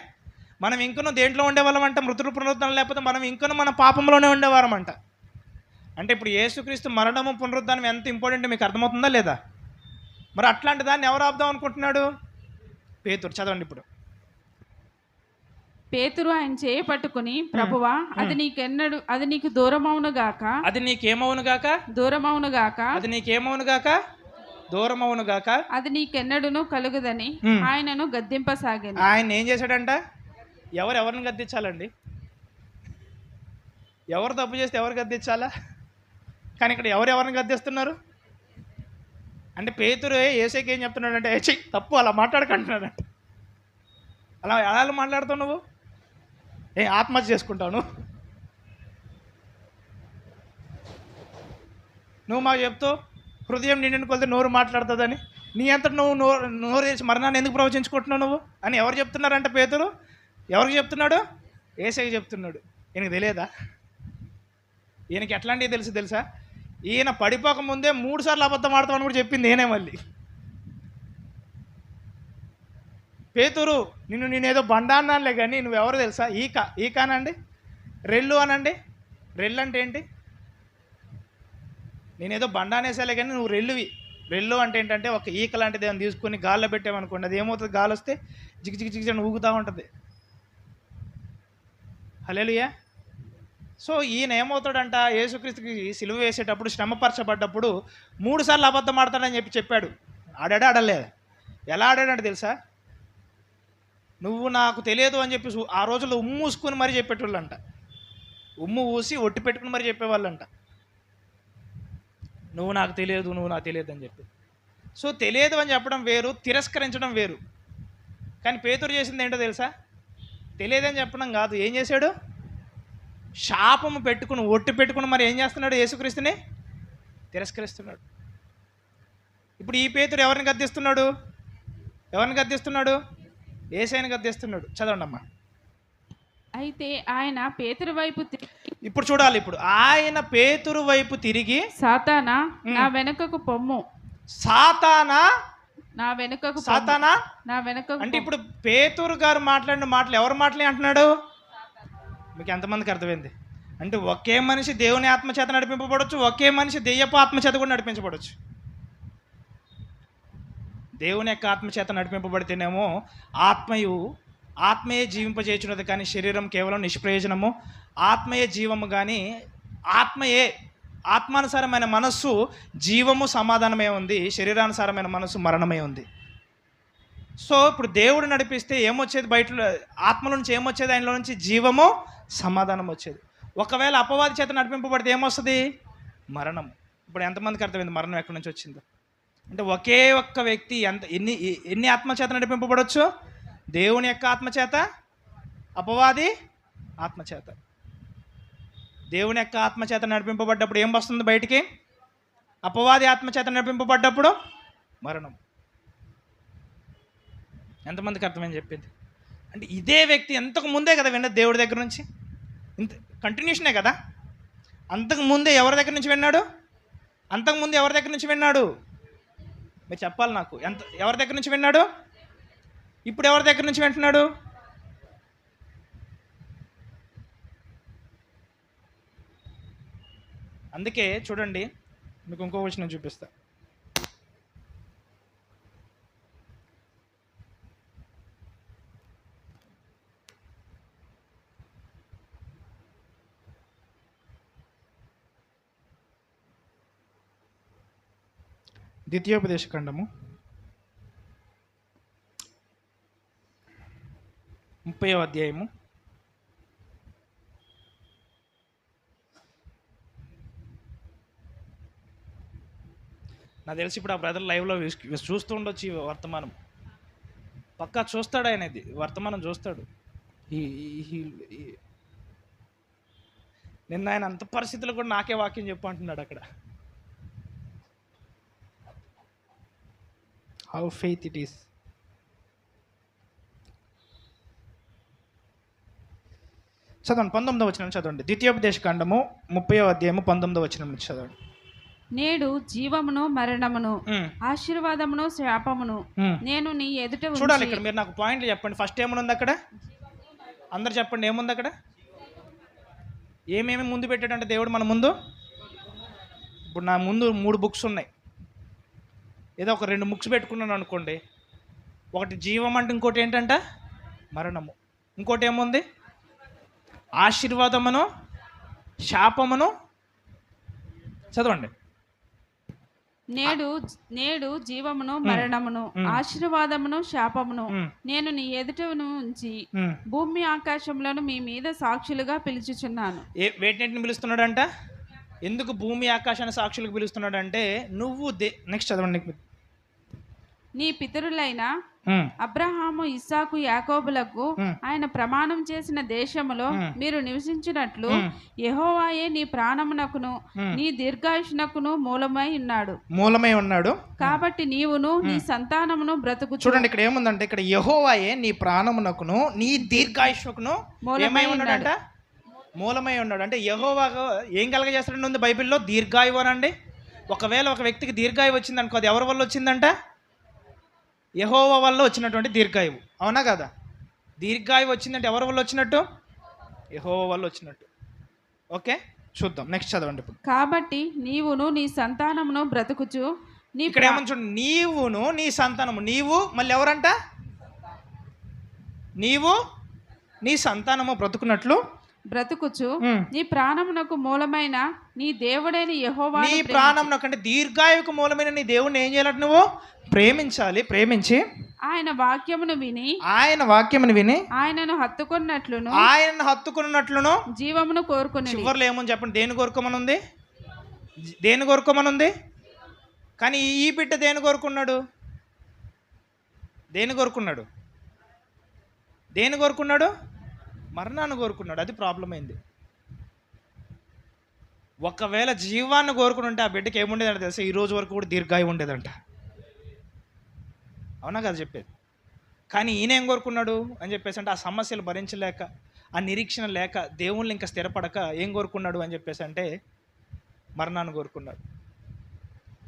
Speaker 1: మనం ఇంకనూ దేంట్లో ఉండేవాళ్ళమంట? మృతుల పునరుద్ధానం లేకపోతే మనం ఇంకనూ మన పాపంలోనే ఉండేవారమంట. అంటే ఇప్పుడు యేసుక్రీస్తు మరణము పునరుద్ధానం ఎంత ఇంపార్టెంట్ మీకు అర్థమవుతుందా లేదా? మరి అట్లాంటి దాన్ని ఎవరు ఆపుదాం అనుకుంటున్నాడు? పేతురు. చదవండి ఇప్పుడు.
Speaker 2: పేతురు ఆయన చేయి పట్టుకుని ప్రభువా అది నీకు దూరమవును గాక.
Speaker 1: అది నీకేమవును గాక?
Speaker 2: దూరమవును గాక.
Speaker 1: అది నీకేమవును గాక? దూరమవును గాక.
Speaker 2: అది నీకెన్నడును కలుగుదని ఆయనను గద్దింపసాగాను.
Speaker 1: ఆయన ఏం చేశాడంట? ఎవరిని గద్దించాలండి? ఎవరు తప్పు చేస్తే ఎవరు గద్దించాలా? కానీ ఇక్కడ ఎవరిని గద్దిస్తున్నారు అంటే పేతురు యేసుకి ఏం చెప్తున్నాడంటే, తప్పు అలా మాట్లాడకంటున్నాడంట. అలా ఎలా మాట్లాడుతావు నువ్వు? ఆత్మహత్య చేసుకుంటావు నువ్వు మాకు చెప్తావు హృదయం నిండిన కొలితే నోరు మాట్లాడుతుందని. నీ అంతటి నువ్వు నోరు తెరిచి మరణాన్ని ఎందుకు ప్రవచించుకుంటున్నావు నువ్వు అని ఎవరు చెప్తున్నారంట? పేతురు ఎవరికి చెప్తున్నాడు? యేసయ్యకి చెప్తున్నాడు. ఈయనకి తెలియదా? ఈయనకి ఎట్లాంటివి తెలుసా? ఈయన పడిపోక ముందే 3 సార్లు అబద్ధం ఆడతామని కూడా చెప్పింది నేనే. మళ్ళీ పేతురు నేనేదో బండా అన్నానులే కానీ నువ్వెవరు తెలుసా? ఈకానండి, రెల్లు అనండి. రెల్లు అంటే ఏంటి? నేనేదో బండా అనేసాలే కానీ నువ్వు రెల్లువి. రెల్లు అంటే ఏంటంటే ఒక ఈక లాంటిది ఏమైనా తీసుకొని గాల్లో పెట్టామనుకోండి, అది ఏమవుతుంది? గాలి వస్తే జిగ్ జిగ్ జిగ్ అని ఊగుతూ ఉంటుంది. హల్లెలూయా. సో ఈయన ఏమవుతాడంట? యేసుక్రీస్తుకి సిలువ వేసేటప్పుడు, శ్రమపరచబడ్డప్పుడు 3 సార్లు అబద్ధం ఆడతాడని చెప్పాడు. ఆడలేదు. ఎలా ఆడాడంటే తెలుసా? నువ్వు నాకు తెలియదు అని చెప్పి ఆ రోజుల్లో ఉమ్ము ఊసుకొని మరీ చెప్పేటోళ్ళంట. ఉమ్ము ఊసి ఒట్టి పెట్టుకుని మరీ చెప్పేవాళ్ళంట. నువ్వు నాకు తెలియదు అని చెప్పి. సో తెలియదు అని చెప్పడం వేరు, తిరస్కరించడం వేరు. కానీ పేతురు చేసింది ఏంటో తెలుసా? తెలియదని చెప్పడం కాదు. ఏం చేశాడు? శాపము పెట్టుకుని, ఒట్టి పెట్టుకుని మరి ఏం చేస్తున్నాడు? యేసుక్రీస్తుని తిరస్కరిస్తున్నాడు. ఇప్పుడు ఈ పేతురు ఎవరిని గద్దిస్తున్నాడు? యేసయ్యని గద్దిస్తున్నాడు. చదవండి అమ్మా.
Speaker 2: అయితే ఆయన పేతురు వైపు
Speaker 1: ఇప్పుడు చూడాలి. ఇప్పుడు ఆయన పేతురు వైపు తిరిగి,
Speaker 2: సాతానా నా వెనుకకు పొమ్ము.
Speaker 1: సాతానా
Speaker 2: నా వెనుకకు
Speaker 1: అంటే ఇప్పుడు పేతురు గారు మాట్లాడిన మాటలు ఎవరు మాటలే అంటున్నాడు? మీకు ఎంతమందికి అర్థమైంది? అంటే ఒకే మనిషి దేవుని ఆత్మచేత నడిపింపబడవచ్చు, ఒకే మనిషి దెయ్యపు ఆత్మచేత కూడా నడిపించబడవచ్చు. దేవుని యొక్క ఆత్మచేత నడిపింపబడితేనేమో ఆత్మయే జీవింపజేయుచున్నది, కానీ శరీరం కేవలం నిష్ప్రయోజనము. ఆత్మయే జీవము, కానీ ఆత్మానుసారమైన మనస్సు జీవము, సమాధానమే ఉంది. శరీరానుసారమైన మనస్సు మరణమే ఉంది. సో ఇప్పుడు దేవుడు నడిపిస్తే ఏమొచ్చేది? బయట ఆత్మ నుంచి ఏమొచ్చేది? ఆయనలో నుంచి జీవము, సమాధానం వచ్చేది. ఒకవేళ అపవాది చేత నడిపింపబడితే ఏమొస్తుంది? మరణం. ఇప్పుడు ఎంతమందికి అర్థమైంది మరణం ఎక్కడి నుంచి వచ్చిందో? అంటే ఒకే ఒక్క వ్యక్తి ఎన్ని ఆత్మచేత నడిపింపబడవచ్చు? దేవుని యొక్క ఆత్మచేత, అపవాది ఆత్మచేత. దేవుని యొక్క ఆత్మచేత నడిపింపబడ్డప్పుడు ఏం వస్తుంది బయటికి? అపవాది ఆత్మచేత నడిపింపబడ్డప్పుడు మరణం. ఎంతమందికి అర్థమని చెప్పింది? అంటే ఇదే వ్యక్తి అంతకు ముందే కదా విన్నది దేవుడి దగ్గర నుంచి. ఇంత కంటిన్యూషనే కదా. అంతకు ముందే ఎవరి దగ్గర నుంచి విన్నాడు? మీరు చెప్పాలి నాకు. ఎవరి దగ్గర నుంచి విన్నాడు? ఇప్పుడు ఎవరి దగ్గర నుంచి వింటున్నాడు? అందుకే చూడండి, మీకు ఇంకో విషయం చూపిస్తా. ద్వితీయోపదేశ ఖండము 30వ అధ్యాయము 'నాకు తెలిసి ఇప్పుడు ఆ బ్రదర్ లైవ్లో చూస్తూ ఉండొచ్చు. ఈ వర్తమానం పక్కా చూస్తాడు. ఆయన ఇది వర్తమానం చూస్తాడు. నిన్న ఆయన అంత పరిస్థితులు కూడా నాకే వాక్యం చెప్పు అంటున్నాడు అక్కడ. How faith it is. చదవండి, 19వ వచనం చదవండి. ద్వితీయోపదేశ ఖండము 30వ అధ్యాయము 19వ వచనం నుంచి చదవండి.
Speaker 2: నేడు జీవమును, మరణమును, ఆశీర్వాదమును, శాపమును నేను నీ ఎదుట
Speaker 1: చూడాలి. ఇక్కడ మీరు నాకు పాయింట్లు చెప్పండి. ఫస్ట్ ఏముంది అక్కడ? అందరు చెప్పండి, ఏముంది అక్కడ? ఏమేమి ముందు పెట్టాడంటే దేవుడు మన ముందు? ఇప్పుడు నా ముందు 3 బుక్స్ ఉన్నాయి. ఏదో ఒక 2 బుక్స్ పెట్టుకున్నాను అనుకోండి. ఒకటి జీవం అంటే, ఇంకోటి ఏంటంట? మరణము. ఇంకోటి ఏముంది? ఆశీర్వాదమును, శాపమును. చదవండి.
Speaker 2: నేడు జీవమును, మరణమును, ఆశీర్వాదమును, శాపమును నేను నీ ఎదుట నుంచి భూమి ఆకాశములను మీ మీద సాక్షులుగా పిలుచుచున్నాను.
Speaker 1: వేటిని పిలుస్తున్నాడంట? ఎందుకు భూమి ఆకాశాన్ని సాక్షులకు పిలుస్తున్నాడంటే, నువ్వు నెక్స్ట్ చదవండి.
Speaker 2: నీ పితరులైన అబ్రహాము, ఇస్సాకు, యాకోబులకు ఆయన ప్రమాణం చేసిన దేశములో మీరు నివసించినట్లు యెహోవాయే నీ ప్రాణమునకును నీ దీర్ఘాయుష్నకును మూలమై ఉన్నాడు. కాబట్టి నీవును నీ సంతానమును బ్రతుకు.
Speaker 1: చూడండి ఇక్కడ ఏముందంటే, ఇక్కడ యెహోవాయే నీ ప్రాణమునకును నీ దీర్ఘాయుష్నకును మూలమై ఉన్నాడంట. మూలమై ఉన్నాడు అంటే యెహోవా ఏం కలగజేస్తాడని ఉంది బైబిల్లో? దీర్ఘాయువు అనండి. ఒకవేళ ఒక వ్యక్తికి దీర్ఘాయువు వచ్చింది అనుకో, అది ఎవరి వల్ల వచ్చిందంట? యెహోవా వల్ల వచ్చినటువంటి దీర్ఘాయువు, అవునా కదా? దీర్ఘాయువు వచ్చిందంటే ఎవరి వల్ల వచ్చినట్టు? యెహోవా వల్ల వచ్చినట్టు. ఓకే, చూద్దాం, నెక్స్ట్ చదవండి ఇప్పుడు.
Speaker 2: కాబట్టి నీవును నీ సంతానమును బ్రతుకుచు.
Speaker 1: ఇక్కడ ఏమని చూడండి, నీవును నీ సంతానము. నీవు మళ్ళీ ఎవరంట? నీవు నీ సంతానము బ్రతుకున్నట్లు
Speaker 2: బ్రతుకుచు నీ ప్రాణమునకు మూలమైన నీ దేవుడైన యెహోవా.
Speaker 1: నీ ప్రాణమునకు అంటే దీర్ఘాయువుకు మూలమైన నీ దేవుడిని ఏం చేయాలంటే నువ్వు ప్రేమించాలి. ప్రేమించి
Speaker 2: ఆయన వాక్యమును విని ఆయనను హత్తుకున్నట్లును జీవమును కోరుకుని.
Speaker 1: చివర్లో ఏమని చెప్పండి, దేని కోరుకోమనుంది? దేని కోరుకోమనుంది? కానీ ఈ బిడ్డ దేని కోరుకున్నాడు? దేని కోరుకున్నాడు? మరణాన్ని కోరుకున్నాడు. అది ప్రాబ్లం అయింది. ఒకవేళ జీవాన్ని కోరుకుని ఉంటే ఆ బిడ్డకి ఏముండేదంట తెలుసా? ఈ రోజు వరకు కూడా దీర్ఘాయువు ఉండేదంట. అవునా కదా చెప్పేది? కానీ ఈయన ఏం కోరుకున్నాడు అని చెప్పేసి అంటే, ఆ సమస్యలు భరించలేక, ఆ నిరీక్షణ లేక, దేవుళ్ళు ఇంకా స్థిరపడక ఏం కోరుకున్నాడు అని చెప్పేసి అంటే మరణాన్ని కోరుకున్నాడు.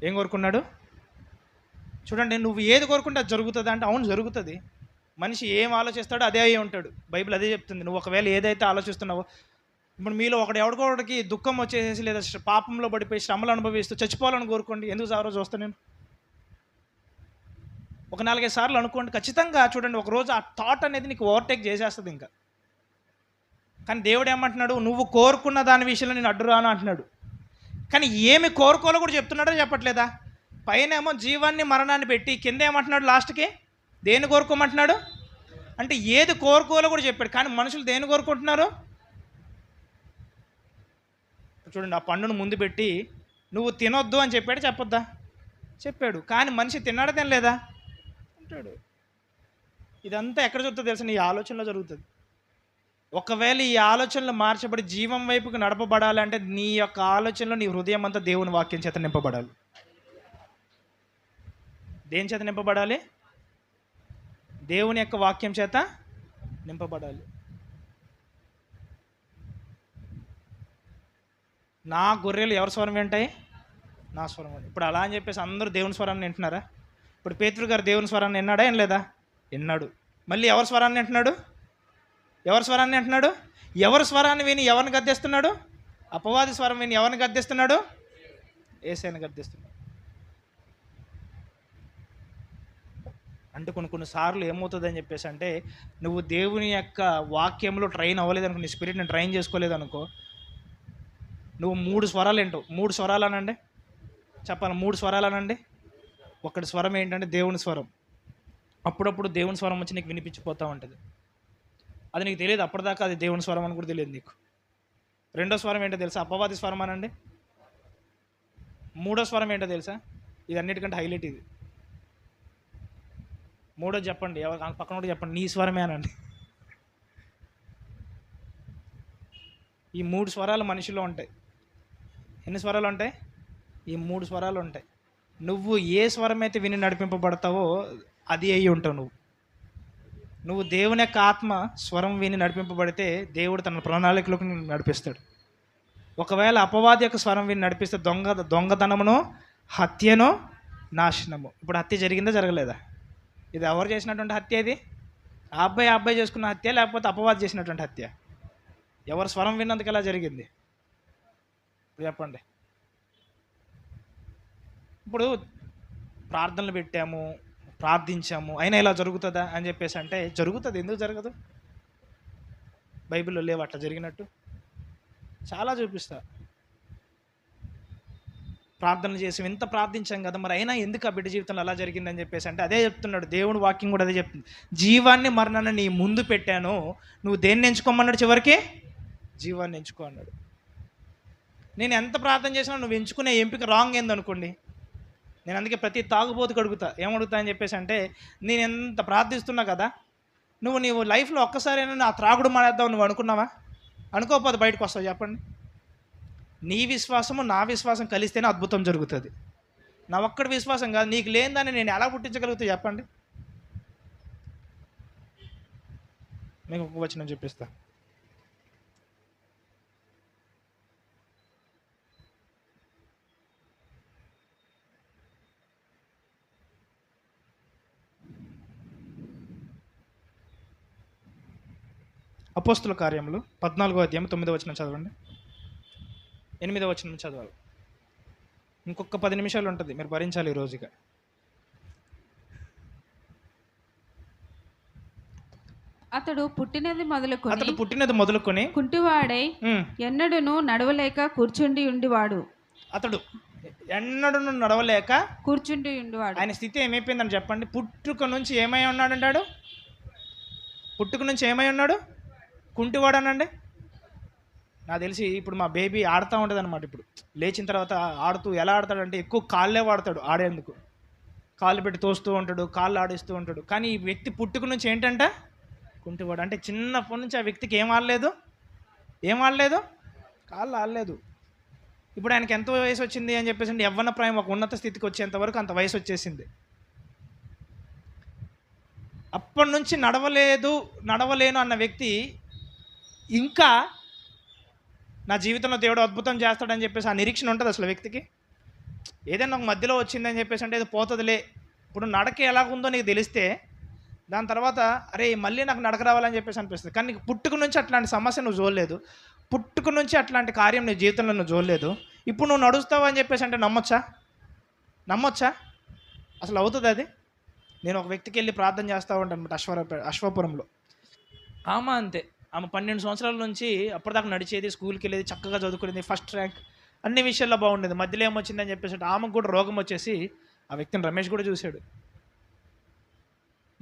Speaker 1: ఏం కోరుకున్నాడు? చూడండి, నువ్వు ఏది కోరుకుంటే అది జరుగుతుంది అంటే, అవును జరుగుతుంది. మనిషి ఏం ఆలోచిస్తాడో అదే అయ్యి ఉంటాడు. బైబిల్ అదే చెప్తుంది. నువ్వు ఒకవేళ ఏదైతే ఆలోచిస్తున్నావో, ఇప్పుడు మీలో ఎవడికోడికి దుఃఖం వచ్చేసేసి లేదా పాపంలో పడిపోయి శ్రమలు అనుభవిస్తూ చచ్చిపోవాలని కోరుకోండి. ఎందుకు సారో చూస్తాను నేను ఒక 4-5 సార్లు అనుకోండి, ఖచ్చితంగా చూడండి ఒకరోజు ఆ థాట్ అనేది నీకు ఓవర్టేక్ చేసేస్తుంది ఇంకా. కానీ దేవుడు ఏమంటున్నాడు? నువ్వు కోరుకున్న దాని విషయంలో నేను అడ్డురాను అంటున్నాడు. కానీ ఏమి కోరుకోవాలో కూడా చెప్తున్నాడో చెప్పట్లేదా? పైన ఏమో జీవాన్ని మరణాన్ని పెట్టి కింద ఏమంటున్నాడు లాస్ట్కి? దేన్ని కోరుకోమంటున్నాడు అంటే ఏది కోరుకోవాలో కూడా చెప్పాడు. కానీ మనుషులు దేన్ని కోరుకుంటున్నారు? చూడండి, ఆ పండును ముందు పెట్టి నువ్వు తినొద్దు అని చెప్పాడు, చెప్పొద్దా? చెప్పాడు. కానీ మనిషి తిన్నాడా తినలేదా? అంటాడు. ఇదంతా ఎక్కడ జరుగుతుంది తెలుసా? నీ ఆలోచనలో జరుగుతుంది. ఒకవేళ ఈ ఆలోచనలు మార్చబడి జీవం వైపుకు నడపబడాలి అంటే నీ యొక్క ఆలోచనలో నీ హృదయం అంతా దేవుని వాక్యం చేత నింపబడాలి. దేని చేత నింపబడాలి? దేవుని యొక్క వాక్యం చేత నింపబడాలి. నా గొర్రెలు ఎవరి స్వరం వింటాయి? నా స్వరం. ఇప్పుడు అలా అని చెప్పేసి అందరూ దేవుని స్వరాన్ని వింటున్నారా? ఇప్పుడు పేతురు గారు దేవుని స్వరాన్ని విన్నాడా? ఏం లేదా? విన్నాడు. మళ్ళీ ఎవరి స్వరాన్ని వింటున్నాడు? ఎవరి స్వరాన్ని విని ఎవరిని గద్దిస్తున్నాడు? అపవాది స్వరం విని ఎవరిని గద్దిస్తున్నాడు? యేసయ్యని గద్దిస్తున్నాడు. అంటే కొన్ని సార్లు ఏమవుతుందని చెప్పేసి అంటే, నువ్వు దేవుని యొక్క వాక్యంలో ట్రైన్ అవ్వలేదనుకో, నీ స్పిరిట్ని ట్రైన్ చేసుకోలేదనుకో, నువ్వు 3 స్వరాలు ఏంటో. 3 స్వరాలు అనండి, చెప్పాలి. 3 స్వరాలు అనండి. ఒకటి స్వరం ఏంటంటే దేవుని స్వరం. అప్పుడప్పుడు దేవుని స్వరం వచ్చి నీకు వినిపించిపోతూ ఉంటుంది. అది నీకు తెలియదు, అప్పటిదాకా అది దేవుని స్వరం అని కూడా తెలియదు నీకు. 2వ స్వరం ఏంటో తెలుసా? అపవాది స్వరం అనండి. 3వ స్వరం ఏంటో తెలుసా? ఇది అన్నిటికంటే హైలైట్. ఇది 3వ చెప్పండి, ఎవరు పక్కన కూడా చెప్పండి, నీ స్వరమే అనండి. ఈ 3 స్వరాలు మనిషిలో ఉంటాయి. ఎన్ని స్వరాలు ఉంటాయి? ఈ 3 స్వరాలు ఉంటాయి. నువ్వు ఏ స్వరం అయితే విని నడిపింపబడతావో అది అయ్యి ఉంటావు. నువ్వు దేవుని యొక్క ఆత్మ స్వరం విని నడిపింపబడితే దేవుడు తన ప్రణాళికలోకి నడిపిస్తాడు. ఒకవేళ అపవాది యొక్క స్వరం విని నడిపిస్తే దొంగతనమును, హత్యను, నాశనము. ఇప్పుడు హత్య జరిగిందా జరగలేదా? ఇది ఎవరు చేసినటువంటి హత్య? ఇది ఆ అబ్బాయి చేసుకున్న హత్య, లేకపోతే అపవాది చేసినటువంటి హత్య? ఎవరు స్వరం విన్నందుకు ఎలా జరిగింది ఇప్పుడు చెప్పండి. ఇప్పుడు ప్రార్థనలు పెట్టాము, ప్రార్థించాము, అయినా ఇలా జరుగుతుందా అని చెప్పేసి అంటే జరుగుతుంది. ఎందుకు జరగదు? బైబిల్లో లేవు అట్లా జరిగినట్టు. చాలా చూపిస్తా. ప్రార్థనలు చేసి ఇంత ప్రార్థించాం కదా, మరి అయినా ఎందుకు ఆ బిడ్డ జీవితంలో అలా జరిగిందని చెప్పేసి అంటే అదే చెప్తున్నాడు దేవుడు. వాక్యం కూడా అదే చెప్తుంది. జీవాన్ని మరణాన్ని నీ ముందు పెట్టాను, నువ్వు దేన్ని ఎంచుకోమన్నాడు? చివరికి జీవాన్ని ఎంచుకో అన్నాడు. నేను ఎంత ప్రార్థన చేసినా నువ్వు ఎంచుకునే ఎంపిక రాంగ్ ఏందనుకోండి, నేను అందుకే ప్రతి తాగుబోతుకు అడుగుతా, ఏమడుగుతా అని చెప్పేసి అంటే, నేను ఎంత ప్రార్థిస్తున్నా కదా, నువ్వు లైఫ్లో ఒక్కసారైనా నా త్రాగుడు మానేద్దావు నువ్వు అనుకున్నావా? అనుకోకపోతే బయటకు వస్తావు చెప్పండి. నీ విశ్వాసము నా విశ్వాసం కలిస్తేనే అద్భుతం జరుగుతుంది. నా ఒక్కడి విశ్వాసం కాదు, నీకు లేనిదాన్ని నేను ఎలా పుట్టించగలుగుతా చెప్పండి. మీకు ఒక వచనం చూపిస్తా. అపోస్తుల కార్యములు 14వ అధ్యాయం 9వ వచనం చదవండి. 8వ వచనం చదవాలి. ఇంకొక 10 నిమిషాలు ఉంటుంది, మీరు భరించాలి ఈ రోజుగా.
Speaker 2: అతడు పుట్టినది
Speaker 1: మొదలుకొని
Speaker 2: కుంటివాడై ఎన్నడూను నడవలేక కూర్చుండి ఉండేవాడు.
Speaker 1: అతడు ఎన్నడూను నడవలేక
Speaker 2: కూర్చుండి ఉండేవాడు.
Speaker 1: ఆయన స్థితి ఏమైపోయిందని చెప్పండి. పుట్టుక నుంచి ఏమై ఉన్నాడు అంటాడు? పుట్టుక నుంచి ఏమై ఉన్నాడు? కుంటివాడు అనండి. నాకు తెలిసి ఇప్పుడు మా బేబీ ఆడుతూ ఉంటుంది అనమాట. ఇప్పుడు లేచిన తర్వాత ఆడుతూ ఎలా ఆడతాడంటే ఎక్కువ కాళ్ళే వాడతాడు ఆడేందుకు. కాళ్ళు పెట్టి తోస్తూ ఉంటాడు, కాళ్ళు ఆడిస్తూ ఉంటాడు. కానీ ఈ వ్యక్తి పుట్టుక నుంచి ఏంటంట? కుంటివాడు. అంటే చిన్నప్పటి నుంచి ఆ వ్యక్తికి ఏం ఆడలేదు? కాళ్ళు ఆడలేదు. ఇప్పుడు ఆయనకి ఎంత వయసు వచ్చింది అని చెప్పేసి అంటే యవ్వన ప్రాయం ఒక ఉన్నత స్థితికి వచ్చేంతవరకు అంత వయసు వచ్చేసింది. అప్పటి నుంచి నడవలేను అన్న వ్యక్తి ఇంకా నా జీవితంలో దేవుడు అద్భుతం చేస్తాడని చెప్పేసి ఆ నిరీక్షణ ఉంటుంది అసలు వ్యక్తికి. ఏదైనా ఒక మధ్యలో వచ్చిందని చెప్పేసి అంటే ఇది పోతుందిలే. ఇప్పుడు నడక ఎలాగుందో నీకు తెలిస్తే దాని తర్వాత అరే మళ్ళీ నాకు నడక రావాలని చెప్పేసి అనిపిస్తుంది. కానీ నీకు పుట్టుక నుంచి అట్లాంటి సమస్య నువ్వు చూడలేదు, పుట్టుక నుంచి అట్లాంటి కార్యం నీ జీవితంలో నువ్వు చూడలేదు. ఇప్పుడు నువ్వు నడుస్తావు అని చెప్పేసి అంటే నమ్మొచ్చా? అసలు అవుతుంది అది? నేను ఒక వ్యక్తికి వెళ్ళి ప్రార్థన చేస్తూ ఉంటాను అశ్వపురంలో. అంతే, ఆమె 12 సంవత్సరాల నుంచి అప్పటిదాకా నడిచేది, స్కూల్కి వెళ్ళేది, చక్కగా చదువుకునేది, ఫస్ట్ ర్యాంక్, అన్ని విషయాల్లో బాగుండేది. మధ్యలో ఏమొచ్చిందని చెప్పేసి ఆమెకు కూడా రోగం వచ్చేసి ఆ వ్యక్తిని రమేష్ కూడా చూశాడు.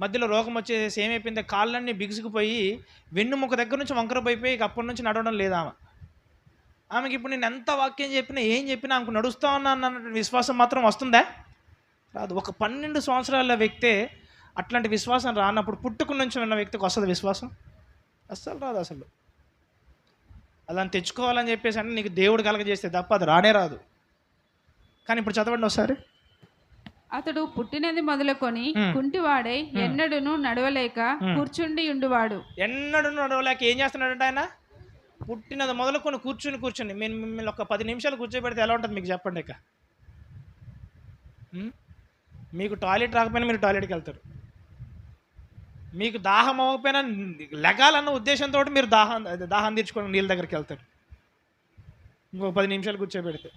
Speaker 1: మధ్యలో రోగం వచ్చేసి ఏమైపోయింది, కాళ్ళన్నీ బిగుసుకుపోయి వెన్నుముక దగ్గర నుంచి వంకరపోయిపోయి అప్పటి నుంచి నడవడం లేదు ఆమెకి. ఇప్పుడు నేను ఎంత వాక్యం చెప్పినా ఏం చెప్పినా ఆమెకు నడుస్తా ఉన్నా విశ్వాసం మాత్రం వస్తుందా? రాదు. ఒక 12 సంవత్సరాల వ్యక్తే అట్లాంటి విశ్వాసం రానప్పుడు పుట్టుక నుంచి ఉన్న వ్యక్తికి వస్తుంది విశ్వాసం? అస్సలు రాదు. అసలు అలా తెచ్చుకోవాలని చెప్పేసి అంటే నీకు దేవుడు కలగజేస్తే తప్ప అది రానే రాదు. కానీ ఇప్పుడు చదవండి ఒకసారి.
Speaker 2: అతడు పుట్టినది మొదలుకొని కుంటివాడై ఎన్నడూను నడవలేక కూర్చుండి ఉండువాడు.
Speaker 1: ఎన్నడూ నడవలేక ఏం చేస్తున్నాడంటే ఆయన? పుట్టినది మొదలుకొని కూర్చుని మిమ్మల్ని ఒక 10 నిమిషాలు కూర్చోబెడితే ఎలా ఉంటుంది మీకు చెప్పండి. ఇక మీకు టాయిలెట్ రాకపోయినా మీరు టాయిలెట్కి వెళ్తారు. మీకు దాహం అవ్వకపోయినా లెగాలన్న ఉద్దేశంతో మీరు దాహం తీర్చుకొని నీళ్ళ దగ్గరికి వెళ్తారు. ఇంకో 10 నిమిషాలు కూర్చోబెడితే.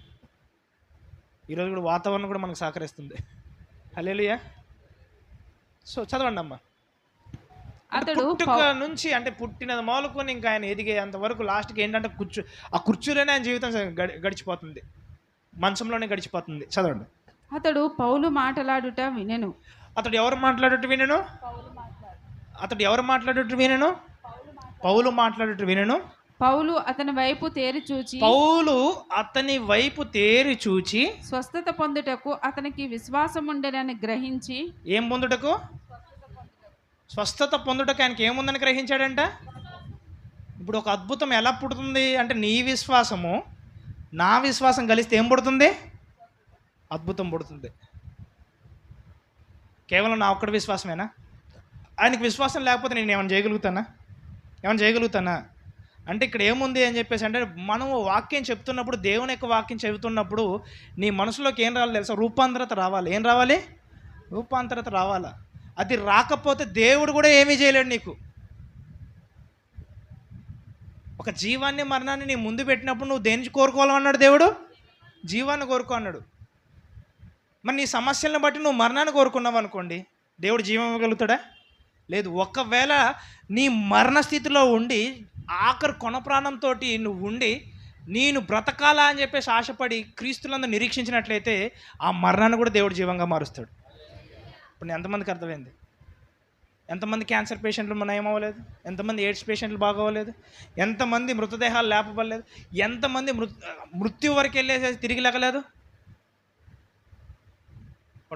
Speaker 1: ఈరోజు కూడా వాతావరణం కూడా మనకు సహకరిస్తుంది. హల్లెలూయా. సో చదవండి అమ్మా. పుట్టుక నుంచి అంటే పుట్టినది మొదలుకొని ఇంకా ఆయన ఎదిగేంత వరకు లాస్ట్కి ఏంటంటే ఆ కుర్చీలోనే ఆయన జీవితం గడిచిపోతుంది, మంచంలోనే గడిచిపోతుంది. చదవండి.
Speaker 2: అతడు పౌలు మాట్లాడుట వినెను.
Speaker 1: అతడు ఎవరు మాట్లాడుట వినెను? పౌలు మాట్లాడుట వినెను.
Speaker 2: పౌలు అతని వైపు తేరి చూచి స్వస్థత పొందుటకు అతనికి విశ్వాసం ఉండేనని గ్రహించి.
Speaker 1: ఏం పొందుటకు? స్వస్థత పొందుటకు ఆయనకి ఏముందని గ్రహించాడంట. ఇప్పుడు ఒక అద్భుతం ఎలా పుడుతుంది అంటే నీ విశ్వాసము నా విశ్వాసం కలిస్తే ఏం పుడుతుంది? అద్భుతం పుడుతుంది. కేవలం నా ఒక్కడి విశ్వాసమేనా? ఆయనకి విశ్వాసం లేకపోతే నేను ఏమైనా చేయగలుగుతానా? అంటే ఇక్కడ ఏముంది అని చెప్పేసి అంటే మనం వాక్యం చెప్తున్నప్పుడు, దేవుని యొక్క వాక్యం చెబుతున్నప్పుడు నీ మనసులోకి ఏం రావాలి తెలుసా? రూపాంతరత రావాలి. ఏం రావాలి? రూపాంతరత రావాలా. అది రాకపోతే దేవుడు కూడా ఏమీ చేయలేడు నీకు. ఒక జీవాన్ని మరణాన్ని నీ ముందు పెట్టినప్పుడు నువ్వు దేనికి కోరుకోవాలన్నాడు దేవుడు? జీవాన్ని కోరుకో అన్నాడు. మరి నీ సమస్యలను బట్టి నువ్వు మరణాన్ని కోరుకున్నావు అనుకోండి, దేవుడు జీవం ఇవ్వగలుగుతాడా? లేదు. ఒకవేళ నీ మరణ స్థితిలో ఉండి ఆఖరి కొన ప్రాణంతో నువ్వు ఉండి నేను బ్రతకాలా అని చెప్పేసి ఆశపడి క్రీస్తులందరూ నిరీక్షించినట్లయితే ఆ మరణాన్ని కూడా దేవుడు జీవంగా మారుస్తాడు. ఇప్పుడు ఎంతమందికి అర్థమైంది? ఎంతమంది క్యాన్సర్ పేషెంట్లు నయమవ్వలేదు? ఎంతమంది ఎయిడ్స్ పేషెంట్లు బాగోవలేదు? ఎంతమంది మృతదేహాలు లేపబడలేదు? ఎంతమంది మృత్యు వరకు వెళ్ళేసేసి తిరిగి లేకలేదు?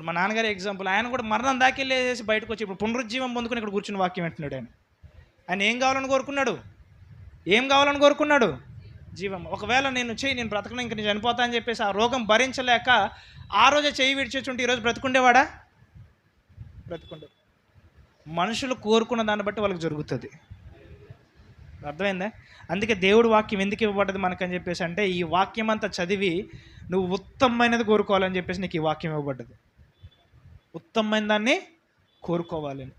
Speaker 1: ఇప్పుడు మా నాన్నగారి ఎగ్జాంపుల్, ఆయన కూడా మరణం దాకెళ్ళేసి బయటకు వచ్చి ఇప్పుడు పునరుజ్జీవం పొందుకుని ఇక్కడ కూర్చుని వాక్యం వింటున్నాడు. ఆయన ఏం కావాలని కోరుకున్నాడు? ఏం కావాలని కోరుకున్నాడు? జీవం. ఒకవేళ నేను బ్రతకను, ఇంక నేను చనిపోతా అని చెప్పేసి ఆ రోగం భరించలేక ఆ రోజే చెయ్యి విడిచేస్తుంటే ఈరోజు బ్రతుకుండేవాడా? బ్రతుకుండే. మనుషులు కోరుకున్న దాన్ని బట్టి వాళ్ళకి జరుగుతుంది. అర్థమైందా? అందుకే దేవుడు వాక్యం ఎందుకు ఇవ్వబడ్డది మనకని చెప్పేసి అంటే, ఈ వాక్యం అంతా చదివి నువ్వు ఉత్తమమైనది కోరుకోవాలని చెప్పేసి నీకు ఈ వాక్యం ఇవ్వబడ్డది. ఉత్తమమైన దాన్ని కోరుకోవాలని.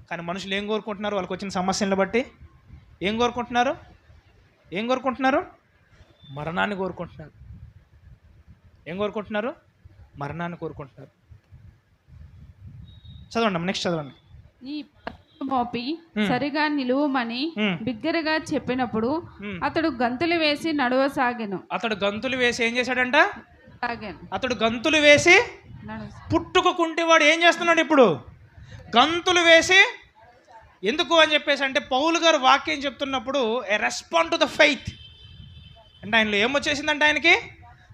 Speaker 1: కానీ మనుషులు ఏం కోరుకుంటున్నారు? వాళ్ళకి వచ్చిన సమస్యలను బట్టి ఏం కోరుకుంటున్నారు? మరణాన్ని కోరుకుంటున్నారు. ఏం కోరుకుంటున్నారు? మరణాన్ని కోరుకుంటున్నారు. చదవండి, నెక్స్ట్ చదవండి.
Speaker 2: ఈ మోపి సరిగా నిలువమని బిగ్గరగా చెప్పినప్పుడు అతడు గంతులు వేసి నడవసాగెను.
Speaker 1: అతడు గంతులు వేసి ఏం చేశాడంట? అతడు గంతులు వేసి పుట్టుకుంటేవాడు ఏం చేస్తున్నాడు ఇప్పుడు? గంతులు వేసి. ఎందుకు అని చెప్పేసి అంటే, పౌలు గారు వాక్యం చెప్తున్నప్పుడు ఏ రెస్పాండ్ టు ద ఫెయిత్ అంటే ఆయనలో ఏమొచ్చేసిందంట? ఆయనకి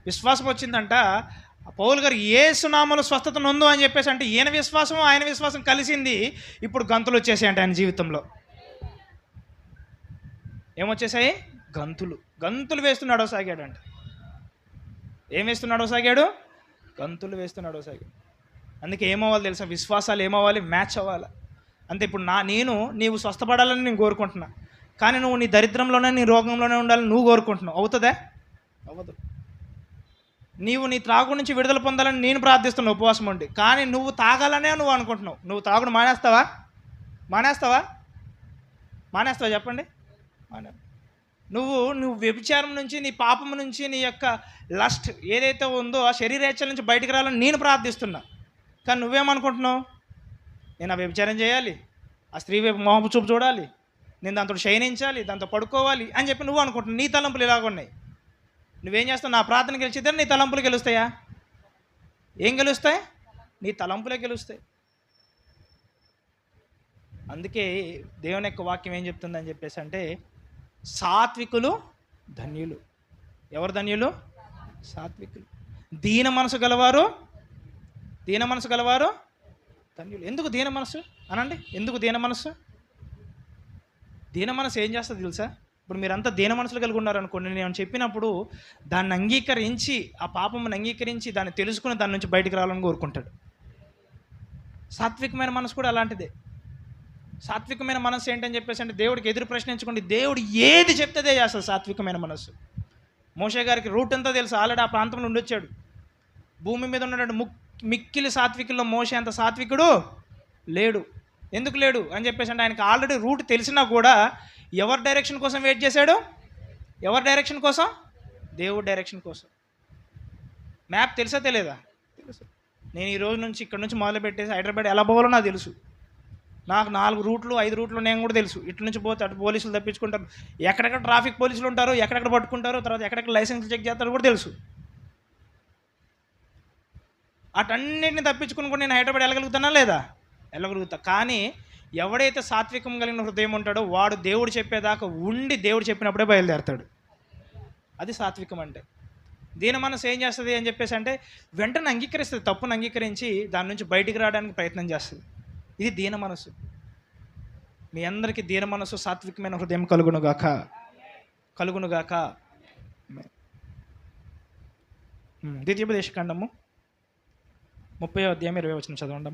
Speaker 1: విశ్వాసం వచ్చిందంట. పౌలు గారు యేసునామములో స్వస్థత నొందు అని చెప్పేసి అంటే ఈయన విశ్వాసం ఆయన విశ్వాసం కలిసింది. ఇప్పుడు గంతులు వచ్చేసాయంట ఆయన జీవితంలో. ఏమొచ్చేసాయి? గంతులు వేస్తున్నాడో సాగాడంట. ఏం వేస్తున్నాడో సాగాడు? గంతులు వేస్తున్నాడో సాగాడు. అందుకే ఏమవ్వాలి తెలుసా? విశ్వాసాలు ఏమవ్వాలి? మ్యాచ్ అవ్వాలి. అంతే. ఇప్పుడు నీవు స్వస్థపడాలని నేను కోరుకుంటున్నా, కానీ నువ్వు నీ దరిద్రంలోనే నీ రోగంలోనే ఉండాలని నువ్వు కోరుకుంటున్నావు. అవుతుందా? అవ్వదు. నీవు నీ త్రాగు నుంచి విడుదల పొందాలని నేను ప్రార్థిస్తున్నావు ఉపవాసం ఉండి, కానీ నువ్వు తాగాలనే నువ్వు అనుకుంటున్నావు. నువ్వు తాగుడు మానేస్తావా చెప్పండి? నువ్వు వ్యభిచారం నుంచి, నీ పాపం నుంచి, నీ యొక్క లస్ట్ ఏదైతే ఉందో ఆ శరీరేచ్ఛల నుంచి బయటికి రావాలని నేను ప్రార్థిస్తున్నా. కానీ నువ్వేమనుకుంటున్నావు? నేను ఆ వ్యభిచారం చేయాలి, ఆ స్త్రీ వైపు మోహపు చూపు చూడాలి, నేను దాంతో శయనించాలి, దాంతో పడుకోవాలి అని చెప్పి నువ్వు అనుకుంటున్నావు. నీ తలంపులు ఇలాగ ఉన్నాయి. నువ్వేం చేస్తావు? నా ప్రార్థన గెలిచితే నీ తలంపులు గెలుస్తాయా? ఏం గెలుస్తాయి? నీ తలంపులే గెలుస్తాయి. అందుకే దేవుని యొక్క వాక్యం ఏం చెప్తుందని చెప్పేసి అంటే, సాత్వికులు ధన్యులు. ఎవరు ధన్యులు? సాత్వికులు. దీన మనసు గలవారు ధన్యులు. ఎందుకు దీన మనసు అనండి? ఎందుకు దీన మనసు? దీన మనసు ఏం చేస్తుంది తెలుసా? ఇప్పుడు మీరంతా దీన మనసులు కలిగి ఉన్నారనుకోండి, నేను చెప్పినప్పుడు దాన్ని అంగీకరించి, ఆ పాపమును అంగీకరించి దాన్ని తెలుసుకుని దాని నుంచి బయటికి రావాలని కోరుకుంటాడు. సాత్వికమైన మనసు కూడా అలాంటిదే. సాత్వికమైన మనసు ఏంటని చెప్పేసి అంటే, దేవుడికి ఎదురు ప్రశ్నించుకోండి, దేవుడు ఏది చెప్తే చేస్తుంది సాత్వికమైన మనసు. మోషే గారికి రూట్ అంతా తెలుసు, ఆల్రెడీ ఆ ప్రాంతంలో ఉండొచ్చాడు. భూమి మీద ఉన్నాడు. మిక్కిలి సాత్వికుల్లో మోషే అంత సాత్వికుడు లేడు. ఎందుకు లేడు అని చెప్పేసి అంటే, ఆయనకు ఆల్రెడీ రూట్ తెలిసినా కూడా ఎవరి డైరెక్షన్ కోసం వెయిట్ చేశాడు? ఎవరి డైరెక్షన్ కోసం? దేవుడి డైరెక్షన్ కోసం. మ్యాప్ తెలుసా తెలియదా? తెలుసు. నేను ఈ రోజు నుంచి ఇక్కడ నుంచి మొదలు పెట్టేసి హైదరాబాద్ ఎలా పోవాలో నాకు తెలుసు. నాకు 4 రూట్లు 5 రూట్లు నేను కూడా తెలుసు. ఇటు నుంచి పోతే అటు పోలీసులు తప్పించుకుంటారు, ఎక్కడెక్కడ ట్రాఫిక్ పోలీసులు ఉంటారు, ఎక్కడెక్కడ పట్టుకుంటారు, తర్వాత ఎక్కడెక్కడ లైసెన్స్ చెక్ చేస్తారో కూడా తెలుసు. అటన్నిటిని తప్పించుకుని కూడా నేను హైదరాబాద్ వెళ్ళగలుగుతానా లేదా? వెళ్ళగలుగుతా. కానీ ఎవడైతే సాత్వికం కలిగిన హృదయం ఉంటాడో వాడు దేవుడు చెప్పేదాకా ఉండి దేవుడు చెప్పినప్పుడే బయలుదేరతాడు. అది సాత్వికం అంటే. దీన మనసు ఏం చేస్తుంది అని చెప్పేసి అంటే, వెంటనే అంగీకరిస్తుంది, తప్పును అంగీకరించి దాని నుంచి బయటికి రావడానికి ప్రయత్నం చేస్తుంది. ఇది దీన మనసు. మీ అందరికీ దీన మనసు, సాత్వికమైన హృదయం కలుగునుగాక. ద్వితీయోపదేశకాండము 30వ అధ్యాయం 20వ వచనం చదవండి.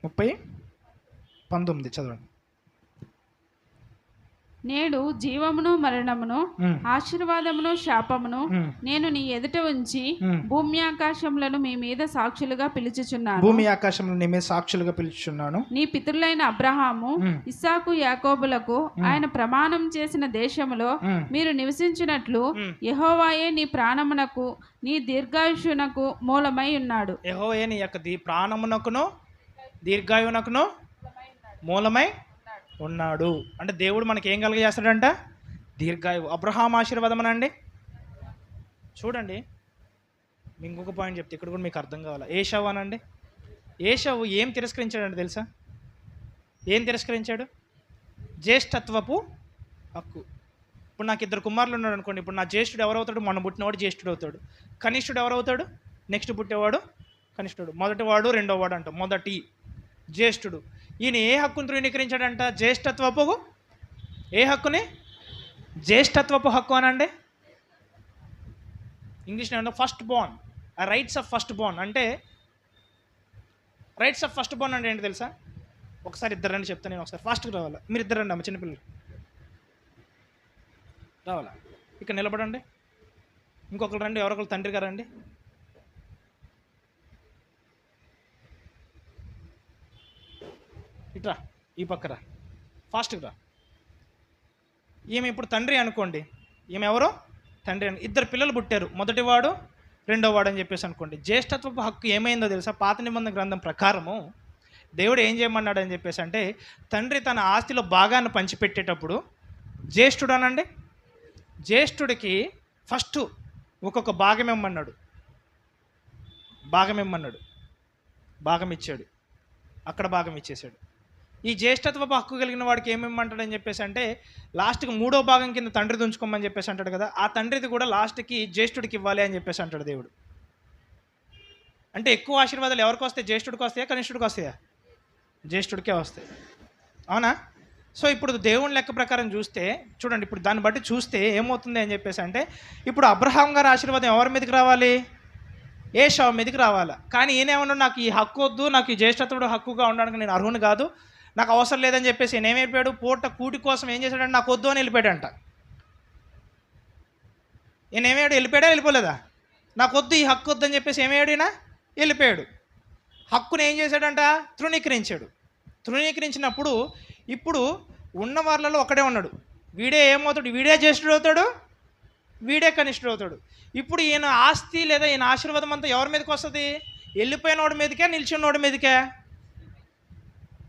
Speaker 1: 30:19 చదవండి.
Speaker 2: నేడు జీవమును మరణమును, ఆశీర్వాదమును శాపమును నేను నీ ఎదుట ఉంచి భూమి ఆకాశములను మీ మీద సాక్షులుగా పిలుచుచున్నాను. నీ పితరులైన అబ్రహాము, ఇస్సాకు, యాకోబులకు ఆయన ప్రమాణం చేసిన దేశములో మీరు నివసించినట్లు యెహోవాయే నీ ప్రాణమునకు నీ దీర్ఘాయుషునకు మూలమై ఉన్నాడు.
Speaker 1: యెహోవాయే నీ యొక్క ప్రాణమునకును దీర్ఘాయువునకును మూలమై ఉన్నాడు. అంటే దేవుడు మనకి ఏం కలుగజేస్తాడంట? దీర్ఘాయువు. అబ్రహాం ఆశీర్వాదం అనండి. చూడండి, ఇంకొక పాయింట్ చెప్తే ఇక్కడ కూడా మీకు అర్థం కావాలి. ఏషావు అనండి. ఏషావు ఏం తిరస్కరించాడంటే తెలుసా? ఏం తిరస్కరించాడు? జ్యేష్ఠత్వపు హక్కు. ఇప్పుడు నాకు 2 కుమారులు ఉన్నాడు అనుకోండి, ఇప్పుడు నా జ్యేష్ఠుడు ఎవరవుతాడు? మొన్న పుట్టినవాడు జ్యేష్ఠుడు అవుతాడు. కనిష్ఠుడు ఎవరవుతాడు? నెక్స్ట్ పుట్టేవాడు కనిష్ఠుడు. మొదటివాడు రెండోవాడు అంట. మొదటి జ్యేష్ఠుడు. ఈయన ఏ హక్కును ధృవీకరించాడంట? జ్యేష్ఠత్వపు ఏ హక్కుని? జ్యేష్ఠత్వపు హక్కు అనండి. ఇంగ్లీష్లో ఏమన్నా first Born, rights of first Born అంటే, రైట్స్ ఆఫ్ ఫస్ట్ బోర్న్ అంటే ఏంటి తెలుసా? ఒకసారి ఇద్దరు రండి చెప్తాను నేను. ఒకసారి ఫాస్ట్గా రావాలా, మీరు ఇద్దరు రండి అమ్మ, చిన్నపిల్లలు రావాలా, ఇక్కడ నిలబడండి. ఇంకొకరు రండి, ఎవరొకరు తండ్రి గారు రండి. ఇట్రా, ఈ పక్కరా, ఫాస్ట్గా రా. ఈమె ఇప్పుడు తండ్రి అనుకోండి, ఈమె ఎవరో తండ్రి అని. 2 పిల్లలు పుట్టారు, మొదటివాడు రెండోవాడు అని చెప్పేసి అనుకోండి. జ్యేష్ఠత్వపు హక్కు ఏమైందో తెలుసా? పాత నిబంధన గ్రంథం ప్రకారము దేవుడు ఏం చేయమన్నాడు అని చెప్పేసి అంటే, తండ్రి తన ఆస్తిలో భాగాన్ని పంచిపెట్టేటప్పుడు జ్యేష్ఠుడు అనండి, జ్యేష్ఠుడికి ఫస్ట్ ఒక్కొక్క భాగం ఇమ్మన్నాడు. భాగం ఇచ్చాడు, అక్కడ భాగం ఇచ్చేసాడు. ఈ జ్యేష్ఠత్వపు హక్కు కలిగిన వాడికి ఏమిమ్మంటాడని చెప్పేసి అంటే, లాస్ట్కి 3వ భాగం కింద తండ్రి దుంచుకోమని చెప్పేసి అంటాడు కదా, ఆ తండ్రిది కూడా లాస్ట్కి జ్యేష్ఠుడికి ఇవ్వాలి అని చెప్పేసి అంటాడు దేవుడు. అంటే ఎక్కువ ఆశీర్వాదాలు ఎవరికి వస్తాయి? జ్యేష్ఠుడికి వస్తాయా కనిష్ఠుడికి వస్తాయా? జ్యేష్ఠుడికే వస్తాయి, అవునా? సో ఇప్పుడు దేవుని లెక్క ప్రకారం చూస్తే చూడండి, ఇప్పుడు దాన్ని బట్టి చూస్తే ఏమవుతుంది అని చెప్పేసి అంటే, ఇప్పుడు అబ్రహాం గారి ఆశీర్వాదం ఎవరి మీదకి రావాలి? ఏశావు మీదకి రావాలి. కానీ ఈయనేమన్నా నాకు ఈ హక్కు వద్దు, నాకు ఈ జ్యేష్ఠత్వుడు హక్కుగా ఉండడానికి నేను అర్హుని కాదు, నాకు అవసరం లేదని చెప్పేసి ఈయన ఏమి వెళ్ళిపోయాడు? కూటి కోసం ఏం చేశాడంటే, నాకు వద్దు అని వెళ్ళిపోయాడంట. ఈయన ఏమయ్యాడు? వెళ్ళిపోలేదా? నాకు వద్దు, ఈ హక్కు వద్దు అని చెప్పేసి ఏమయ్యాడు? ఈయన వెళ్ళిపోయాడు. హక్కుని ఏం చేశాడంట? తృణీకరించినప్పుడు ఇప్పుడు ఉన్న వాళ్ళలో ఒకడే ఉన్నాడు. వీడే ఏమవుతాడు? వీడే జ్యేష్ఠుడు అవుతాడు, వీడే కనిష్ఠుడు అవుతాడు. ఇప్పుడు ఈయన ఆస్తి లేదా ఈయన ఆశీర్వాదం అంతా ఎవరి మీదకి వస్తుంది? వెళ్ళిపోయినోడి మీదకే, నిల్చున్నోడి మీదకే?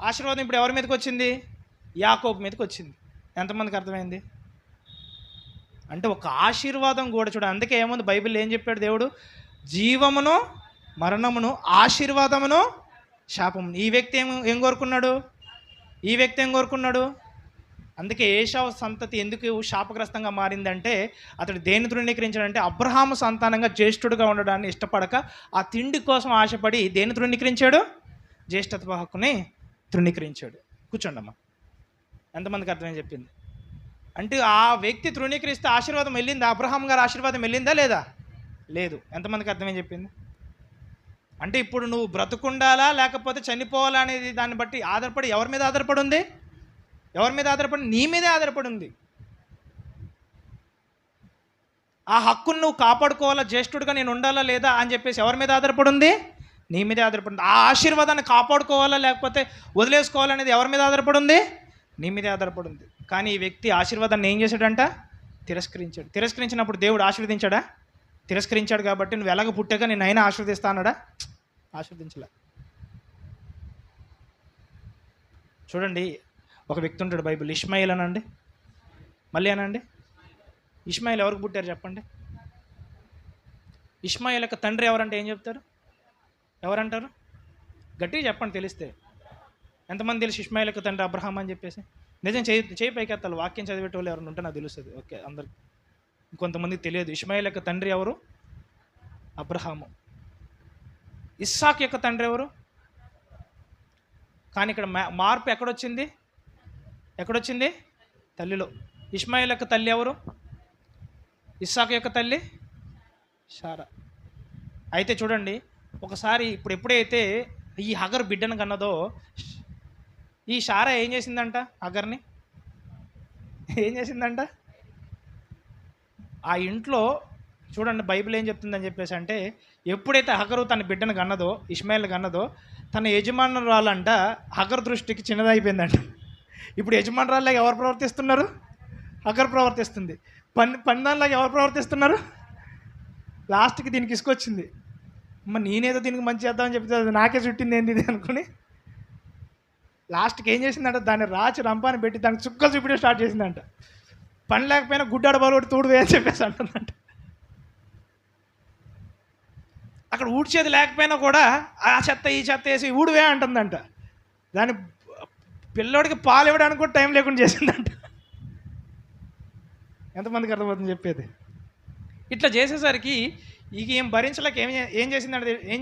Speaker 1: ఆశీర్వాదం ఇప్పుడు ఎవరి మీదకి వచ్చింది? యాకోబు మీదకి వచ్చింది. ఎంతమందికి అర్థమైంది? అంటే ఒక ఆశీర్వాదం కూడా చూడ, అందుకే ఏముంది బైబిల్ ఏం చెప్పాడు దేవుడు? జీవమును మరణమును, ఆశీర్వాదమును శాపమును. ఈ వ్యక్తి ఏం కోరుకున్నాడు? అందుకే ఏశావు సంతతి ఎందుకు శాపగ్రస్తంగా మారిందంటే, అతడు దేన్ని తృణీకరించాడంటే, అబ్రహాము సంతానంగా జ్యేష్ఠుడుగా ఉండడాన్ని ఇష్టపడక ఆ తిండి కోసం ఆశపడి దేన్ని తృణీకరించాడు? జ్యేష్ఠత్వ హక్కుని తృణీకరించాడు. కూర్చోండమ్మా, ఎంతమందికి అర్థమని చెప్పింది? అంటే ఆ వ్యక్తి తృణీకరిస్తే ఆశీర్వాదం వెళ్ళిందా? అబ్రహాం గారి ఆశీర్వాదం వెళ్ళిందా లేదా? లేదు. ఎంతమందికి అర్థమని చెప్పింది? అంటే ఇప్పుడు నువ్వు బ్రతుకుండాలా లేకపోతే చనిపోవాలా అనేది దాన్ని బట్టి ఆధారపడి ఎవరి మీద ఆధారపడి ఉంది? నీ మీదే ఆధారపడి ఉంది. ఆ హక్కును నువ్వు కాపాడుకోవాలా, జ్యేష్ఠుడిగా నేను ఉండాలా లేదా అని చెప్పేసి ఎవరి మీద ఆధారపడి ఉంది? నీ మీదే ఆధారపడి ఉంది. ఆ ఆశీర్వాదాన్ని కాపాడుకోవాలా లేకపోతే వదిలేసుకోవాలనేది ఎవరి మీద ఆధారపడి ఉంది? నీ మీదే ఆధారపడి ఉంది. కానీ ఈ వ్యక్తి ఆశీర్వాదాన్ని ఏం చేశాడంట? తిరస్కరించినప్పుడు దేవుడు ఆశీర్వదించాడా? తిరస్కరించాడు. కాబట్టి నువ్వు ఎలాగ పుట్టాక నేను అయినా ఆశీర్వదిస్తా అన్నాడా? ఆశీర్వదించలే. చూడండి, ఒక వ్యక్తి ఉంటాడు బైబిల్, ఇష్మాయిల్ అనండి, మళ్ళీ అనండి. ఇష్మాయిల్ ఎవరికి పుట్టారు చెప్పండి? ఇష్మాయిల్ యొక్క తండ్రి ఎవరంటే ఏం చెప్తారు? ఎవరంటారు? గట్టిగా చెప్పండి తెలిస్తే. ఎంతమంది తెలుసు ఇష్మాయిల్ యొక్క తండ్రి అబ్రహాం అని చెప్పేసి? నిజం చేయి పైకెత్తాలి. వాక్యం చదివేటోళ్ళు ఎవరైనా ఉంటే నాకు తెలుస్తుంది. ఓకే, అందరికి. ఇంకొంతమందికి తెలియదు. ఇష్మాయిల్ యొక్క తండ్రి ఎవరు? అబ్రహాము. ఇస్సాక్ యొక్క తండ్రి ఎవరు? కానీ ఇక్కడ మార్పు ఎక్కడొచ్చింది? తల్లిలో. ఇష్మాయిల్ యొక్క తల్లి ఎవరు? ఇస్సాక్ యొక్క తల్లి షారా. అయితే చూడండి, ఒకసారి ఎప్పుడైతే ఈ హగర్ బిడ్డను కన్నదో, ఈ షారా ఏం చేసిందంట? హగర్ని ఏం చేసిందంట? ఆ ఇంట్లో చూడండి బైబిల్ ఏం చెప్తుందని చెప్పేసి అంటే, ఎప్పుడైతే హగరు తన బిడ్డను కన్నదో, ఇష్మాయిల్ కన్నదో, తన యజమానురాలంట హగర్ దృష్టికి చిన్నదైపోయిందంట. ఇప్పుడు యజమానురాల్లాగా ఎవరు ప్రవర్తిస్తున్నారు? హగర్ ప్రవర్తిస్తుంది. పందాల్లాగా ఎవరు ప్రవర్తిస్తున్నారు? లాస్ట్కి దీనికి ఇసుకొచ్చింది. అమ్మ నేనేదో దీనికి మంచి చేద్దామని చెప్తే నాకే చుట్టింది ఏంది ఇది అనుకుని లాస్ట్కి ఏం చేసిందంట? దాన్ని రాచి రంపాన్ని పెట్టి దానికి చుక్కలు చూపించడం స్టార్ట్ చేసిందంట. పని లేకపోయినా గుడ్డాడు బాలు తోడువే అని చెప్పేసి అంటుందంట. అక్కడ ఊడ్చేది లేకపోయినా కూడా ఆ చెత్త ఈ చెత్త వేసి ఊడువే అంటుందంట. దాని పిల్లోడికి పాలు ఇవ్వడానికి కూడా టైం లేకుండా చేసిందంట. ఎంతమందికి అర్థమవుతుంది చెప్పేది? ఇట్లా చేసేసరికి ఇక ఏం భరించలేక ఏం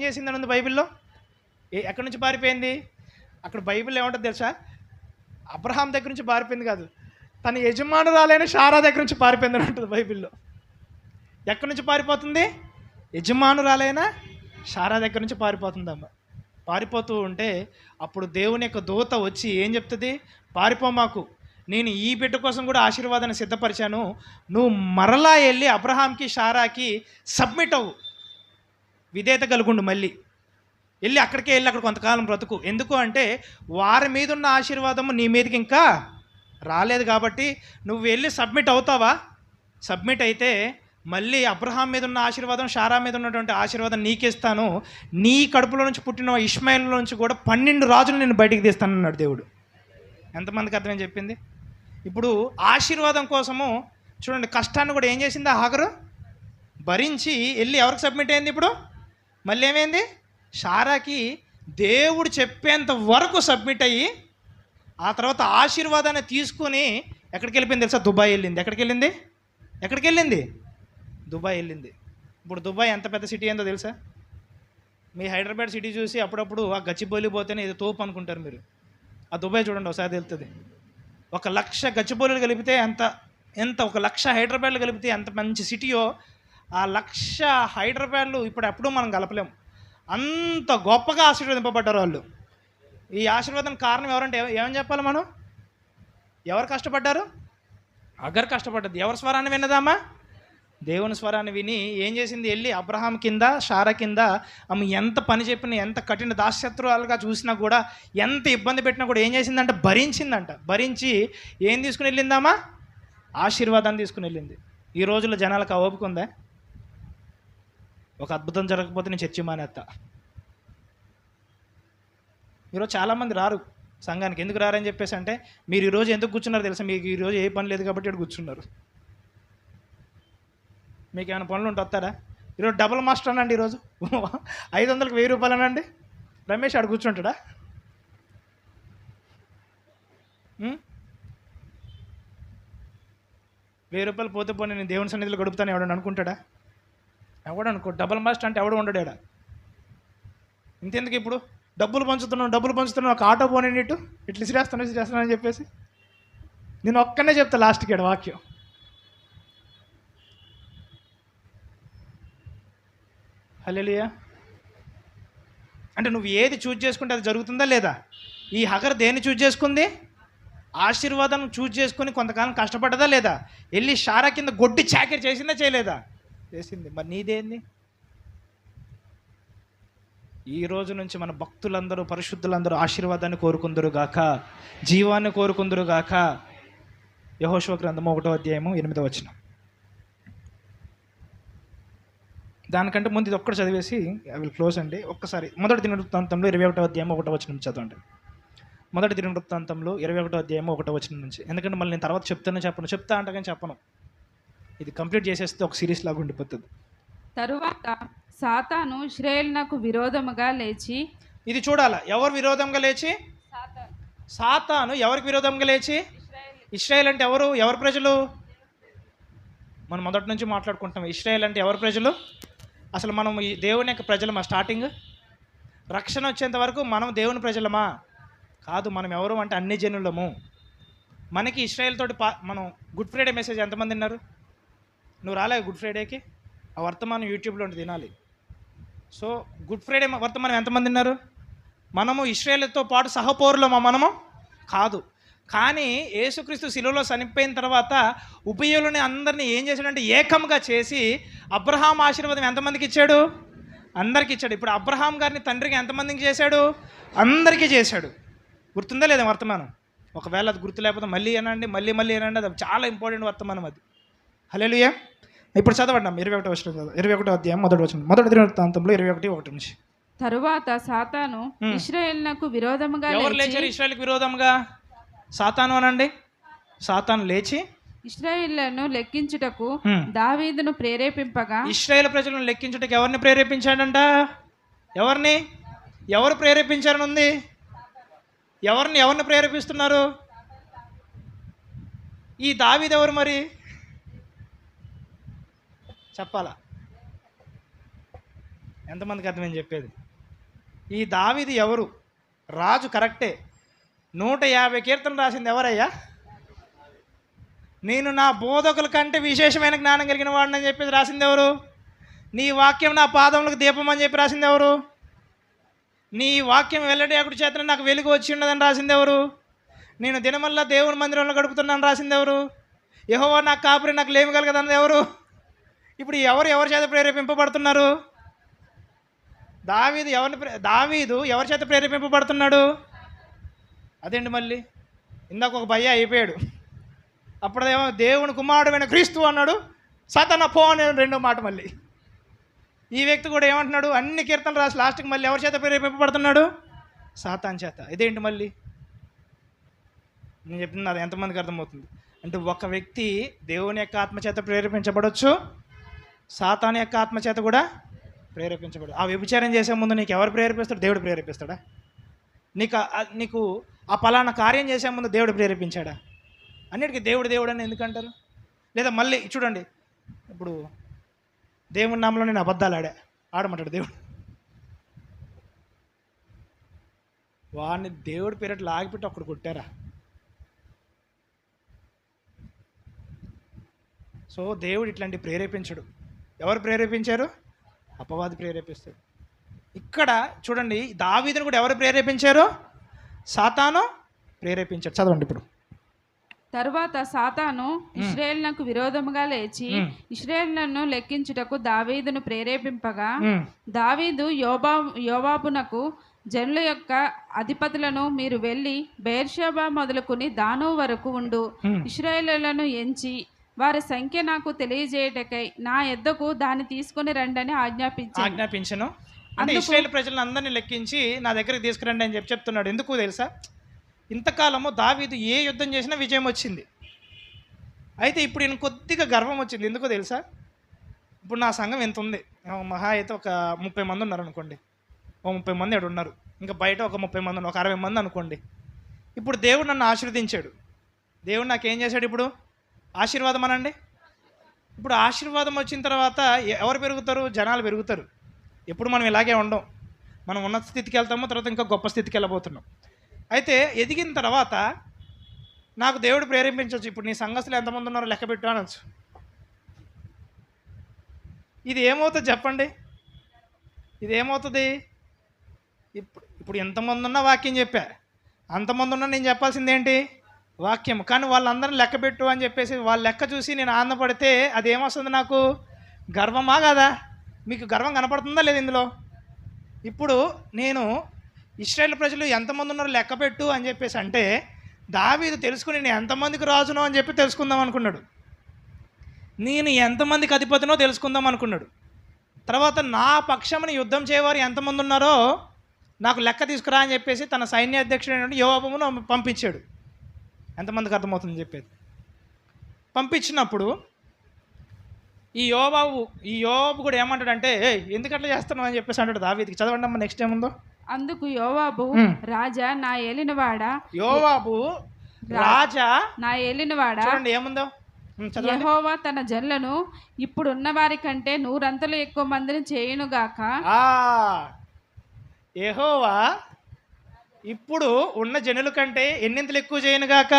Speaker 1: చేసిందని ఉంది బైబిల్లో. ఎక్కడి నుంచి పారిపోయింది? అక్కడ బైబిల్ ఏమంటుంది తెలుసా? అబ్రహాం దగ్గర నుంచి పారిపోయింది కాదు, తన యజమానురాలైన శారా దగ్గర నుంచి పారిపోయింది అని ఉంటుంది బైబిల్లో. ఎక్కడి నుంచి పారిపోతుంది? యజమానురాలైన శారా దగ్గర నుంచి పారిపోతుందమ్మ. పారిపోతూ ఉంటే అప్పుడు దేవుని యొక్క దూత వచ్చి ఏం చెప్తుంది? పారిపో మాకు, నేను ఈ బిడ్డ కోసం కూడా ఆశీర్వాదాన్ని సిద్ధపరిచాను, నువ్వు మరలా వెళ్ళి అబ్రహాంకి శారాకి సబ్మిట్ అవ్వు, విధేయత కలుగుండు, మళ్ళీ వెళ్ళి అక్కడికే వెళ్ళి అక్కడ కొంతకాలం బ్రతుకు. ఎందుకు అంటే వారి మీద ఉన్న ఆశీర్వాదము నీ మీదకి ఇంకా రాలేదు కాబట్టి నువ్వు వెళ్ళి సబ్మిట్ అవుతావా? సబ్మిట్ అయితే మళ్ళీ అబ్రహాం మీద ఉన్న ఆశీర్వాదం, శారా మీద ఉన్నటువంటి ఆశీర్వాదం నీకిస్తాను, నీ కడుపులో నుంచి పుట్టిన ఇష్మాయిల్ నుంచి కూడా 12 రాజులు నేను బయటికి తీస్తాను అన్నాడు దేవుడు. ఎంతమందికి అర్థమని చెప్పింది? ఇప్పుడు ఆశీర్వాదం కోసము చూడండి, కష్టాన్ని కూడా ఏం చేసింది ఆ హాగరు? భరించి వెళ్ళి ఎవరికి సబ్మిట్ అయింది? ఇప్పుడు మళ్ళీ ఏమైంది? శారాకి దేవుడు చెప్పేంత వరకు సబ్మిట్ అయ్యి ఆ తర్వాత ఆశీర్వాదాన్ని తీసుకుని ఎక్కడికి వెళ్ళిపోయింది తెలుసా? దుబాయ్ వెళ్ళింది. ఎక్కడికి వెళ్ళింది? దుబాయ్ వెళ్ళింది. ఇప్పుడు దుబాయ్ ఎంత పెద్ద సిటీ ఏందో తెలుసా? మీ హైదరాబాద్ సిటీ చూసి అప్పుడప్పుడు ఆ గచ్చిబౌలి పోతేనే ఇది తోపు అనుకుంటారు మీరు. ఆ దుబాయ్ చూడండి, ఒకసారి తెలుస్తుంది. 1,00,000 గచ్చిబౌలీలు కలిపితే ఎంత 1,00,000 హైదరాబాద్లు కలిపితే ఎంత మంచి సిటీయో, ఆ 1,00,000 హైదరాబాద్లు ఇప్పుడు ఎప్పుడూ మనం కలపలేము. అంత గొప్పగా ఆశీర్వదింపబడ్డారు వాళ్ళు. ఈ ఆశీర్వాదం కారణం ఎవరంటే ఏమని చెప్పాలి మనం? ఎవరు కష్టపడ్డారు? అగర్ కష్టపడ్డది. ఎవరి స్వరాన్ని విన్నదామా? దేవుని స్వరాన్ని విని ఏం చేసింది? వెళ్ళి అబ్రహాం కింద, శారా కింద ఆమె ఎంత పని చెప్పినా, ఎంత కఠిన దాస్యత్వాలుగా చూసినా కూడా, ఎంత ఇబ్బంది పెట్టినా కూడా ఏం చేసిందంట? భరించిందంట. భరించి ఏం తీసుకుని వెళ్ళిందామా? ఆశీర్వాదాన్ని తీసుకుని వెళ్ళింది. ఈ రోజుల్లో జనాలకు ఆ ఓపిక ఉందా? ఒక అద్భుతం జరగకపోతే నేను చర్చి మానేస్తా. ఈరోజు చాలామంది రారు సంఘానికి. ఎందుకు రారని చెప్పేసి అంటే, మీరు ఈరోజు ఎందుకు కూర్చున్నారు తెలుసా? మీకు ఈరోజు ఏ పని లేదు కాబట్టి ఇక్కడ కూర్చున్నారు. మీకు ఏమైనా పనులు ఉంటే వస్తారా? ఈరోజు డబుల్ మాస్టర్ అనండి, ఈరోజు 500కి 1000 రూపాయలు అనండి, రమేష్ ఆడు కూర్చుంటాడా? 1000 రూపాయలు పోతే పోనీ నేను దేవుని సన్నిధిలో గడుపుతాను ఎవడని అనుకుంటాడా? ఎవడు అనుకో. డబుల్ మాస్టర్ అంటే ఎవడు ఉండడాడా? ఇంతెందుకు ఇప్పుడు డబ్బులు పంచుతున్నాను, ఒక ఆటో పోనీ ఇటు ఇట్లా ఇసిరేస్తాను అని చెప్పేసి నేను ఒక్కనే చెప్తా లాస్ట్కి ఇక్కడ వాక్యం. హల్లెలూయా. అంటే నువ్వు ఏది చూజ్ చేసుకుంటే అది జరుగుతుందా లేదా? ఈ హగర్ దేన్ని చూజ్ చేసుకుంది? ఆశీర్వాదం చూజ్ చేసుకుని కొంతకాలం కష్టపడ్డదా లేదా? వెళ్ళి శారా కింద గొడ్డి చాకరీ చేసిందా చేయలేదా? చేసింది. మరి నీదేంది? ఈ రోజు నుంచి మన భక్తులందరూ, పరిశుద్ధులందరూ ఆశీర్వాదాన్ని కోరుకుందురుగాక, జీవాన్ని కోరుకుందురుగాక. యెహోషువ గ్రంథము 1వ అధ్యాయము 8వ వచనం. దానికంటే ముందు ఇది ఒక్కటి చదివేసి ఐ విల్ క్లోజ్ అండి. ఒక్కసారి మొదటి దినవృత్తాంతంలో 21వ అధ్యాయం 1వ వచనం చదవండి. మొదటి దినవృత్తాంతంలో 21వ అధ్యాయం 1వ వచనం నుంచి. ఎందుకంటే మళ్ళీ నేను తర్వాత చెప్తా అంటే కానీ చెప్పను. ఇది కంప్లీట్ చేసేస్తే ఒక సిరీస్ లాగా ఉండిపోతుంది.
Speaker 2: తరువాత సాతాను ఇశ్రాయేలునకు విరోధముగా లేచి,
Speaker 1: ఇది చూడాలా, ఎవరు విరోధంగా లేచి? సాతాను ఎవరికి విరోధంగా లేచి? ఇశ్రాయేల్ అంటే ఎవరు ప్రజలు? మనం మొదటి నుంచి మాట్లాడుకుంటాం. ఇశ్రాయేల్ అంటే ఎవరు ప్రజలు? అసలు మనం ఈ దేవుని యొక్క ప్రజలమా? స్టార్టింగ్ రక్షణ వచ్చేంత వరకు మనం దేవుని ప్రజలమా? కాదు. మనం ఎవరు అంటే అన్ని జనులము. మనకి ఇశ్రాయేల్ తోటి మనం గుడ్ ఫ్రైడే మెసేజ్ ఎంతమంది విన్నారు? నువ్వు రాలే గుడ్ ఫ్రైడేకి? ఆ వర్తమానం యూట్యూబ్లో ఉండి తినాలి. సో గుడ్ ఫ్రైడే వర్తమానం ఎంతమంది విన్నారు? మనము ఇశ్రాయేలుతో పాటు సహపౌరులమా మనము? కాదు. కానీ యేసుక్రీస్తు శిలువలో చనిపోయిన తర్వాత ఉభయులని అందరినీ ఏం చేశాడంటే ఏకంగా చేసి అబ్రహాం ఆశీర్వాదం ఎంతమందికి ఇచ్చాడు? అందరికీ ఇచ్చాడు. ఇప్పుడు అబ్రహాం గారిని తండ్రికి ఎంతమందికి చేశాడు? అందరికీ చేశాడు. గుర్తుందా లేదా వర్తమానం? ఒకవేళ అది గుర్తు లేకపోతే మళ్ళీ అనండి, మళ్ళీ అనండి. అది చాలా ఇంపార్టెంట్ వర్తమానం అది. హల్లెలూయా. ఇప్పుడు చదవండి 21వ అధ్యాయం 1వ వచనం. మొదటి దినవృత్తాంతంలో 21:1 నుంచి.
Speaker 2: తరువాత సాతాను ఇశ్రాయేలునకు విరోధముగా
Speaker 1: ఎవరు లేచారు? ఇశ్రాయేలుకు విరోధంగా సాతాను అనండి. సాతాను లేచి
Speaker 2: ఇశ్రాయేలును లెక్కించుటకు దావీదును ప్రేరేపింపగా,
Speaker 1: ఇశ్రాయేలు ప్రజలను లెక్కించుటకు ఎవరిని ప్రేరేపించాడంట? ఎవరు ప్రేరేపించారని ఉంది? ఎవరిని ప్రేరేపిస్తున్నారు? ఈ దావీదు ఎవరు మరి? చెప్పాలా? ఎంతమందికి అర్థమైంది చెప్పేది? ఈ దావీదు ఎవరు? రాజు కరెక్టే. 150 కీర్తనలు రాసింది ఎవరయ్యా? నేను నా బోధకుల కంటే విశేషమైన జ్ఞానం కలిగిన వాడిని చెప్పేసి రాసింది ఎవరు? నీ వాక్యం నా పాదములకు దీపం అని చెప్పి రాసింది ఎవరు? నీ వాక్యం వెల్లడి అక్కడ చేత నాకు వెలుగు వచ్చి ఉన్నదని రాసింది ఎవరు? నేను దినమల్లా దేవుని మందిరంలో గడుపుతున్నాను రాసింది ఎవరు? యెహోవా నాకు కాపురి నాకు లేమి కలగదన్నది ఎవరు? ఇప్పుడు ఎవరి చేత ప్రేరేపింపబడుతున్నారు? దావీదు ఎవరి చేత ప్రేరేపింపబడుతున్నాడు? అదేంటి మళ్ళీ ఇందాక ఒక భయ్య అయిపోయాడు, అప్పుడేమో దేవుని కుమారుడైన క్రీస్తు అన్నాడు, సాతానా పో అనే రెండో మాట. మళ్ళీ ఈ వ్యక్తి కూడా ఏమంటున్నాడు? అన్ని కీర్తనలు రాసి లాస్ట్కి మళ్ళీ ఎవరి చేత ప్రేరేపింపబడుతున్నాడు? సాతాన్ చేత. ఇదేంటి మళ్ళీ? నేను చెప్తున్నా, అది ఎంతమందికి అర్థమవుతుంది? అంటే ఒక వ్యక్తి దేవుని యొక్క ఆత్మచేత ప్రేరేపించబడవచ్చు, సాతాను యొక్క ఆత్మచేత కూడా ప్రేరేపించబడు. ఆ వ్యభిచారం చేసే ముందు నీకు ఎవరు ప్రేరేపిస్తాడు? దేవుడు ప్రేరేపిస్తాడా? నీకు ఆ పలానా కార్యం చేసే ముందు దేవుడు ప్రేరేపించాడా? అన్నిటికీ దేవుడు అని ఎందుకంటారు? లేదా మళ్ళీ చూడండి, ఇప్పుడు దేవుని నామంలో నేను అబద్ధాలు ఆడమంటాడు దేవుడు. వాడిని దేవుడి పేరట్లు ఆగిపెట్టి అక్కడ కొట్టారా? సో దేవుడు ఇట్లాంటి ప్రేరేపించడు. ఎవరు ప్రేరేపించారు? అపవాది ప్రేరేపిస్తాడు. ఇక్కడ చూడండి, దావీదును కూడా ఎవరు ప్రేరేపించారు? సాతాను ప్రేరేపించాడు. చదవండి ఇప్పుడు.
Speaker 3: తరువాత సాతాను ఇశ్రాయేలునకు విరోధముగా లేచి ఇశ్రాయేలును లెక్కించుటకు దావీదును ప్రేరేపింపగా, దావీదు యోవాబునకు జనుల యొక్క అధిపతులను మీరు వెళ్ళి బెయేర్షెబా మొదలుకొని దాను వరకు ఉండు ఇశ్రాయేలులను ఎంచి వారి సంఖ్య నాకు తెలియజేయటకై నా యొద్దకు దాన్ని తీసుకుని రండి అని ఆజ్ఞాపించను.
Speaker 1: అంటే ఇశ్రాయేలు ప్రజలను అందరినీ లెక్కించి నా దగ్గరికి తీసుకురండి అని చెప్తున్నాడు. ఎందుకు తెలుసా? ఇంతకాలము దావీదు ఏ యుద్ధం చేసినా విజయం వచ్చింది. అయితే ఇప్పుడు ఈయన కొద్దిగా గర్వం వచ్చింది. ఎందుకో తెలుసా? ఇప్పుడు నా సంఘం ఎంత ఉంది, మహా అయితే ఒక 30 మంది ఉన్నారు అనుకోండి, ఒక 30 మంది ఎక్కడ ఉన్నారు, ఇంకా బయట ఒక 30 మంది ఉన్నారు, ఒక 60 మంది అనుకోండి. ఇప్పుడు దేవుడు నన్ను ఆశీర్వదించాడు. దేవుడు నాకేం చేశాడు? ఇప్పుడు ఆశీర్వాదం అనండి. ఇప్పుడు ఆశీర్వాదం వచ్చిన తర్వాత ఎవరు పెరుగుతారు? జనాలు పెరుగుతారు. ఎప్పుడు మనం ఇలాగే ఉండం. మనం ఉన్నత స్థితికి వెళ్తాము, తర్వాత ఇంకా గొప్ప స్థితికి వెళ్ళబోతున్నాం. అయితే ఎదిగిన తర్వాత నాకు దేవుడు ప్రేరేపించవచ్చు. ఇప్పుడు నీ సంఘస్థులు ఎంతమంది ఉన్నారో లెక్క పెట్టు అనొచ్చు. ఇది ఏమవుతుంది చెప్పండి? ఇది ఏమవుతుంది? ఇప్పుడు ఎంతమంది ఉన్నా వాక్యం చెప్పా, అంతమంది ఉన్నా నేను చెప్పాల్సింది ఏంటి? వాక్యం. కానీ వాళ్ళందరినీ లెక్క పెట్టు అని చెప్పేసి వాళ్ళ లెక్క చూసి నేను ఆనందపడితే అది ఏమొస్తుంది? నాకు గర్వమా కాదా? మీకు గర్వం కనపడుతుందా లేదు ఇందులో? ఇప్పుడు నేను ఇశ్రాయేలు ప్రజలు ఎంతమంది ఉన్నారో లెక్క పెట్టు అని చెప్పేసి అంటే దావీదు తెలుసుకుని నేను ఎంతమందికి రాజునో అని చెప్పి తెలుసుకుందాం అనుకున్నాడు. నేను ఎంతమందికి అధిపతినో తెలుసుకుందాం అనుకున్నాడు. తర్వాత నా పక్షముని యుద్ధం చేయవారు ఎంతమంది ఉన్నారో నాకు లెక్క తీసుకురా అని చెప్పేసి తన సైన్యాధ్యక్షుడైన యోవాబును పంపించాడు. ఎంతమందికి అర్థమవుతుందని చెప్పేది. పంపించినప్పుడు ఈ యోవాబు కూడా ఏమంటాడంటే, ఎందుకట్లా చేస్తున్నావు అని చెప్పేసి అంటాడు దావీదుకి. చదవండి అమ్మ, నెక్స్ట్ ఏముందో.
Speaker 3: అందుకు యోవాబు, రాజా నా ఏలినవాడా.
Speaker 1: యోవాబు రాజా
Speaker 3: నా ఏలినవాడా.
Speaker 1: చూడండి ఏముందో.
Speaker 3: యెహోవా తన జనులను ఇప్పుడున్న వారి కంటే 100 అంతలు ఎక్కువ మందిని చేయునుగాక.
Speaker 1: యెహోవా ఇప్పుడు ఉన్న జనుల కంటే ఎన్నింతలు ఎక్కువ చేయనుగాక.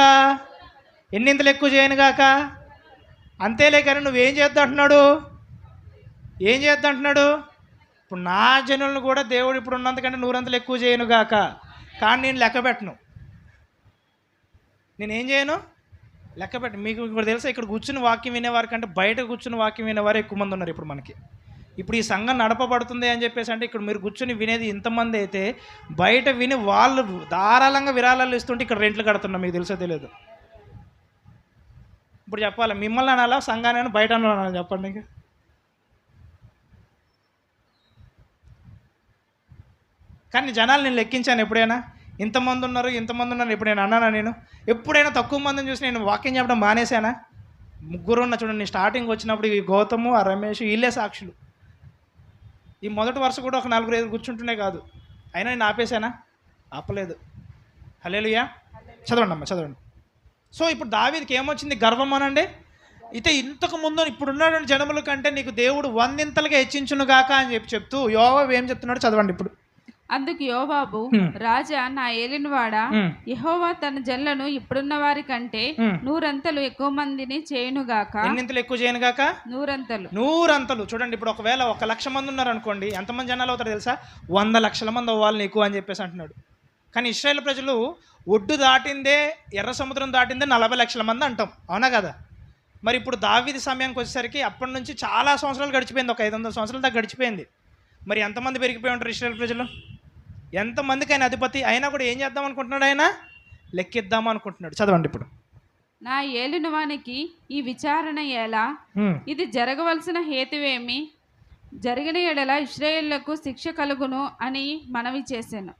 Speaker 1: ఎన్నింతలు ఎక్కువ చేయనుగాక. అంతేలే కానీ నువ్వేం చేద్దాం అంటున్నాడు? ఏం చేద్దాం అంటున్నాడు? ఇప్పుడు నా జనులను కూడా దేవుడు ఇప్పుడు ఉన్నంతకంటే 100 అంతలు ఎక్కువ చేయనుగాక. కానీ నేను లెక్క పెట్టను. నేనేం చేయను? లెక్క పెట్టను. మీకు ఇప్పుడు తెలుసా, ఇక్కడ కూర్చుని వాక్యం వినేవారి కంటే బయట కూర్చుని వాక్యం వినేవారు ఎక్కువ మంది ఉన్నారు ఇప్పుడు మనకి. ఇప్పుడు ఈ సంఘం నడపబడుతుంది అని చెప్పేసి అంటే ఇక్కడ మీరు కూర్చొని వినేది ఇంతమంది అయితే, బయట విని వాళ్ళు ధారాళంగా విరాళాలు ఇస్తుంటే ఇక్కడ రెంట్లు కడుతున్నాం. మీకు తెలుసో తెలియదు. ఇప్పుడు చెప్పాలి, మిమ్మల్ని అనాలా సంఘాన్ని బయట అనాలా చెప్పండి. కానీ జనాలు నేను లెక్కించాను ఎప్పుడైనా? ఇంతమంది ఉన్నారు ఎప్పుడైనా అన్నానా? నేను ఎప్పుడైనా తక్కువ మందిని చూసి నేను వాక్యం చెప్పడం మానేశానా? 3 ఉన్న చూడండి, నేను స్టార్టింగ్ వచ్చినప్పుడు ఈ గౌతము, ఆ రమేష్, వీళ్ళే సాక్షులు. ఈ మొదటి వరుస కూడా ఒక 4-5 కూర్చుంటునే కాదు. అయినా నేను ఆపేశానా? ఆపలేదు. హల్లెలూయా. చదవండి అమ్మ, చదవండి. సో ఇప్పుడు దావీదుకి ఏమొచ్చింది? గర్వం అనండి. అయితే ఇంతకు ముందు ఇప్పుడున్న జనముల కంటే నీకు దేవుడు 100 హెచ్చించును గాక అని చెప్తూ యోవాబు ఏం చెప్తున్నాడు చదవండి ఇప్పుడు.
Speaker 3: అందుకు యోవాబు, రాజా నా ఏలినవాడా, యెహోవా తన జనులను ఇప్పుడున్న వారి కంటే 100 ఎక్కువ మందిని చేయునుగాక.
Speaker 1: ఎన్నింతలు ఎక్కువ చేయనుగాక?
Speaker 3: 100.
Speaker 1: చూడండి, ఇప్పుడు ఒకవేళ 1,00,000 మంది ఉన్నారు అనుకోండి, ఎంతమంది జనాలు అవుతారు తెలుసా? 100 లక్షల మంది అవ్వాలని ఎక్కువ అని చెప్పేసి అంటున్నాడు. కానీ ఇశ్రాయేల్ ప్రజలు ఒడ్డు దాటిందే, ఎర్ర సముద్రం దాటిందే 40 లక్షల మంది అంటాం, అవునా కదా? మరి ఇప్పుడు దావీదు సమయానికి వచ్చేసరికి అప్పటి నుంచి చాలా సంవత్సరాలు గడిచిపోయింది, ఒక 500 సంవత్సరాల దాకా గడిచిపోయింది. మరి ఎంతమంది పెరిగిపోయి ఉంటారు ఇశ్రాయేల్ ప్రజలు? ఎంతమందికి ఆయన అధిపతి అయినా కూడా ఏం చేద్దాం అనుకుంటున్నాడు? ఆయన లెక్కిద్దాం అనుకుంటున్నాడు. చదవండి ఇప్పుడు.
Speaker 3: నా ఏలినవానికి ఈ విచారణ ఎలా? ఇది జరగవలసిన హేతువేమి? జరిగిన ఎడల ఇశ్రాయేలుకు శిక్ష కలుగును అని మనవి చేశాను.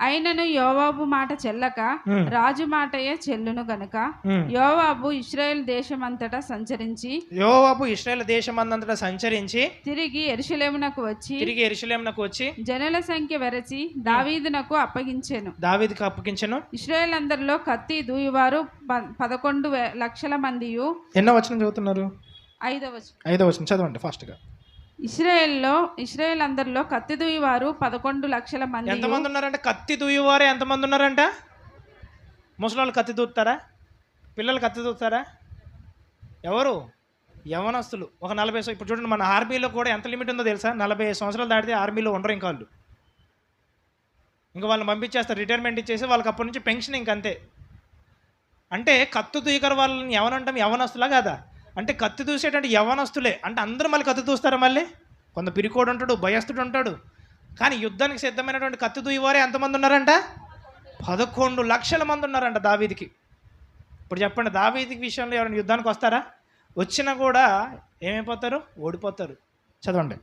Speaker 3: అయినను యోవాబు మాట చెల్లక రాజు మాటయే చెల్లును గనుక యోవాబు ఇశ్రాయేల్ దేశమంతటా సంచరించి తిరిగి యెరూషలేమునకు వచ్చి జనుల సంఖ్య వెరచి దావీదునకు అప్పగించెను. ఇశ్రాయేల్ అందరిలో కత్తి దూయువారు 11 లక్షల మందియు.
Speaker 1: ఎన్నో వచనం చదువుతున్నారు?
Speaker 3: 5వ
Speaker 1: వచనం చదవండి ఫాస్ట్ గా.
Speaker 3: ఇశ్రాయేల్ అందరిలో కత్తి దూయువారు 11 లక్షల మంది.
Speaker 1: ఎంతమంది ఉన్నారంటే కత్తి దూయువారు ఎంతమంది ఉన్నారంట? ముసలోళ్ళు కత్తి దూస్తారా? పిల్లలు కత్తి దూస్తారా? ఎవరు? యవనస్తులు. ఒక 40 ఇప్పుడు చూడండి, మన ఆర్మీలో కూడా ఎంత లిమిట్ ఉందో తెలుసా? 45 సంవత్సరాలు దాటితే ఆర్మీలో ఉండరు ఇంకా వాళ్ళు. ఇంకా వాళ్ళని పంపించేస్తారు, రిటైర్మెంట్ ఇచ్చేసి వాళ్ళకి అప్పటి నుంచి పెన్షన్ ఇంకంతే. అంటే కత్తి దూయకర వాళ్ళని యవనంటాం, యవనస్తులా కాదా? అంటే కత్తి దూసేటంటే యవనస్తులే. అంటే అందరూ మళ్ళీ కత్తి దూస్తారా? మళ్ళీ కొంత పిరికోడు ఉంటాడు, భయస్తుడు ఉంటాడు. కానీ యుద్ధానికి సిద్ధమైనటువంటి కత్తి దూయవారే ఎంతమంది ఉన్నారంట? 11 లక్షల మంది ఉన్నారంట దావీదికి. ఇప్పుడు చెప్పండి, దావీదికి విషయంలో ఎవరైనా యుద్ధానికి వస్తారా? వచ్చినా కూడా ఏమైపోతారు? ఓడిపోతారు. చదవండి.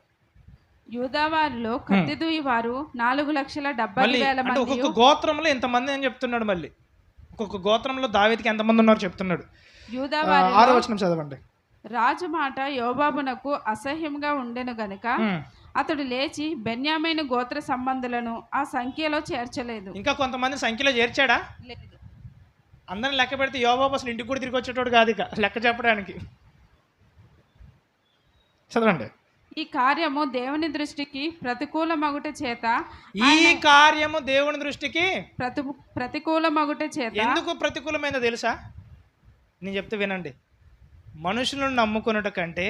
Speaker 3: యూదావారిలో కత్తి దూయవారు 4,70,000 మంది.
Speaker 1: ఒక్కొక్క గోత్రంలో ఇంతమంది అని చెప్తున్నాడు. మళ్ళీ ఒక్కొక్క గోత్రంలో దావీదికి ఎంతమంది ఉన్నారో చెప్తున్నాడు. 6వ వచనం చదవండి.
Speaker 3: రాజు మాట యోబాబునకు అసహ్యంగా ఉండెను గనుక అతడు లేచి బెన్యామీను గోత్ర సంబంధులను ఆ సంఖ్యలో చేర్చలేదు.
Speaker 1: ఇంకా కొంతమంది సంఖ్యలో చేర్చాడా? అందరిని లెక్క పెడితే యోబాబు అసలు ఇంటికి కూడా తిరిగి వచ్చేటోడు కాదు ఇక లెక్క చెప్పడానికి. చదవండి.
Speaker 3: ఈ కార్యము దేవుని దృష్టికి ప్రతికూలమగుట చేత
Speaker 1: ఎందుకు ప్రతికూలమైందో తెలుసా? నేను చెప్తే వినండి. మనుషులను నమ్ముకొనుట కంటే,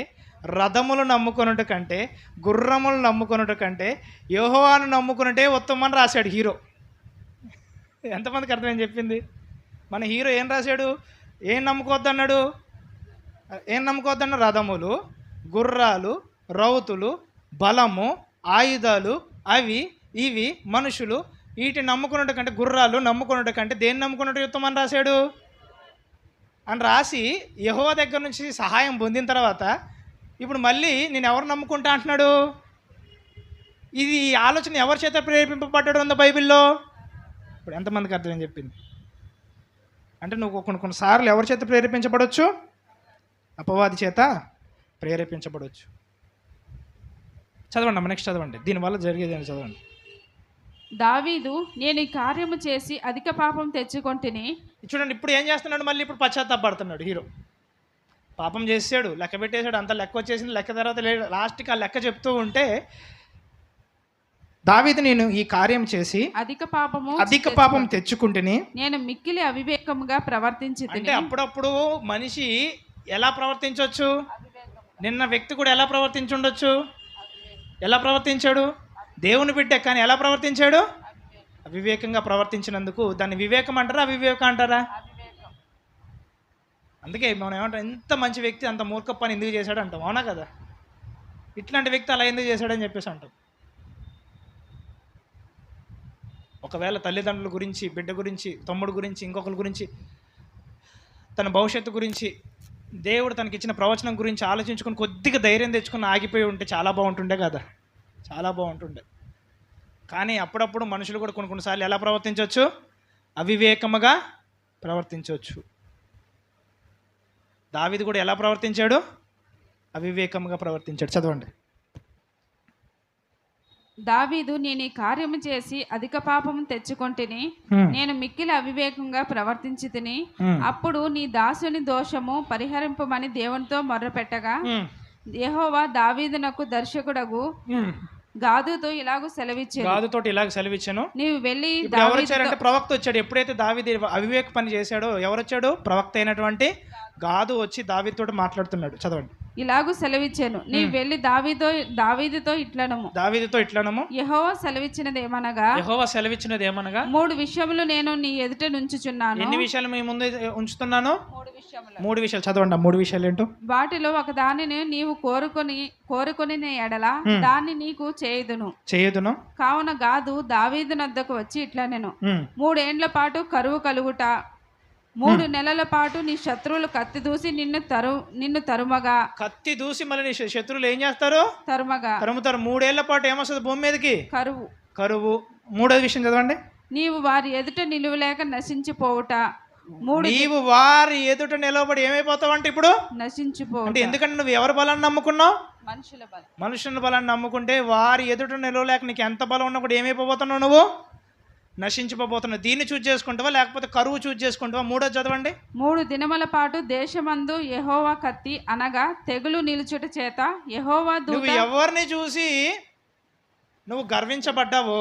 Speaker 1: రథములు నమ్ముకొనుట కంటే, గుర్రములు నమ్ముకొనుట కంటే యెహోవాను నమ్ముకొనుటే ఉత్తమని రాశాడు హీరో. ఎంతమందికి అర్థమని చెప్పింది? మన హీరో ఏం రాశాడు? ఏం నమ్ముకోవద్దన్నాడు? రథములు, గుర్రాలు, రౌతులు, బలము, ఆయుధాలు, అవి ఇవి మనుషులు, వీటిని నమ్ముకున్నట్టు కంటే, గుర్రాలు నమ్ముకున్నట్టు కంటే దేన్ని నమ్ముకున్నట్టు ఉత్తమని రాశాడు అని రాసి యెహోవా దగ్గర నుంచి సహాయం పొందిన తర్వాత ఇప్పుడు మళ్ళీ నేను ఎవరు నమ్ముకుంటా అంటున్నాడు. ఇది ఆలోచన ఎవరి చేత ప్రేరేపింపబడ్డాడు ఉందో బైబిల్లో? ఇప్పుడు ఎంతమందికి అర్థమని చెప్పింది? అంటే నువ్వు కొన్నిసార్లు ఎవరి చేత ప్రేరేపించబడవచ్చు? అపవాది చేత ప్రేరేపించబడవచ్చు. చదవండి అమ్మ, నెక్స్ట్ చదవండి. దీనివల్ల జరిగేది అని చదవండి.
Speaker 3: దావీదు, నేను ఈ కార్యము చేసి అధిక పాపం తెచ్చుకొంటిని.
Speaker 1: చూడండి ఇప్పుడు ఏం చేస్తున్నాడు? మళ్ళీ ఇప్పుడు పశ్చాత్తాపడుతున్నాడు హీరో. పాపం చేసాడు, లెక్క పెట్టేశాడు, అంత లెక్క వచ్చేసింది. లెక్క తర్వాత లాస్ట్కి ఆ లెక్క చెప్తూ ఉంటే, దావీదు, నేను ఈ కార్యం చేసి అధిక పాపం తెచ్చుకుంటుని,
Speaker 3: నేను మిక్కిలి అవివేకముగా ప్రవర్తించి.
Speaker 1: అంటే అప్పుడప్పుడు మనిషి ఎలా ప్రవర్తించవచ్చు? నిన్న వ్యక్తి కూడా ఎలా ప్రవర్తించుండొచ్చు? ఎలా ప్రవర్తించాడు? దేవుని బిడ్డ, కానీ ఎలా ప్రవర్తించాడు? అవివేకంగా ప్రవర్తించినందుకు దాన్ని వివేకం అంటారా, అవివేకం అంటారా? అందుకే మనం ఏమంటాం, ఎంత మంచి వ్యక్తి అంత మూర్ఖ పని ఎందుకు చేశాడు అంటాం, అవునా కదా? ఇట్లాంటి వ్యక్తి అలా ఎందుకు చేశాడని చెప్పేసి అంటాం. ఒకవేళ తల్లిదండ్రుల గురించి, బిడ్డ గురించి, తమ్ముడు గురించి, ఇంకొకరి గురించి, తన భవిష్యత్తు గురించి, దేవుడు తనకిచ్చిన ప్రవచనం గురించి ఆలోచించుకొని కొద్దిగా ధైర్యం తెచ్చుకుని ఆగిపోయి ఉంటే చాలా బాగుంటుండే కదా? చాలా బాగుంటుండే. కానీ అప్పుడప్పుడు మనుషులు కూడా కొన్నిసార్లు ఎలా ప్రవర్తించవచ్చు? అవివేకముగా ప్రవర్తించవచ్చు. దావీదు కూడా ఎలా ప్రవర్తించాడు? అవివేకముగా ప్రవర్తించాడు. చదవండి.
Speaker 3: దావీదు, నేను ఈ కార్యము చేసి అధిక పాపము తెచ్చుకొంటిని, నేను మిక్కిలి అవివేకంగా ప్రవర్తించి తిని, అప్పుడు నీ దాసుని దోషము పరిహరింపమని దేవునితో మొర్రపెట్టగా, యెహోవా దావీదునకు దర్శకుడగు గాదుతో ఇలాగూ
Speaker 2: సెలవిచ్చాను,
Speaker 3: నీవు వెళ్ళి
Speaker 2: ఎవరు వచ్చారంటే ప్రవక్త వచ్చాడు. ఎప్పుడైతే దావీదు అవివేక పని చేశాడో ఎవరు వచ్చాడు? ప్రవక్త అయినటువంటి గాదు వచ్చి దావీదుతో మాట్లాడుతున్నాడు. చదవండి.
Speaker 3: ఇలాగూ సెలవిచ్చాను, నీవు వెళ్ళి దావీదుతో ఇట్లనము, యెహోవా సెలవిచ్చినదేమనగా 3 విషయములు నేను నీ ఎదుట నుంచుచున్నాను.
Speaker 2: ఎన్ని విషయాలు మీ ముందు ఉంచుతున్నాను? 3 విషయాలు. చదవండి. ఆ 3 విషయాలు ఏంటో.
Speaker 3: వాటిలో ఒక దానిని నీవు కోరుకొని ఎడల దాన్ని నీకు చేయుదును. కావున గాదు దావీదునొద్దకు వచ్చి ఇట్లా నేను 3 ఏండ్ల పాటు కరువు కలుగుట, 3 నెలల పాటు నీ శత్రువులు కత్తి దూసి నిన్ను తరుమగా.
Speaker 2: కత్తి దూసి మళ్ళీ నీ శత్రువులు ఏం చేస్తారు? తరుముతారు. 3 ఏళ్ల పాటు ఏమొస్తుంది భూమి మీదకి? కరువు. 3వ విషయం చదవండి.
Speaker 3: నీవు వారి ఎదుట నిలువలేక నశించిపోవుట.
Speaker 2: నీవు వారి ఎదుట నిలబడి ఏమైపోతావు అంటే ఇప్పుడు
Speaker 3: నశించిపోవు.
Speaker 2: ఎందుకంటే నువ్వు ఎవరి బలాన్ని నమ్ముకున్నావు?
Speaker 3: మనుషుల
Speaker 2: బలాన్ని నమ్ముకుంటే వారి ఎదుట నిలవలేక నీకు ఎంత బలం ఉన్నా కూడా ఏమైపోతున్నావు? నువ్వు నశించిపోతున్నావు. దీన్ని చూజ్ చేసుకుంటావా లేకపోతే కరువు చూజ్ చేసుకుంటావా? 3వ చదవండి.
Speaker 3: 3 దినముల పాటు దేశమందు యెహోవా కత్తి అనగా తెగులు నిలుచుట చేత యెహోవా దూత.
Speaker 2: నువ్వు ఎవరిని చూసి నువ్వు గర్వించబడ్డావో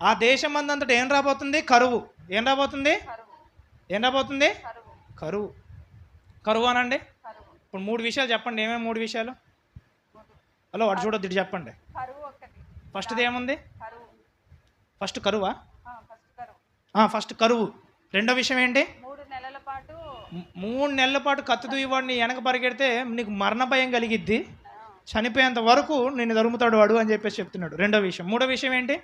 Speaker 2: ఆ దేశమందంతటా ఏం రాబోతుంది? కరువు. ఏం రాబోతుంది? కరువు అనండి. ఇప్పుడు 3 విషయాలు చెప్పండి. ఏమేమి 3 విషయాలు? హలో, అటు చూడొద్దు, ఇటు చెప్పండి. ఫస్ట్ది ఏముంది? ఫస్ట్ కరువా? ఫస్ట్ కరువు. 2వ విషయం ఏంటి? 3 నెలల పాటు కత్తి దూయవాడిని వెనక పరిగెడితే నీకు మరణ భయం కలిగిద్ది, చనిపోయేంత వరకు నిన్ను తరుముతాడు వాడు అని చెప్పేసి చెప్తున్నాడు. 2వ విషయం. 3వ విషయం ఏంటి?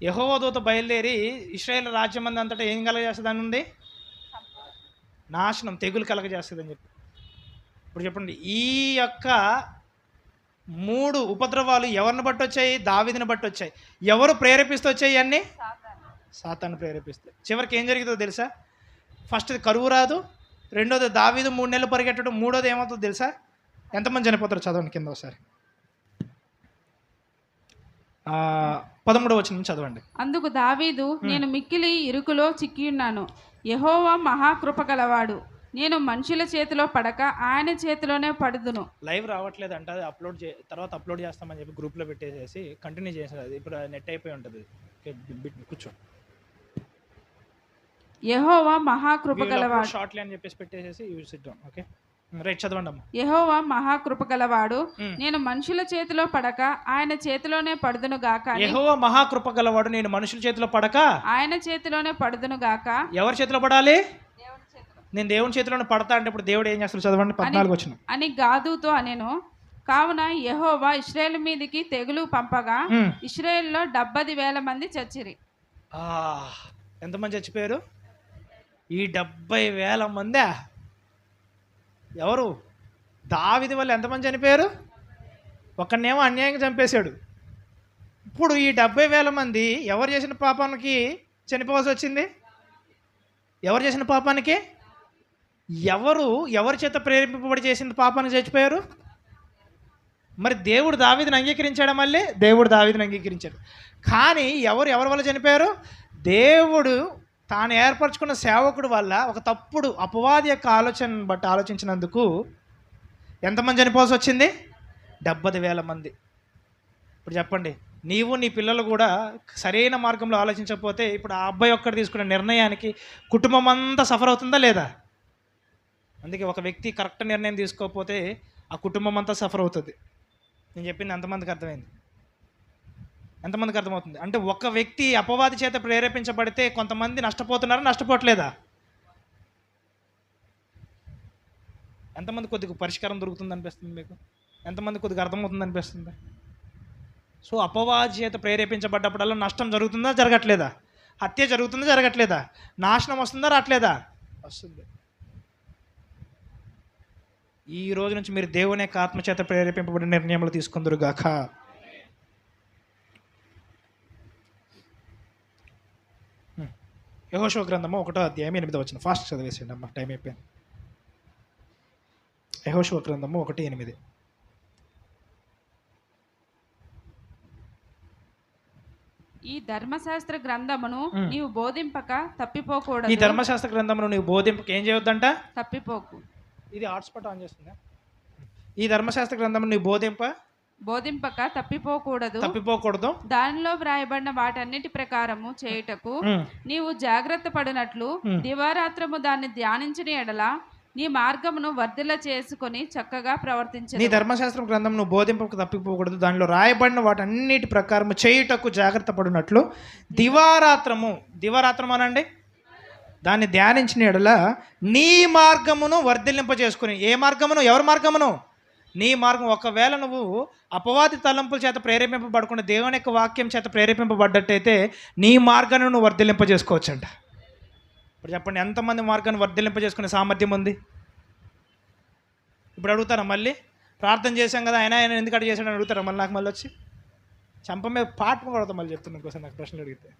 Speaker 2: యెహోవా దూత బయలుదేరి ఇశ్రాయేలు రాజ్యం అంతటా ఏం కలగజేస్తుందని ఉంది? నాశనం, తెగులు కలగజేస్తుందని చెప్పి. ఇప్పుడు చెప్పండి, ఈ యొక్క 3 ఉపద్రవాలు ఎవరిని బట్టి వచ్చాయి? దావీదుని బట్టి వచ్చాయి. ఎవరు ప్రేరేపిస్తూ వచ్చాయి? అన్నీ సాతాను ప్రేరేపిస్తాయి. చివరికి ఏం జరుగుతుందో తెలుసా? ఫస్ట్ది కరువు రాదు, 2వది దావీదు 3 నెలలు పరిగెట్టడం, 3వది ఏమవుతుందో తెలుసా? ఎంతమంది చనిపోతారు? చదవండి కింద ఒకసారి. 13వ వచనం చదవండి.
Speaker 3: అందుకు దావీదు, నేను మిక్కిలి ఇరుకులో చిక్కియున్నాను, యెహోవా మహాకృప గలవాడు, నేను మనుషుల చేతిలో పడక ఆయన చేతిలోనే పడుదును.
Speaker 2: లైవ్ రావట్లేదు అంటే అది తర్వాత అప్లోడ్ చేస్తామని చెప్పి గ్రూప్లో పెట్టేసేసి కంటిన్యూ చేసేది. అది ఇప్పుడు నెట్ అయిపోయి ఉంటుంది. కూర్చో.
Speaker 3: యెహోవా మహాకృప గలవాడు
Speaker 2: షార్ట్లీ అని చెప్పేసి పెట్టేసేసి యూజ్ ఇద్దాం. ఓకే, రైట్, చదవండి అమ్మ.
Speaker 3: యెహోవా మహాకృప గలవాడు, నేను మనుషుల చేతిలో పడక ఆయన చేతిలోనే పడుదును గాక.
Speaker 2: యెహోవా మహాకృప గలవాడు, నేను మనుషుల చేతిలో పడక
Speaker 3: ఆయన చేతిలోనే పడుదును గాక.
Speaker 2: ఎవరి చేతిలో పడాలి? నేను దేవుని చేతిలోనే పడతా అంటే ఇప్పుడు దేవుడు ఏం చేస్తాడు? చదవండి 14వ వచనం.
Speaker 3: అని గాదుతో అనెను, కావున యెహోవా ఇశ్రాయేలు మీదికి తెగులు పంపగా ఇశ్రాయేలులో 70,000 మంది చచ్చిరి.
Speaker 2: ఎంతమంది చచ్చిపోయారు? ఈ 70,000 మందా? ఎవరు? దావీదు వల్ల ఎంతమంది చనిపోయారు? ఒకరినేమో అన్యాయంగా చంపేశాడు. ఇప్పుడు ఈ 70,000 మంది ఎవరు చేసిన పాపానికి చనిపోవాల్సి వచ్చింది? ఎవరు చేసిన పాపానికి? ఎవరి చేత ప్రేరేపింపబడి చేసిన పాపానికి చచ్చిపోయారు? మరి దేవుడు దావీదుని అంగీకరించాడా? మళ్ళీ దేవుడు దావీదుని అంగీకరించాడు. కానీ ఎవరి వల్ల చనిపోయారు? దేవుడు తాను ఏర్పరచుకున్న సేవకుడు వల్ల ఒక తప్పుడు అపవాది యొక్క ఆలోచన బట్టి ఆలోచించినందుకు ఎంతమంది చనిపోవాల్సి వచ్చింది? 70,000 మంది. ఇప్పుడు చెప్పండి, నీవు నీ పిల్లలు కూడా సరైన మార్గంలో ఆలోచించకపోతే ఇప్పుడు ఆ అబ్బాయి ఒక్కడు తీసుకున్న నిర్ణయానికి కుటుంబం అంతా సఫర్ అవుతుందా లేదా? అందుకే ఒక వ్యక్తి కరెక్ట్ నిర్ణయం తీసుకోకపోతే ఆ కుటుంబం అంతా సఫర్ అవుతుంది. నేను చెప్పింది ఎంతమందికి అర్థమైంది? ఎంతమందికి అర్థమవుతుంది? అంటే ఒక వ్యక్తి అపవాది చేత ప్రేరేపించబడితే కొంతమంది నష్టపోతున్నారా? నష్టపోవట్లేదా? ఎంతమంది కొద్దిగా పరిష్కారం దొరుకుతుంది అనిపిస్తుంది మీకు? ఎంతమంది కొద్దిగా అర్థమవుతుంది అనిపిస్తుంది? సో అపవాది చేత ప్రేరేపించబడ్డప్పుడల్లా నష్టం జరుగుతుందా? జరగట్లేదా? హత్య జరుగుతుందా? జరగట్లేదా? నాశనం వస్తుందా? రావట్లేదా? వస్తుంది. ఈ రోజు నుంచి మీరు దేవుని యొక్క ఆత్మ చేత ప్రేరేపింపబడిన నిర్ణయములు తీసుకుందురుగాక. యెహోషువ గ్రంథము 1వ అధ్యాయం 8వ వచనం. ఫాస్ట్ చదివేసేయండి అమ్మ, టైం అయిపోయింది. యెహోషువ గ్రంథము 1:8.
Speaker 3: ఈ ధర్మశాస్త్ర గ్రంథమును
Speaker 1: ఉమ్.
Speaker 3: నీవు బోధింపక
Speaker 1: ఈ
Speaker 3: తప్పిపోకూడదు.
Speaker 1: ధర్మశాస్త్ర గ్రంథమును నువ్వు బోధింపక ఏం చేయొద్దంట?
Speaker 3: తప్పిపోకు.
Speaker 1: ఇది హాట్స్పాట్ ఆన్ చేస్తుందా? ఈ ధర్మశాస్త్ర గ్రంథమును నువ్వు
Speaker 3: బోధింపక
Speaker 1: తప్పిపోకూడదు.
Speaker 3: దానిలో వ్రాయబడిన వాటన్నిటి ప్రకారము చేయుటకు
Speaker 1: ఉమ్.
Speaker 3: నీవు జాగ్రత్త పడినట్లు
Speaker 1: ఉమ్.
Speaker 3: దివారాత్రము దాన్ని ధ్యానించిన ఎడల నీ మార్గమును వర్ధిల్ల చేసుకొని చక్కగా
Speaker 1: నీ
Speaker 3: ప్రవర్తించు.
Speaker 1: ధర్మశాస్త్రం గ్రంథం నువ్వు బోధింపక తప్పిపోకూడదు, దానిలో రాయబడిన వాటన్నిటి ప్రకారము చేయుటకు జాగ్రత్త పడినట్లు దివారాత్రము అనండి, దాన్ని ధ్యానించిన ఎడల నీ మార్గమును వర్ధిల్లింపజేసుకుని. ఏ మార్గమును? ఎవరి మార్గమును? నీ మార్గం. ఒకవేళ నువ్వు అపవాది తలంపుల చేత ప్రేరేపింపబడకుండా దేవుని యొక్క వాక్యం చేత ప్రేరేపింపబడ్డట్టయితే నీ మార్గాన్ని నువ్వు వర్ధిల్లింపజేసుకోవచ్చంట. ఇప్పుడు చెప్పండి, ఎంతమంది మార్గాన్ని వర్ధిల్లింపజేసుకునే సామర్థ్యం ఉంది? ఇప్పుడు అడుగుతారా మళ్ళీ? ప్రార్థన చేశాం కదా, ఆయన ఎందుకు అడిగి చేశాడని అడుగుతారా మళ్ళీ? నాకు మళ్ళీ వచ్చి చంప మీద పాట కొడతా మళ్ళీ చెప్తున్నాను కోసం నాకు ప్రశ్నలు అడిగితే.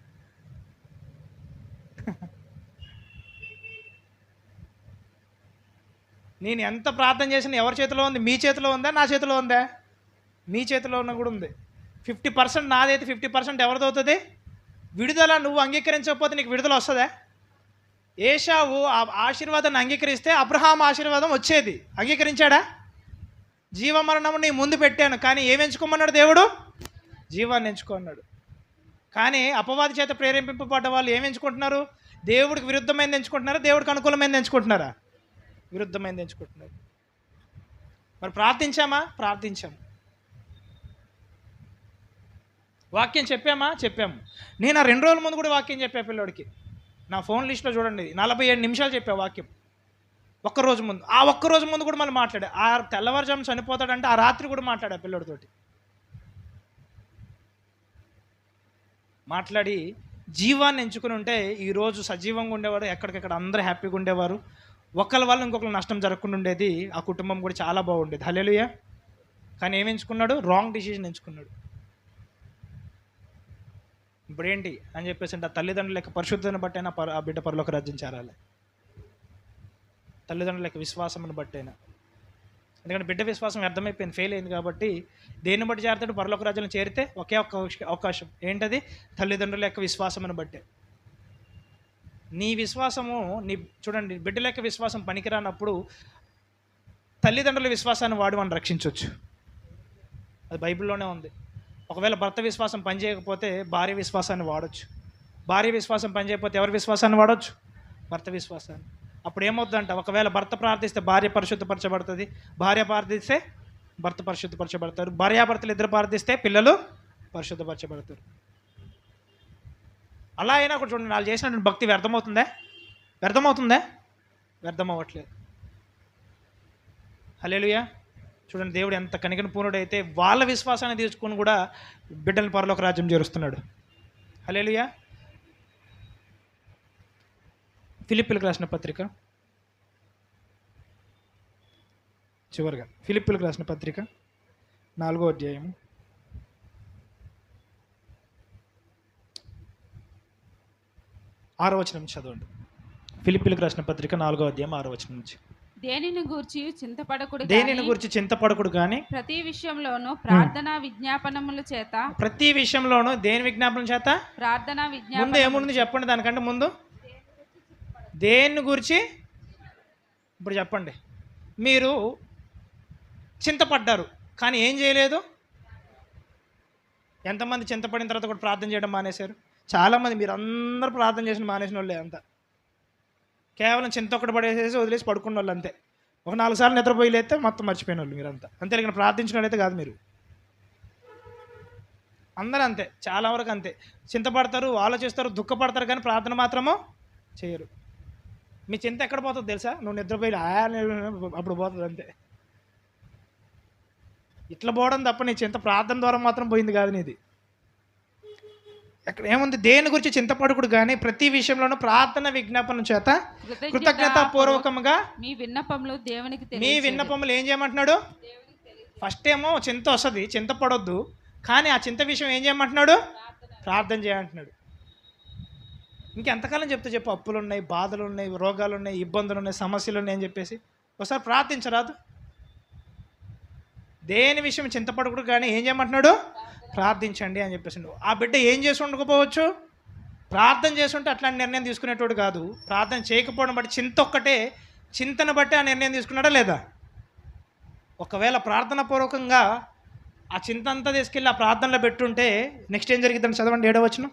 Speaker 1: నేను ఎంత ప్రార్థన చేసినా ఎవరి చేతిలో ఉంది? మీ చేతిలో ఉందా? నా చేతిలో ఉందా? మీ చేతిలో ఉన్న కూడా ఉంది. 50% నాదైతే 50% ఎవరిదవుతుంది? విడుదల. నువ్వు అంగీకరించకపోతే నీకు విడుదల వస్తుందా? ఏశావు ఆ ఆశీర్వాదాన్ని అంగీకరిస్తే అబ్రహాం ఆశీర్వాదం వచ్చేది. అంగీకరించాడా? జీవమరణము నీ ముందు పెట్టాను, కానీ ఏమి ఎంచుకోమన్నాడు దేవుడు? జీవాన్ని ఎంచుకున్నాడు. కానీ అపవాది చేత ప్రేరేపింపబడ్డ వాళ్ళు ఏమి ఎంచుకుంటున్నారు? దేవుడికి విరుద్ధమైనది ఎంచుకుంటున్నారా? దేవుడికి అనుకూలమైనది ఎంచుకుంటున్నారా? విరుద్ధమైనది ఎంచుకుంటున్నారు. మరి ప్రార్థించామా? ప్రార్థించాము. వాక్యం చెప్పాము. నేను ఆ 2 రోజుల ముందు కూడా వాక్యం చెప్పా పిల్లోడికి. నా ఫోన్ లిస్ట్లో చూడండి, 47 నిమిషాలు చెప్పా వాక్యం ఒక్కరోజు ముందు. ఆ ఒక్కరోజు ముందు కూడా మళ్ళీ మాట్లాడా. ఆ తెల్లవారుజాము చనిపోతాడంటే ఆ రాత్రి కూడా మాట్లాడా పిల్లోడితోటి. మాట్లాడి జీవాన్ని ఎంచుకుని ఉంటే ఈరోజు సజీవంగా ఉండేవాడు, ఎక్కడికెక్కడ అందరూ హ్యాపీగా ఉండేవారు, ఒకళ్ళ వల్ల ఇంకొకరు నష్టం జరగకుండా ఉండేది, ఆ కుటుంబం కూడా చాలా బాగుండేది. హల్లెలూయా. కానీ ఏమి ఎంచుకున్నాడు? రాంగ్ డిసిజన్ ఎంచుకున్నాడు. ఇప్పుడు ఏంటి అని చెప్పేసి అంటే, తల్లిదండ్రుల యొక్క పరిశుద్ధతను బట్టైనా ఆ బిడ్డ పరలోక రాజ్యం చేరాలి. తల్లిదండ్రుల యొక్క విశ్వాసమును బట్టైనా. ఎందుకంటే బిడ్డ విశ్వాసం వ్యర్థమైపోయింది, ఫెయిల్ అయింది. కాబట్టి దేన్ని బట్టి చేరతాడు? పరలోక రాజ్యంలో చేరితే ఒకే ఒక్క అవకాశం. ఏంటది? తల్లిదండ్రుల యొక్క విశ్వాసమును బట్టే. నీ విశ్వాసము చూడండి, బిడ్డల యొక్క విశ్వాసం పనికిరానప్పుడు తల్లిదండ్రుల విశ్వాసాన్ని వాడి మనం రక్షించవచ్చు. అది బైబిల్లోనే ఉంది. ఒకవేళ భర్త విశ్వాసం పనిచేయకపోతే భార్య విశ్వాసాన్ని వాడచ్చు. భార్య విశ్వాసం పనిచేయకపోతే ఎవరి విశ్వాసాన్ని వాడచ్చు? భర్త విశ్వాసాన్ని. అప్పుడు ఏమవుతుందంట, ఒకవేళ భర్త ప్రార్థిస్తే భార్య పరిశుద్ధపరచబడుతుంది, భార్య ప్రార్థిస్తే భర్త పరిశుద్ధపరచబడతారు, భార్యాభర్తలు ఇద్దరు ప్రార్థిస్తే పిల్లలు పరిశుద్ధపరచబడతారు. అలా అయినా కూడా చూడండి, వాళ్ళు చేసినటువంటి భక్తి వ్యర్థమవుతుందా? వ్యర్థం అవ్వట్లేదు. హల్లెలూయా. చూడండి, దేవుడు ఎంత కనికన పూర్ణుడైతే వాళ్ళ విశ్వాసాన్ని తీసుకుని కూడా బిడ్డల పరలోక రాజ్యం చేరుస్తున్నాడు. హల్లెలూయా. ఫిలిప్పీలకు రాసిన పత్రిక, చివరిగా ఫిలిప్పీలకు రాసిన పత్రిక 4వ అధ్యాయము 6వ వచనం చదవండి. ఫిలిప్పీలకు రాసిన పత్రిక 4వ అధ్యాయం 6వ వచనం నుంచి.
Speaker 3: దేనిని గురించి
Speaker 1: చింతపడకుడు కానీ
Speaker 3: ప్రతి విషయంలోనూ ప్రార్థనా విజ్ఞాపనముల చేత.
Speaker 1: ప్రతి విషయంలోనూ దేని విజ్ఞాపనం చేత?
Speaker 3: ప్రార్థనా విజ్ఞాపన.
Speaker 1: ముందు ఏముంది చెప్పండి, దానికంటే ముందు దేని గురించి? ఇప్పుడు చెప్పండి. మీరు చింతపడ్డారు కానీ ఏం చేయలేదు? ఎంతమంది చింతపడిన తర్వాత కూడా ప్రార్థన చేయడం మానేశారు? చాలామంది. మీరు అందరూ ప్రార్థన చేసిన మానేసిన వాళ్ళే అంతా. కేవలం చింత ఒకటి పడేసేసి వదిలేసి పడుకున్న వాళ్ళు అంతే. ఒక 4 సార్లు నిద్రపోయి లేస్తే మొత్తం మర్చిపోయిన వాళ్ళు మీరంతా. అంతే, ఇక్కడ ప్రార్థించిన వాళ్ళైతే కాదు మీరు. అందరూ అంతే, చాలా వరకు అంతే. చింతపడతారు, ఆలోచిస్తారు, దుఃఖపడతారు, కానీ ప్రార్థన మాత్రము చేయరు. మీ చింత ఎక్కడ పోతుంది తెలుసా? నువ్వు నిద్రపోయి అప్పుడు పోతుంది అంతే. ఇట్లా పోవడం తప్ప నీ చింత ప్రార్థన ద్వారా మాత్రం పోయింది కాదు నీది. ఎక్కడ ఏముంది? దేని గురించి చింతపడకుడు కానీ ప్రతి విషయంలోనూ ప్రార్థన విజ్ఞాపనం చేత కృతజ్ఞత పూర్వకంగా
Speaker 3: మీ విన్నపములు దేవునికి
Speaker 1: మీ విన్నపములు ఏం చేయమంటున్నాడు? ఫస్ట్ ఏమో చింత వస్తుంది, చింతపడొద్దు. కానీ ఆ చింత విషయం ఏం చేయమంటున్నాడు? ప్రార్థన చేయంటున్నాడు. ఇంకెంతకాలం చెప్తే చెప్పు, అప్పులు ఉన్నాయి, బాధలు ఉన్నాయి, రోగాలు ఉన్నాయి, ఇబ్బందులు ఉన్నాయి, సమస్యలు ఉన్నాయి అని చెప్పేసి ఒకసారి ప్రార్థించరాదు? దేని విషయం చింతపడకుడు కానీ ఏం చేయమంటున్నాడు? ప్రార్థించండి అని చెప్పేసి. ఆ బిడ్డ ఏం చేసి ఉండకపోవచ్చు, ప్రార్థన చేస్తుంటే అట్లాంటి నిర్ణయం తీసుకునేటోడు కాదు. ప్రార్థన చేయకపోవడం బట్టి చింతన బట్టి ఆ నిర్ణయం తీసుకున్నాడా లేదా? ఒకవేళ ప్రార్థన పూర్వకంగా ఆ చింత అంతా తీసుకెళ్ళి ఆ ప్రార్థనలో పెట్టుంటే నెక్స్ట్ ఏం జరిగిద్దని చదవండి 7వ వచనం.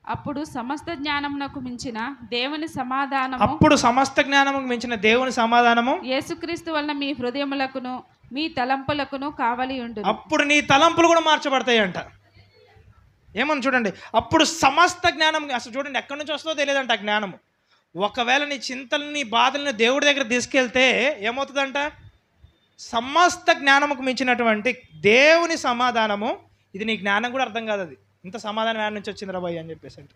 Speaker 3: అప్పుడు సమస్త జ్ఞానమునకు మించిన దేవుని సమాధానము,
Speaker 1: అప్పుడు సమస్త జ్ఞానముకు మించిన దేవుని సమాధానము
Speaker 3: యేసుక్రీస్తు వలన మీ హృదయములకును మీ తలంపులకును కావలి ఉండును.
Speaker 1: అప్పుడు నీ తలంపులు కూడా మార్చబడతాయి అంట. ఏమని చూడండి, అప్పుడు సమస్త జ్ఞానం, అసలు చూడండి ఎక్కడి నుంచి వస్తుందో తెలియదంట ఆ జ్ఞానము. ఒకవేళ నీ చింతలని బాధల్ని దేవుడి దగ్గర తీసుకెళ్తే ఏమవుతుందంట, సమస్త జ్ఞానముకు మించినటువంటి దేవుని సమాధానము. ఇది నీ జ్ఞానం కూడా అర్థం కాదు, అది ఇంత సమాధానం ఏడ నుంచి వచ్చింది రాబాయి అని చెప్పేసి అంటే.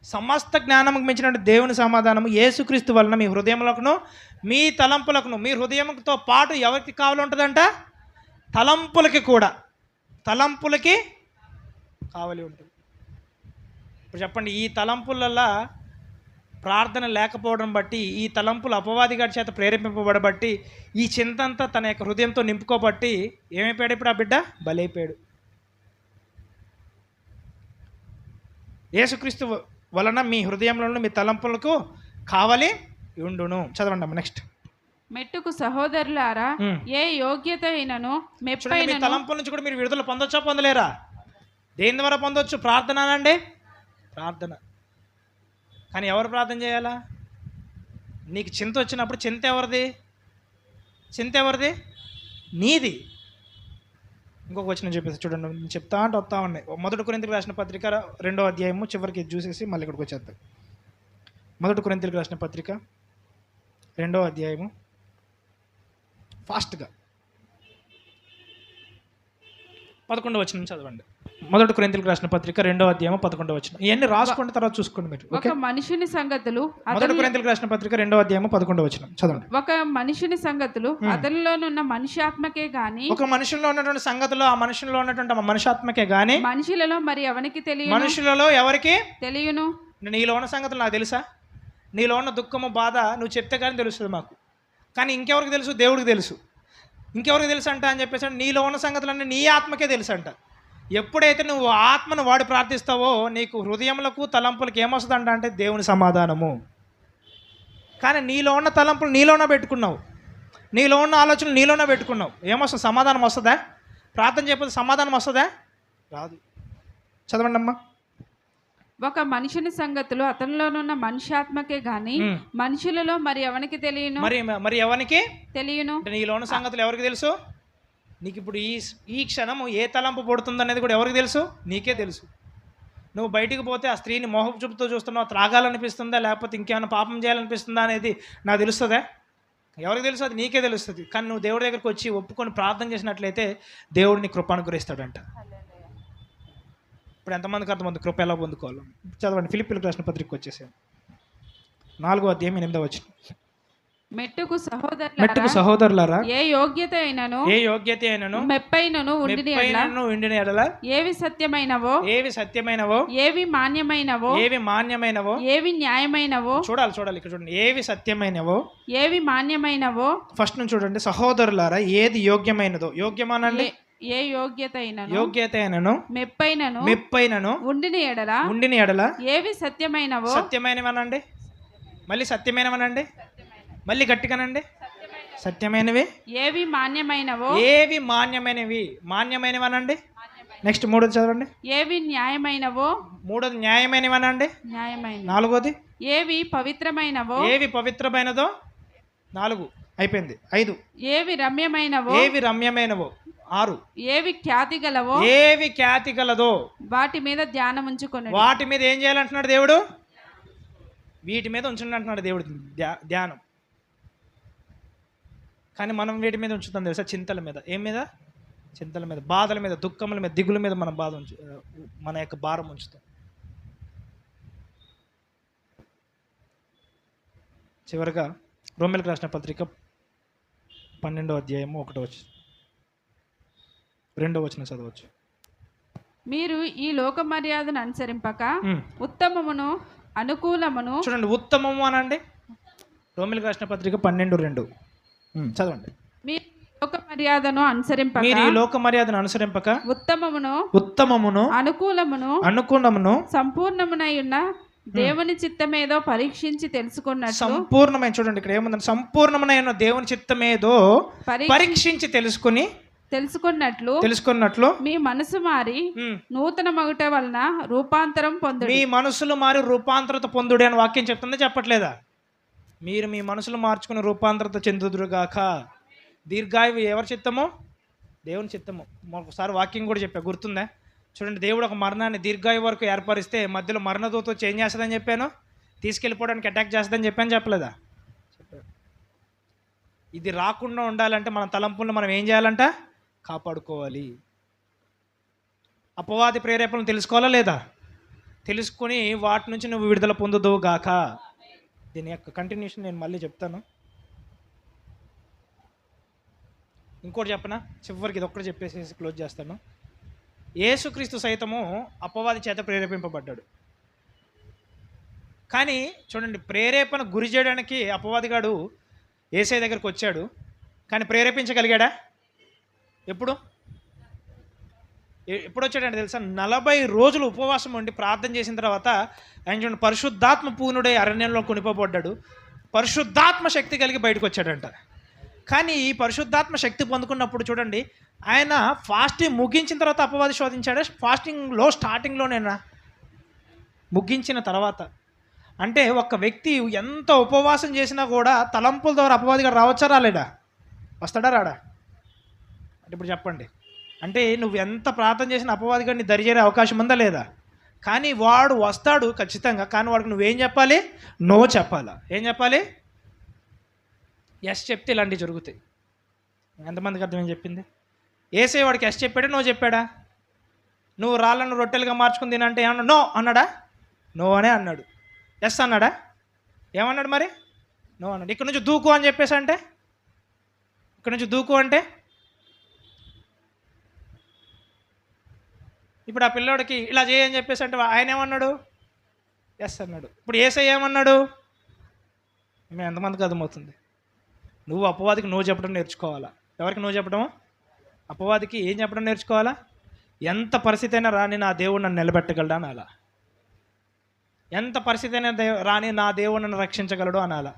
Speaker 1: సమస్త జ్ఞానముకు మించినటువంటి దేవుని సమాధానము యేసుక్రీస్తు వలన మీ హృదయములకును మీ తలంపులకును. మీ హృదయంతో పాటు ఎవరికి కావాలి ఉంటుందంట, తలంపులకి కూడా, తలంపులకి కావాలి ఉంటుంది. ఇప్పుడు చెప్పండి, ఈ తలంపులల్లో ప్రార్థన లేకపోవడం బట్టి, ఈ తలంపులు అపవాది గారి చేత ప్రేరేపింపబడబట్టి, ఈ చింత అంతా తన యొక్క హృదయంతో నింపుకోబట్టి ఏమైపోయాడు ఇప్పుడు ఆ బిడ్డ? బలైపోయాడు. యేసుక్రీస్తు వలన మీ హృదయంలో మీ తలంపులకు కావాలి ఉండును. చదవండి అమ్మ నెక్స్ట్.
Speaker 3: మెట్టుకు సహోదరులారా, ఏ యోగ్యత అయినను మెప్పైన
Speaker 1: తలంపుల నుంచి కూడా మీరు విడుదల పొందొచ్చా పొందలేరా? దేని ద్వారా పొందొచ్చు? ప్రార్థన అనండి, ప్రార్థన. కానీ ఎవరు ప్రార్థన చేయాలా? నీకు చింత వచ్చినప్పుడు చింత ఎవరిది? చింత ఎవరిది? నీది. ఇంకొక వచనం చెప్పేసి చూడండి, నేను చెప్తా అంటే వస్తా ఉన్నాయి. 1 కొరింథీయులకు రాసిన పత్రిక 2వ అధ్యాయము చివరికి చూసేసి మళ్ళీ ఇక్కడికి వచ్చేద్దాం. 1 కొరింథీయులకు రాసిన పత్రిక 2వ అధ్యాయము, ఫాస్ట్గా 11వ వచనం చదవండి. 1 కొరింథీయులకు రాసిన పత్రిక 2వ అధ్యాయము 11వ వచనం. ఇవన్నీ రాసుకోండి, తర్వాత చూసుకోండి మీరు.
Speaker 3: ఒక మనుషుని సంగతులు
Speaker 1: 1 కొరింథీయులకు రాసిన పత్రిక 2వ అధ్యాయము 11వ వచనం చదవండి.
Speaker 3: ఒక మనుషుని సంగతులు అతనిలోనున్న మనుష్యాత్మకే గాని,
Speaker 1: ఒక మనుషుల్లో ఉన్నటువంటి సంగతులు ఆ మనుషుల్లో ఉన్నటువంటి మనుష్యాత్మకే గాని
Speaker 3: మనుషులలో మరి ఎవరికి తెలియను,
Speaker 1: మనుషులలో ఎవరికి
Speaker 3: తెలియను.
Speaker 1: నీలో ఉన్న సంగతులు నాకు తెలుసా? నీలో ఉన్న దుఃఖము బాధ నువ్వు చెప్తే కానీ తెలుస్తుంది మాకు, కానీ ఇంకెవరికి తెలుసు? దేవుడికి తెలుసు. ఇంకెవరికి తెలుసు అంట అని చెప్పేసి నీలో ఉన్న సంగతులన్నీ నీ ఆత్మకే తెలుసు అంట. ఎప్పుడైతే నువ్వు ఆత్మను వాడి ప్రార్థిస్తావో నీకు హృదయములకు తలంపులకు ఏమొస్తుందంట అంటే దేవుని సమాధానము. కానీ నీలో ఉన్న తలంపులు నీలోనే పెట్టుకున్నావు, నీలో ఉన్న ఆలోచనలు నీలోనే పెట్టుకున్నావు. ఏమొస్తుంది? సమాధానం వస్తుందా? ప్రార్థన చేయకపోతే సమాధానం వస్తుందా? రాదు. చదవండి అమ్మా.
Speaker 3: ఒక మనుషుని సంగతులు అతనిలోనున్న మనుష్యాత్మకే గాని మనుషులలో మరి ఎవరికి తెలియను.
Speaker 1: మరి ఎవరికి
Speaker 3: తెలియను?
Speaker 1: నీలో ఉన్న సంగతులు ఎవరికి తెలుసు? నీకు ఇప్పుడు ఈ క్షణము ఏ తలంపు పడుతుంది అనేది కూడా ఎవరికి తెలుసు? నీకే తెలుసు. నువ్వు బయటికి పోతే ఆ స్త్రీని మోహపు చూపుతో చూస్తున్నావు, త్రాగాలనిపిస్తుందా లేకపోతే ఇంకేమైనా పాపం చేయాలనిపిస్తుందా అనేది నాకు తెలుస్తుందా? ఎవరికి తెలుసు? అది నీకే తెలుస్తుంది. కానీ నువ్వు దేవుడి దగ్గరికి వచ్చి ఒప్పుకొని ప్రార్థన చేసినట్లయితే దేవుడిని కృప అనుగ్రహిస్తాడంట. ఇప్పుడు ఎంతమందికి అర్థమంది కృప ఎలా పొందుకోవాలి? చదవండి, ఫిలిప్పీయులకు రాసిన పత్రిక వచ్చేసాను 4వ అధ్యాయం 8వ వచనం.
Speaker 3: మెట్టుకు
Speaker 1: సహోదరులారా,
Speaker 3: ఏ యోగ్యత అయినను మెప్పైనను
Speaker 1: ఉండిన ఎడల
Speaker 3: ఏవి సత్యమైనవో ఏవి మాన్యమైనవో ఏవి న్యాయమైనవో
Speaker 1: చూడాలి ఇక్కడ చూడండి. ఏవి సత్యమైనవో
Speaker 3: ఏవి మాన్యమైనవో ఫస్ట్
Speaker 1: నుంచి చూడండి. సహోదరులారా, ఏది యోగ్యమైనదో, యోగ్యమానండి
Speaker 3: ఏ యోగ్యత అయినను
Speaker 1: మెప్పైనను ఉండిన ఎడల
Speaker 3: ఏవి
Speaker 1: సత్యమైనవనండి, మళ్ళీ సత్యమైనవనండి, మళ్ళీ గట్టిగానండి, సత్యమైనవి
Speaker 3: ఏవి
Speaker 1: మాన్యమైనవనండి. నెక్స్ట్ 3వది చదవండి.
Speaker 3: ఏవి న్యాయమైనవో
Speaker 1: 3వది న్యాయమైనవనండి. 4వది
Speaker 3: ఏవి
Speaker 1: పవిత్రమైనదో 4 అయిపోయింది. 5
Speaker 3: ఏవి రమ్యమైనవో
Speaker 1: 6
Speaker 3: ఏవి ఖ్యాతి గలదో వాటి మీద ధ్యానం ఉంచుకోండి.
Speaker 1: వాటి మీద ఏం చేయాలంటున్నాడు దేవుడు? వీటి మీద ఉంచండి అంటున్నాడు దేవుడు, ధ్యానం. కానీ మనం వీటి మీద ఉంచుతాం తెలుసా? చింతల మీద. ఏం మీద? చింతల మీద, బాధల మీద, దుఃఖముల మీద, దిగుల మీద మనం మన యొక్క భారం ఉంచుతాం. చివరిగా రోమీయులకు రాసిన పత్రిక 12వ అధ్యాయము 1వ వచనం 2వ వచనం చదవచ్చు.
Speaker 3: మీరు ఈ లోక మర్యాదను అనుసరింపక ఉత్తమమును అనుకూలమును
Speaker 1: చూడండి. ఉత్తమము అనండి. రోమీయులకు రాసిన పత్రిక 12:2 చదవండి.
Speaker 3: మీరు లోక మర్యాదను అనుసరింపక
Speaker 1: మీరు ఈ లోక మర్యాదను అనుసరింపక
Speaker 3: ఉత్తమమును
Speaker 1: అనుకూలమును
Speaker 3: సంపూర్ణమునై ఉన్న దేవుని చిత్తమేదో పరీక్షించి తెలుసుకున్నట్లు.
Speaker 1: సంపూర్ణమైన, చూడండి ఇక్కడ ఏముందంటే, సంపూర్ణమైన దేవుని చిత్తమేదో పరీక్షించి తెలుసుకున్నట్లు
Speaker 3: మీ మనసు మారి నూతన మగుట వలన రూపాంతరం పొందుడు.
Speaker 1: మీ మనసులు మారి రూపాంతరత పొందుడు అని వాక్యం చెప్తుందా చెప్పట్లేదా? మీరు మీ మనసులు మార్చుకుని రూపాంతరత చెందుదురుగాక. దీర్ఘాయువు ఎవరి చిత్తము? దేవుని చిత్తము. ఒకసారి వాక్యం కూడా చెప్పా, గుర్తుందా? చూడండి, దేవుడు ఒక మరణాన్ని దీర్ఘాయు వరకు ఏర్పరిస్తే మధ్యలో మరణదూత వచ్చి ఏం చేస్తుందని చెప్పాను? తీసుకెళ్ళిపోవడానికి అటాక్ చేస్తుందని చెప్పాను, చెప్పలేదా? చెప్పాను. ఇది రాకుండా ఉండాలంటే మన తలంపులను మనం ఏం చేయాలంట? కాపాడుకోవాలి. అపవాది ప్రేరేపణలు తెలుసుకోవాలా లేదా? తెలుసుకొని వాటి నుంచి నువ్వు విడుదల పొందుదువు గాక. దీని యొక్క కంటిన్యూషన్ నేను మళ్ళీ చెప్తాను. ఇంకోటి చెప్పనా? చివరికి ఇది ఒక్కటి చెప్పేసి క్లోజ్ చేస్తాను. యేసుక్రీస్తు సైతము అపవాది చేత ప్రేరేపింపబడ్డాడు. కానీ చూడండి, ప్రేరేపణ గురి చేయడానికి అపవాదిగాడు యేసయ్య దగ్గరికి వచ్చాడు, కానీ ప్రేరేపించగలిగాడా? ఎప్పుడు వచ్చాడంటే తెలుసా? 40 రోజులు ఉపవాసం ఉండి ప్రార్థన చేసిన తర్వాత ఆయన చూడండి, పరిశుద్ధాత్మ పూర్ణుడై అరణ్యంలో కొనిపోబడ్డాడు. పరిశుద్ధాత్మ శక్తి కలిగి బయటకు వచ్చాడంట. కానీ ఈ పరిశుద్ధాత్మ శక్తి పొందుకున్నప్పుడు చూడండి, ఆయన ఫాస్టింగ్ ముగించిన తర్వాత అపవాది శోధించాడు. స్టార్టింగ్లోనేనా? ముగించిన తర్వాత. అంటే ఒక వ్యక్తి ఎంత ఉపవాసం చేసినా కూడా తలంపుల ద్వారా అపవాదిగా రావచ్చా రాలేడా? వస్తాడా రాడా? అంటే ఇప్పుడు చెప్పండి, అంటే నువ్వు ఎంత ప్రార్థన చేసినా అపవాదిగా నీ దరిచేరే అవకాశం ఉందా లేదా? కానీ వాడు వస్తాడు ఖచ్చితంగా. కానీ వాడికి నువ్వేం చెప్పాలి? నో చెప్పాలా? ఏం చెప్పాలి? ఎస్ చెప్తే ఇలాంటివి జరుగుతాయి. ఎంతమందికి అర్థం ఏం చెప్పింది? యేసయ్య వాడికి ఎస్ చెప్పాడా? నో చెప్పాడా? నువ్వు రాళ్ళను రొట్టెలుగా మార్చుకుని తినంటే ఏమన్నా నో అన్నాడా? నో అనే అన్నాడు. ఎస్ అన్నాడా? ఏమన్నాడు మరి? నో అన్నాడు. ఇక్కడ నుంచి దూకు అని చెప్పేసి అంటే, ఇక్కడ నుంచి దూకు అంటే ఇప్పుడు ఆ పిల్లోడికి ఇలా చేయని చెప్పేసి అంటే ఆయన ఏమన్నాడు? ఎస్ అన్నాడు. ఇప్పుడు యేసయ్య ఏమన్నాడు? మేము ఎంతమందికి అర్థమవుతుంది? నువ్వు అపవాదికి నో చెప్పడం నేర్చుకోవాలా. ఎవరికి నో చెప్పడము? అపవాదికి ఏం చెప్పడం నేర్చుకోవాలా? ఎంత పరిస్థితి అయినా రాని నా దేవుడు నన్ను నిలబెట్టగలడా అనాలా. ఎంత పరిస్థితి అయినా రాని నా దేవుడు నన్ను రక్షించగలడు అనాలా.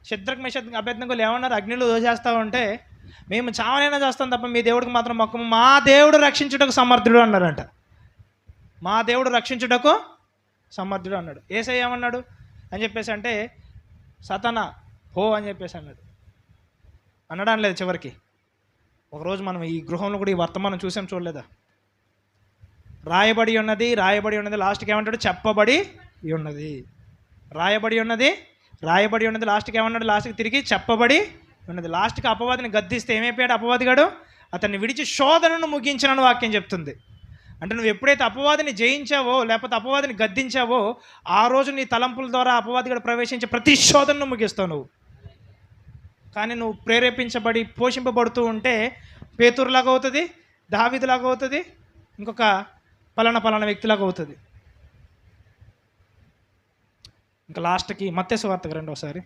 Speaker 1: శద్రక్ మేషక్ అబేద్నెగోలు ఏమన్నారు? అగ్నిలో దోచేస్తామంటే మేము చావనైనా చేస్తాం తప్ప మీ దేవుడికి మాత్రం మొక్కము, మా దేవుడు రక్షించుటకు సమర్థుడు అన్నారంట. మా దేవుడు రక్షించుటకు సమర్థుడు అన్నాడు. యేసయ్య ఏమన్నాడు అని చెప్పేసి అంటే, సతనా హో అని చెప్పేసి అన్నాడు. అనడం లేదు చివరికి. ఒకరోజు మనం ఈ గృహంలో కూడా ఈ వర్తమానం చూసాం, చూడలేదా? రాయబడి ఉన్నది లాస్ట్కి ఏమంటాడు? చెప్పబడి ఉన్నది. రాయబడి ఉన్నది లాస్ట్కి ఏమన్నాడు? లాస్ట్కి తిరిగి చెప్పబడి ఉన్నది. లాస్ట్కి అపవాదిని గద్దిస్తే ఏమైపోయాడు అపవాదిగాడు? అతన్ని విడిచి శోధనను ముగించినను వాక్యం చెప్తుంది. అంటే నువ్వు ఎప్పుడైతే అపవాదిని జయించావో, లేకపోతే అపవాదిని గద్దించావో, ఆ రోజు నీ తలంపుల ద్వారా అపవాదిగాడు ప్రవేశించే ప్రతి శోధనను ముగిస్తావు నువ్వు. కానీ నువ్వు ప్రేరేపించబడి పోషింపబడుతూ ఉంటే పేతురులాగా అవుతుంది, దావీదులాగా అవుతుంది, ఇంకొక పలానా వ్యక్తిలాగా అవుతుంది. ఇంకా లాస్ట్కి మత్తయి సువార్తకు రండి ఒకసారి.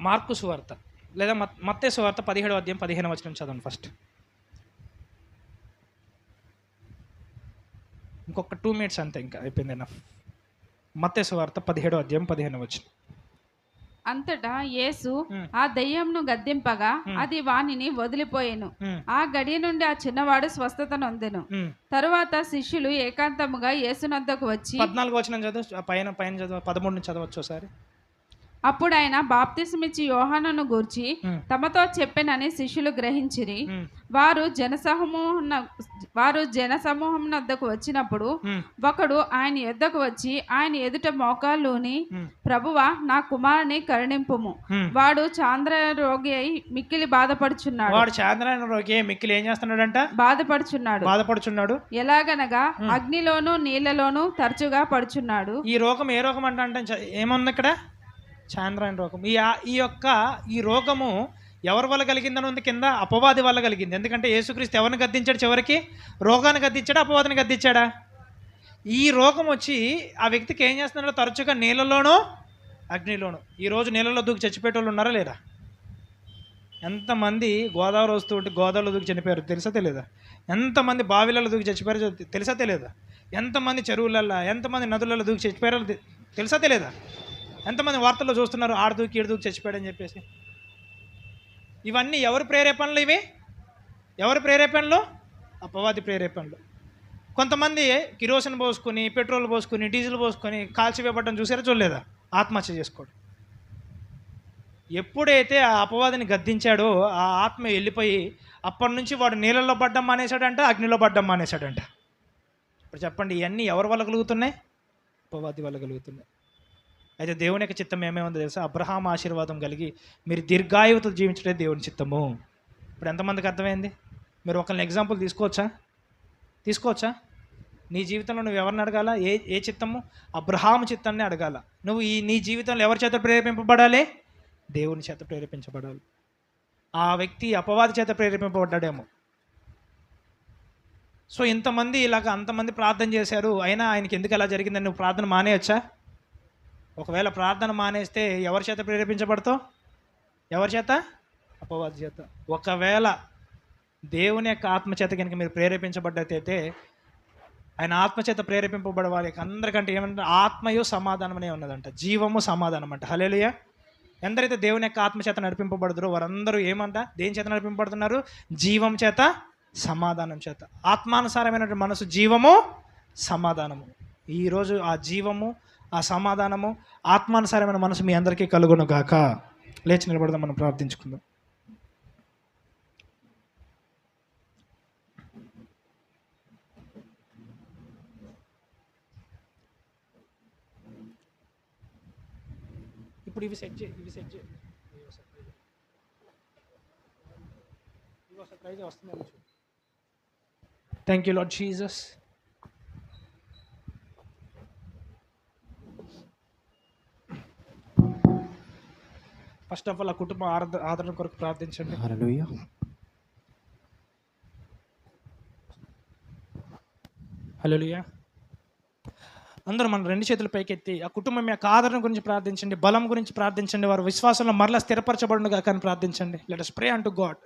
Speaker 1: మార్కు సువార్త లేదా మత్తయి సువార్త 17వ అధ్యాయం 15వ వచనం చదవండి ఫస్ట్. ఇంకొక 2 minutes అంతే, ఇంకా అయిపోయింది ఎనఫ్. మత్తయి సువార్త 17వ అధ్యాయం 15వ వచనం.
Speaker 3: అంతటా యేసు ఆ దయ్యంను గద్దింపగా అది వానిని వదిలిపోయెను. ఆ గడియ నుండి ఆ చిన్నవాడు స్వస్థత నొందెను. తరువాత శిష్యులు ఏకాంతముగా యేసునొద్దకు వచ్చి
Speaker 1: 14వ వచనం చదువు, పైన చదువు, 13 నుంచి చదవచ్చు ఒకసారి.
Speaker 3: అప్పుడు ఆయన బాప్తిసమిచ్చి యోహానును గూర్చి
Speaker 2: ఉమ్,
Speaker 3: తమతో చెప్పెనని శిష్యులు గ్రహించిరి.
Speaker 2: ఉమ్,
Speaker 3: వారు జనసమూహం వద్దకు వచ్చినప్పుడు
Speaker 2: ఉమ్,
Speaker 3: ఒకడు ఆయన యొద్దకు వచ్చి ఆయన ఎదుట మోకాళ్ళూని,
Speaker 2: ఉమ్,
Speaker 3: ప్రభువా, నా కుమారుని కరుణింపుము,
Speaker 2: ఉమ్.
Speaker 3: వాడు చాంద్ర రోగి అయి మిక్కిలి బాధపడుచున్నాడు.
Speaker 2: వాడు చాంద్రాయణ రోగి మిక్కిలి ఏం చేస్తున్నాడంట? బాధపడుచున్నాడు.
Speaker 3: ఎలాగనగా అగ్నిలోను నీళ్లలోను తరచుగా పడుచున్నాడు.
Speaker 2: ఈ రోగం ఏ రోగం అంటే ఏముంది ఇక్కడ? చాంద్రాయణ రోగం. ఈ రోగము ఎవరి వల్ల కలిగిందని ఉంది కింద? అపవాది వల్ల కలిగింది. ఎందుకంటే యేసుక్రీస్తు ఎవరిని గద్దించాడు? చివరికి రోగాన్ని గద్దించాడా, అపవాదిని గద్దించాడా? ఈ రోగం వచ్చి ఆ వ్యక్తికి ఏం చేస్తున్నాడో తరచుగా నీళ్ళలోనూ అగ్నిలోను. ఈరోజు నీళ్ళలో దూకి చచ్చిపోయేటోళ్ళు ఉన్నారా లేరా? ఎంతమంది గోదావరి వస్తూ ఉంటే గోదావరిలో దూకి చనిపోయారు తెలుసా తెలియదా? ఎంతమంది బావిలలో దూకి చచ్చిపోయారో తెలుసా తెలియదా? ఎంతమంది చెరువులలో, ఎంతమంది నదులలో దూకి చచ్చిపోయారో తెలుసా తెలియదా? ఎంతమంది వార్తల్లో చూస్తున్నారు ఆడ దూకి ఈడు దూకి చచ్చిపోయాడని చెప్పేసి. ఇవన్నీ ఎవరి ప్రేరేపణలు? ఎవరి ప్రేరేపణలు? అపవాది ప్రేరేపణలు. కొంతమంది కిరోసిన్ పోసుకొని, పెట్రోల్ పోసుకొని, డీజిల్ పోసుకొని కాల్చివేయబడ్డం చూసారా చూడలేదా? ఆత్మహత్య చేసుకోవడం. ఎప్పుడైతే ఆ అపవాదిని గద్దించాడో ఆ ఆత్మ వెళ్ళిపోయి అప్పటి నుంచి వాడు నీళ్ళల్లో పడ్డం మానేశాడంట, అగ్నిలో పడ్డం మానేశాడంట. ఇప్పుడు చెప్పండి, ఇవన్నీ ఎవరి వల్ల కలుగుతున్నాయి? అపవాది వల్ల కలుగుతున్నాయి. అయితే దేవుని యొక్క చిత్తం ఏమేముందో తెలుసా? అబ్రహాం ఆశీర్వాదం కలిగి మీరు దీర్ఘాయువుతో జీవించడే దేవుని చిత్తము. ఇప్పుడు ఎంతమందికి అర్థమైంది? మీరు ఒకరిని ఎగ్జాంపుల్ తీసుకోవచ్చా? నీ జీవితంలో నువ్వు ఎవరిని అడగాల? ఏ చిత్తము? అబ్రహాము చిత్తాన్ని అడగాల. నువ్వు నీ జీవితంలో ఎవరి చేత ప్రేరేపింపబడాలి? దేవుని చేత ప్రేరేపించబడాలి. ఆ వ్యక్తి అపవాది చేత ప్రేరేపింపబడ్డాడేమో. సో ఇంతమంది ఇలాగ అంతమంది ప్రార్థన చేశారు, అయినా ఆయనకి ఎందుకు ఎలా జరిగిందని నువ్వు ప్రార్థన మానేయచ్చా? ఒకవేళ ప్రార్థన మానేస్తే ఎవరి చేత ప్రేరేపించబడతావు? ఎవరి చేత? అపవాది చేత. ఒకవేళ దేవుని యొక్క ఆత్మచేత కనుక మీరు ప్రేరేపించబడ్డైతే, ఆయన ఆత్మచేత ప్రేరేపింపబడే వారికి అందరికంటే ఏమంటే ఆత్మయు సమాధానం అనే ఉన్నదంట, జీవము సమాధానం అంట. హల్లెలూయా. ఎందరైతే దేవుని యొక్క ఆత్మచేత నడిపింపబడుతారో వారందరూ ఏమంట? దేని చేత నడిపింపబడుతున్నారు? జీవం చేత, సమాధానం చేత. ఆత్మానుసారమైనటువంటి మనసు జీవము, సమాధానము. ఈరోజు ఆ జీవము, ఆ సమాధానము, ఆత్మానుసారమైన మనసు మీ అందరికీ కలుగును గాక. లేచి నిలబడదాం, మనం ప్రార్థించుకుందాం. ఇప్పుడు ఇవి సెట్ చేయి. Thank you Lord Jesus. First of all ఆ కుటుంబ ఆదరణ కొరకు ప్రార్థించండి.
Speaker 1: హల్లెలూయా.
Speaker 2: హల్లెలూయా. అందరూ మన రెండు చేతులు పైకెత్తి ఆ కుటుంబం యొక్క ఆదరణ గురించి ప్రార్థించండి, బలం గురించి ప్రార్థించండి, వారు విశ్వాసంలో మరలా స్థిరపరచబడును గాక అని ప్రార్థించండి. Let us pray unto God.